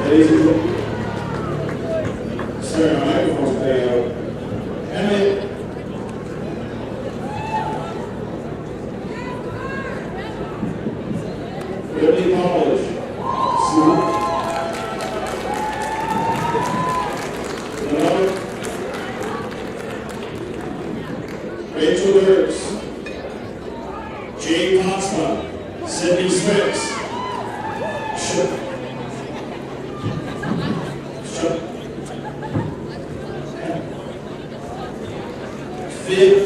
Ladies and gentlemen, sorry, my microphone's playing out. Henley. Whitley College. Sue. Lenore. Rachel Dirks. Jay Coxed. Sydney Smith. Fifth,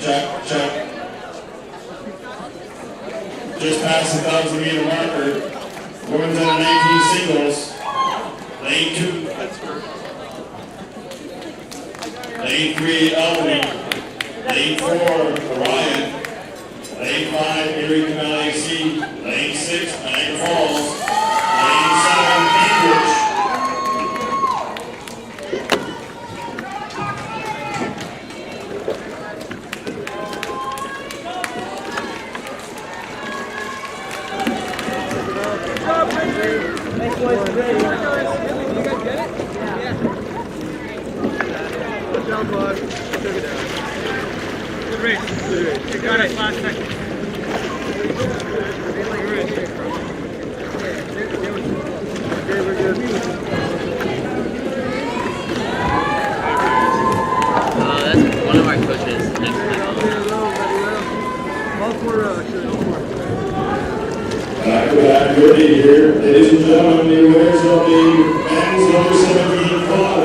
Check, check. Just past the 1,000-meter marker. Women's under 19 singles. Lane 2. Lane 3, Albany. Lane 4, Orion. Lane 5, Erie Canal AC. Lane 6, Niagara Falls. Lane 7, Cambridge. Thanks, boys. You guys get it? Yeah. Good job, bud. Good race. Good race. You got it. Last second. Okay, we're good. That's one of our coaches next week. All four, actually, all four. Good day here. Ladies and gentlemen, the winners of the men's under 17 quad.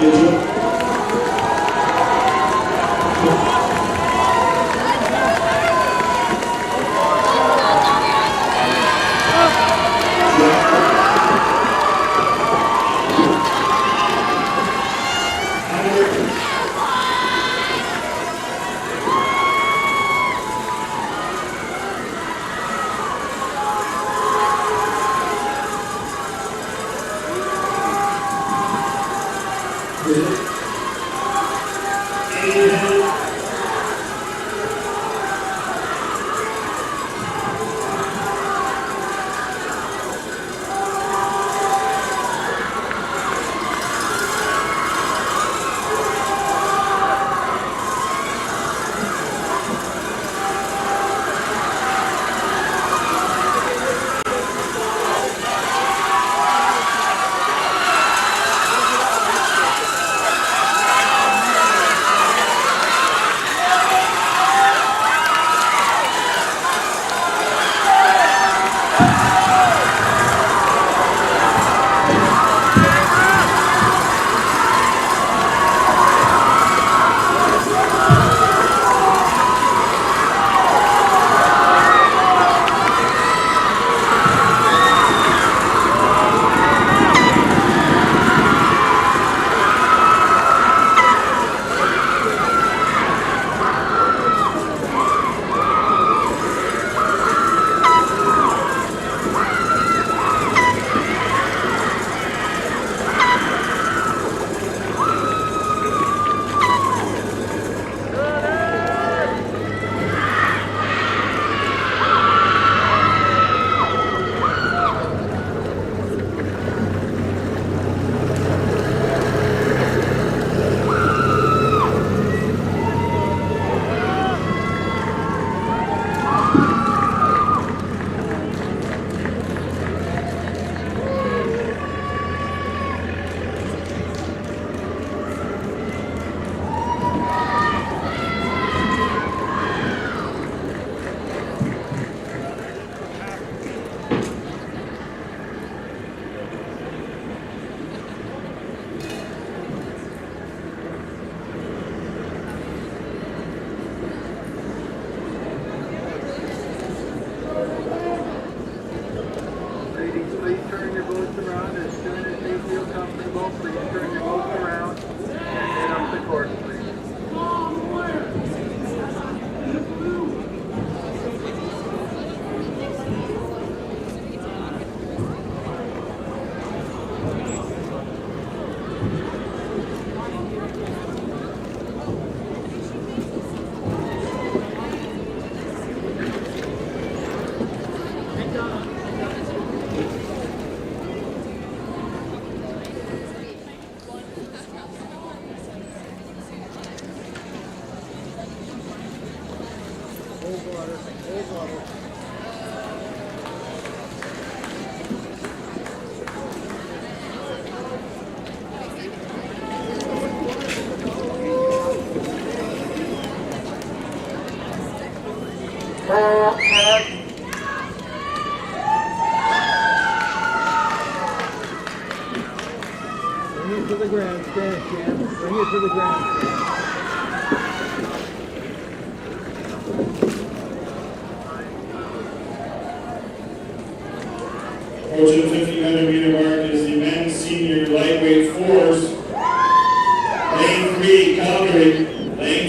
Bring it to the grandstand, Cam. Bring it to the grandstand.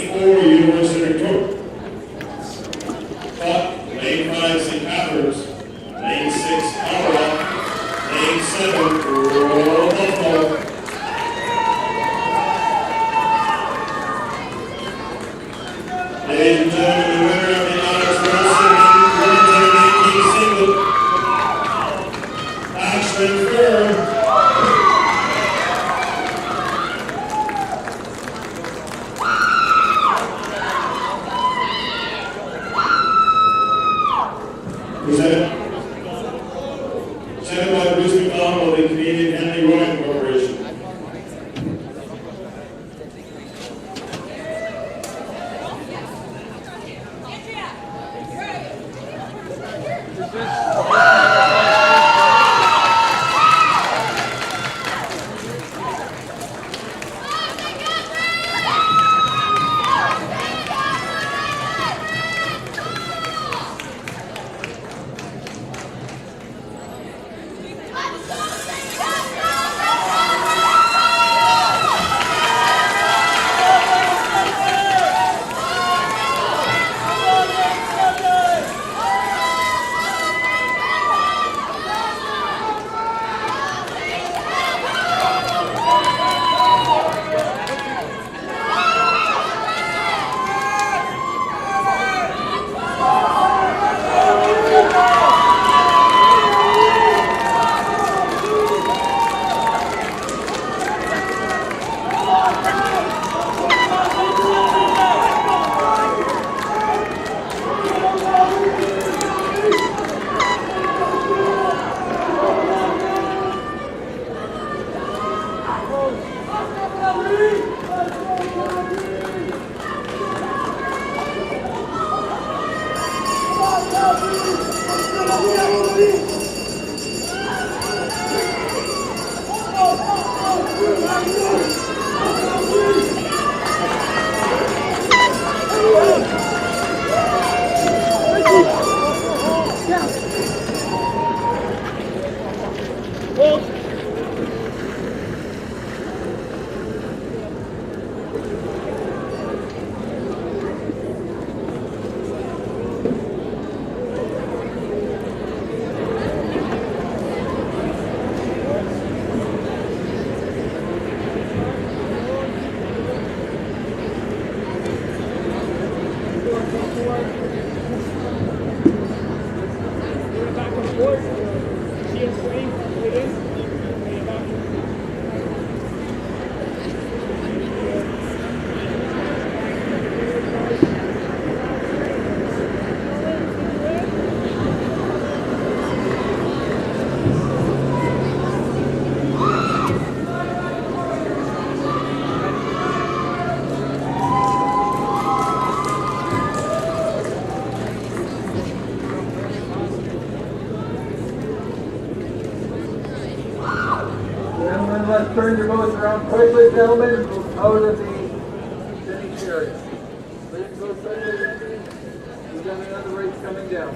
lane 4, University of Victoria. Lane 5, St. Catharines. Lane 6, Colorado. Lane 7, Royal Buffalo. Ladies and gentlemen, the winner of the honors World Single, Ashton Furr. Presented by Bruce McDonald, the Canadian Henley Rowing Corporation. Let's turn your boats around quickly, gentlemen, out of the finish area. Please go quickly. We've got another race coming down.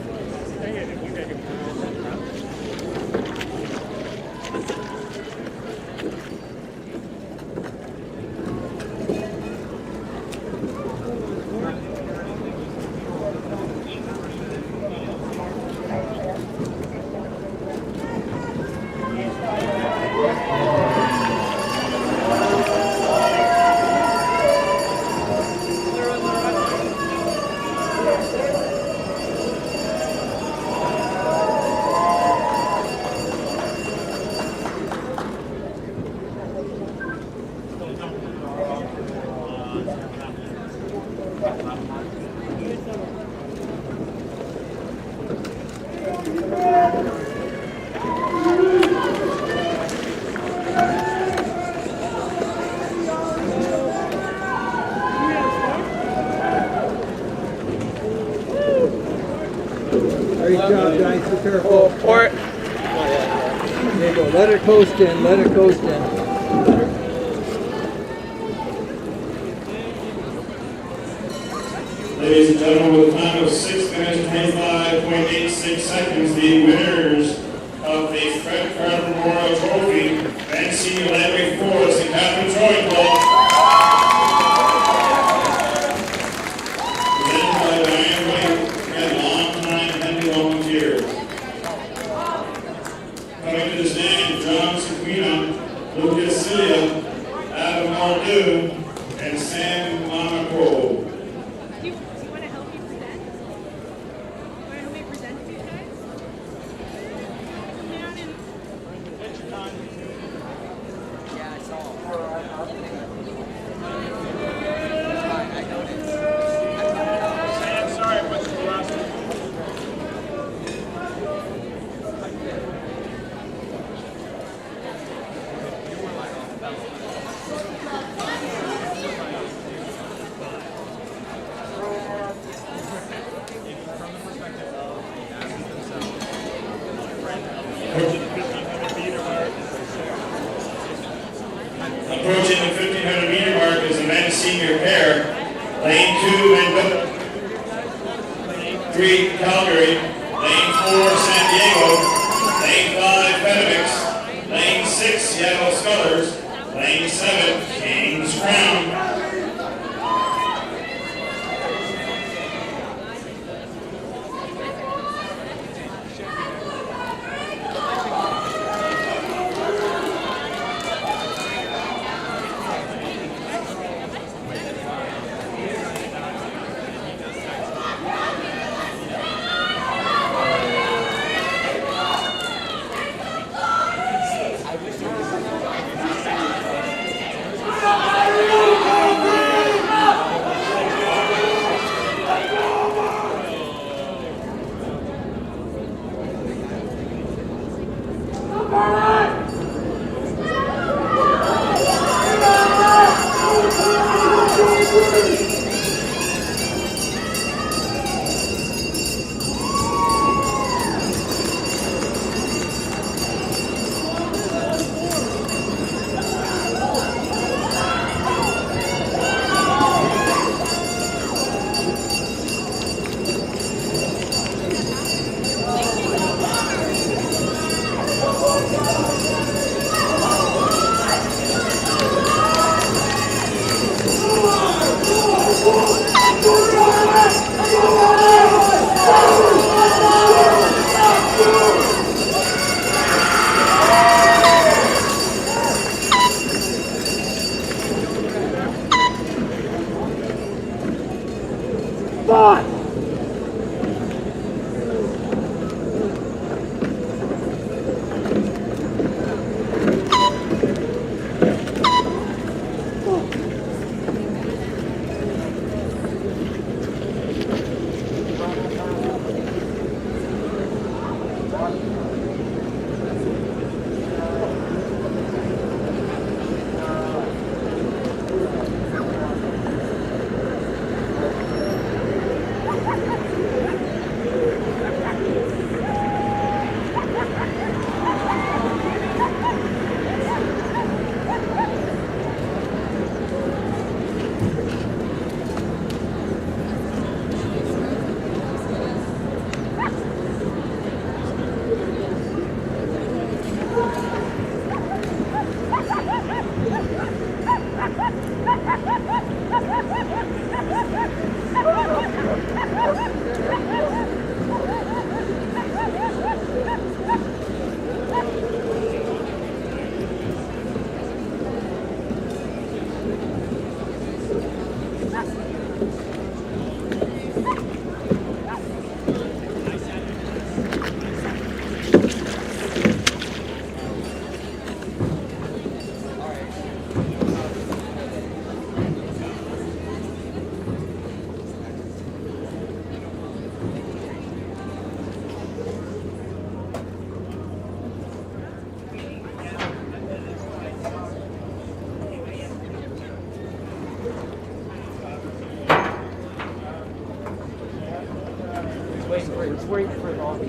Great job, guys. Be careful. Port. There you go. Let her coast in. Let her coast in. Ladies and gentlemen, with a time of 6 minutes 25.86 seconds, the winners of the Fred Carter Memorial Trophy, NC Landway 4, St. Catharines Rowing Club. Lane 2, Vancouver. Lane 3, Calgary. Lane 4, San Diego. Lane 5, Benedicts. Lane 6, Seattle Scholars. Lane 7, King's Crown. Let's wait for all the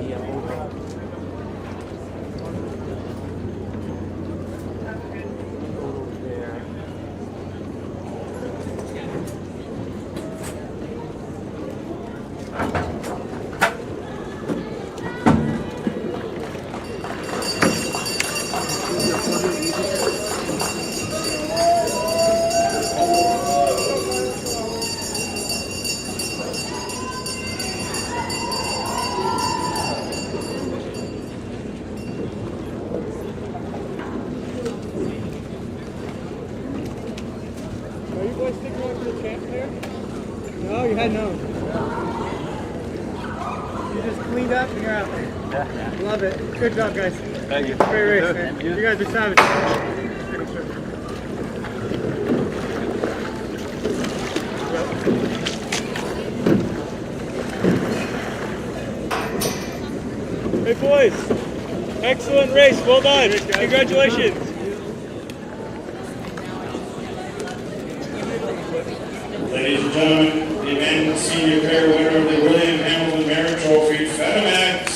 there. No, you had no. You just cleaned up and you're out. Yeah. Love it. Good job, guys. Thank you. Great race, man. You guys are savage. Hey, boys. Excellent race. Well done. Congratulations. Ladies and gentlemen, the men's senior pair winner of the William Hamilton Merit Trophy, FedEx.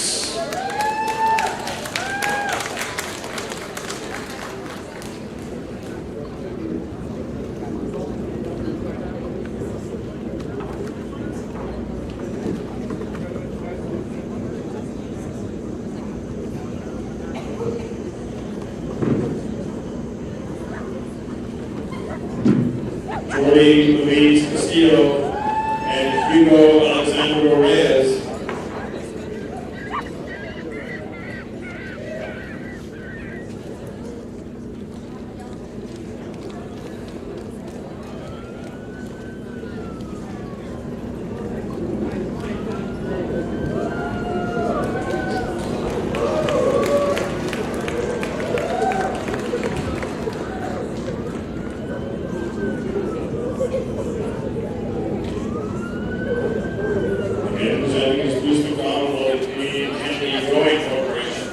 Jordy Luis Castillo and Hugo Alexandro Reyes. And presenting is Bruce McDonald of the Henley Rowing Corporation.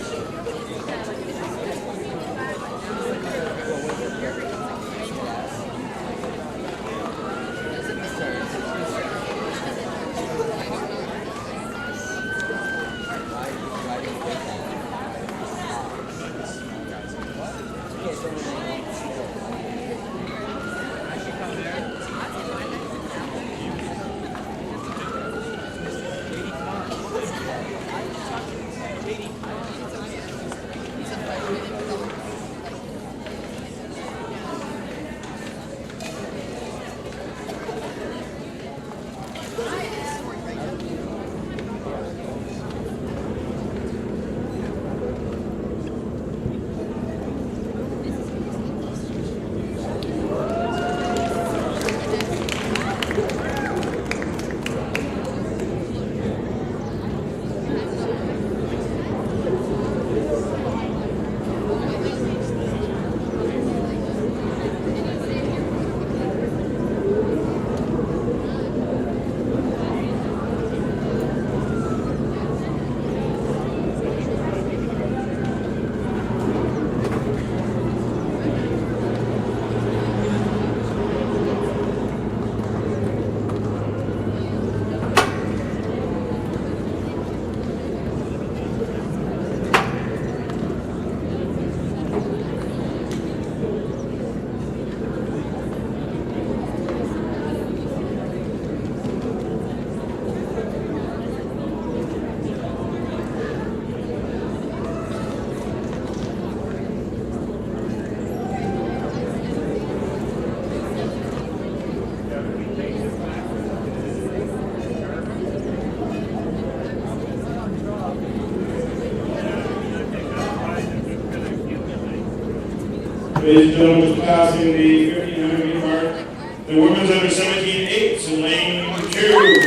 Ladies and gentlemen, just passing the 1500 meter mark. The women's under 17 eights in lane 2.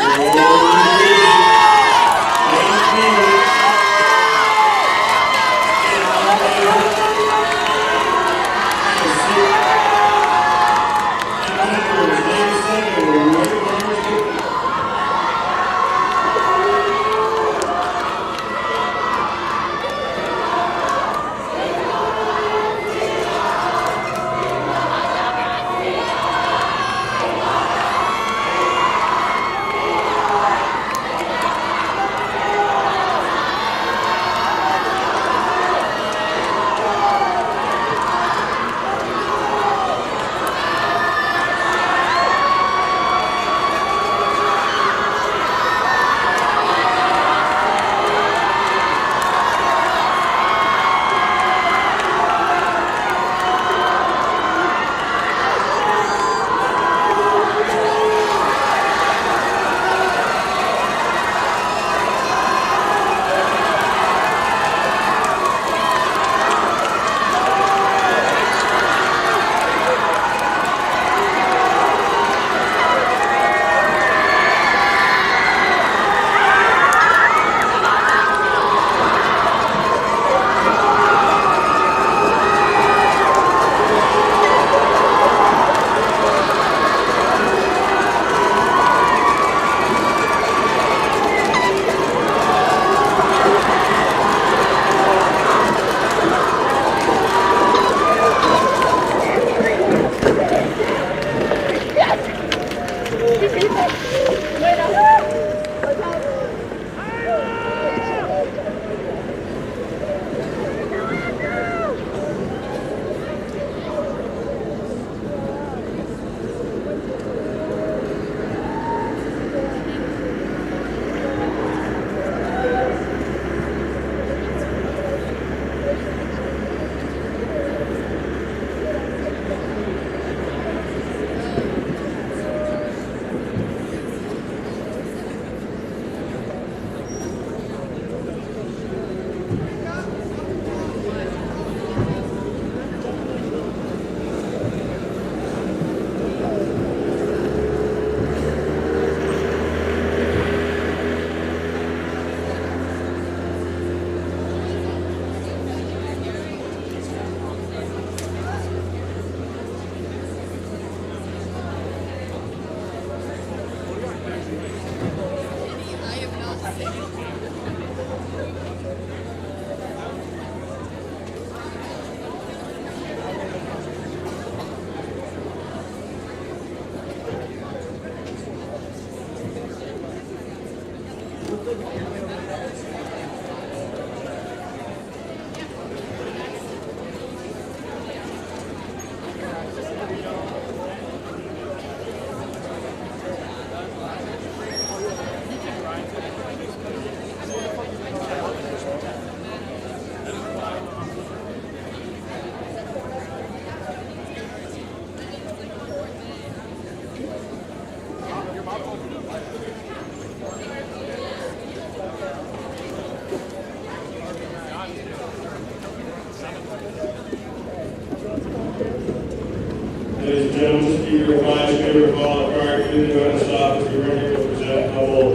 Ladies and gentlemen, just keep your eyes clear of all the prior to the stop as we're ready to present a couple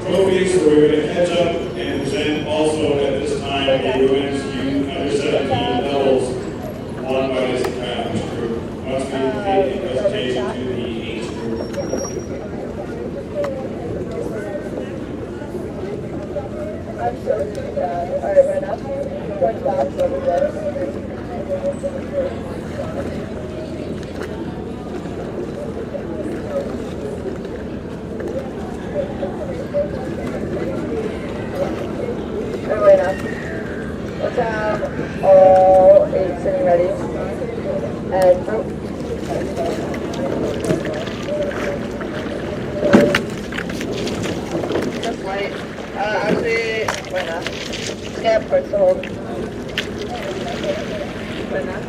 trophies. So we're going to catch up and present also at this time the women's youth under 17 doubles won by this group. Once we complete the presentation to the age group. I'm so sad. All right, right now, going back over there. Everyone up. Let's have all 8 sitting ready. And group. Just wait. Actually, wait now. Yeah, first hold. Wait now.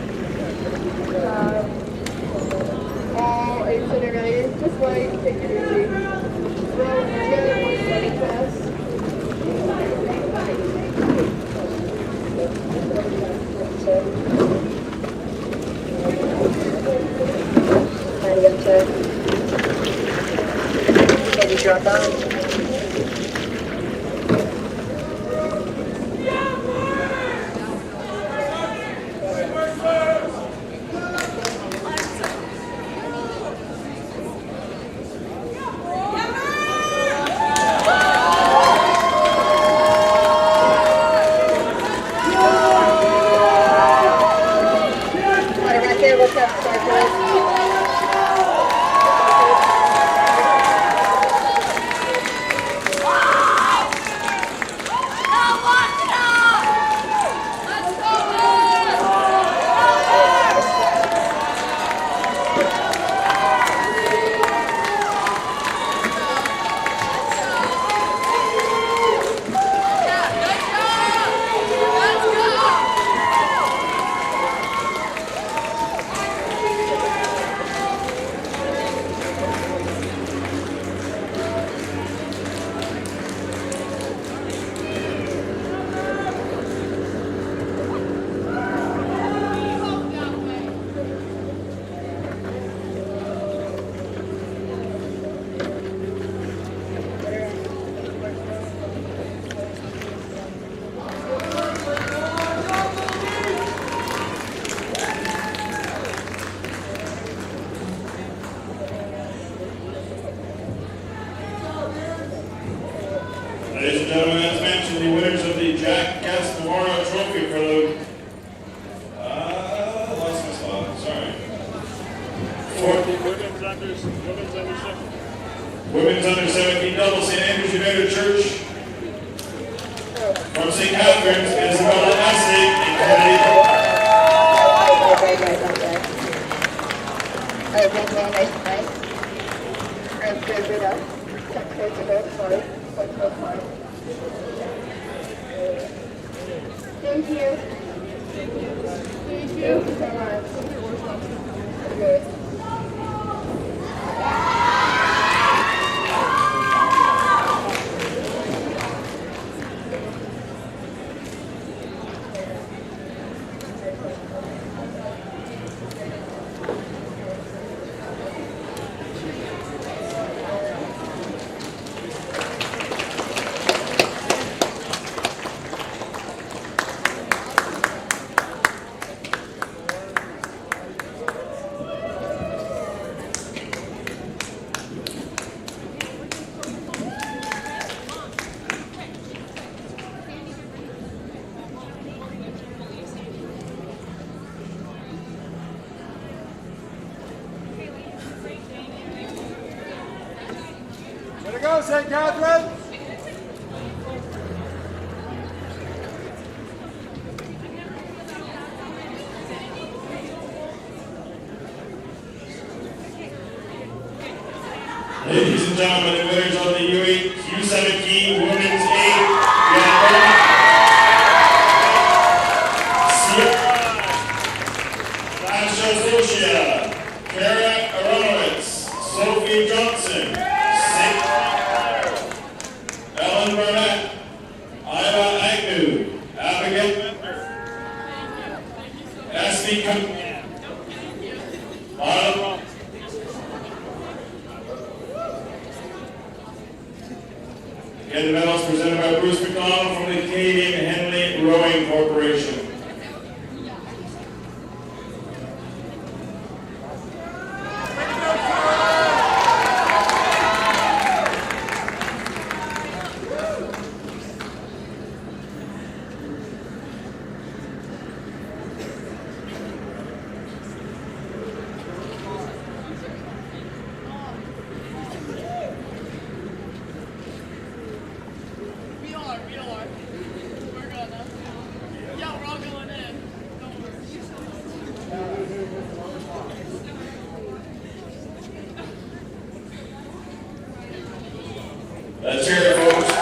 All 8 sitting ready. Just wait. Take it easy. Roll together, one side pass. Can you drop out? Ladies and gentlemen, as mentioned, the winners of the Jack Guest Memorial Trophy for the lost my spot, sorry. Women's under 17 double, St. Andrew's United Church. From St. Catherine's, Isabella Essig and Kennedy. Thank you. Thank you so much. Good. Way to go, St. Catherine! Again, the medals presented by Bruce McDonald from the Canadian Henley Rowing Corporation. Let's hear it, folks.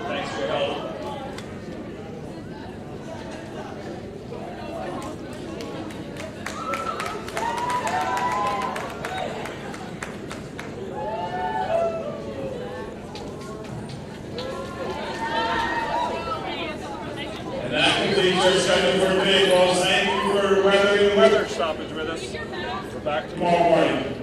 Thanks for your help. And that completes our schedule for today, folks. Thank you for weathering the weather stoppage with us. We're back tomorrow morning.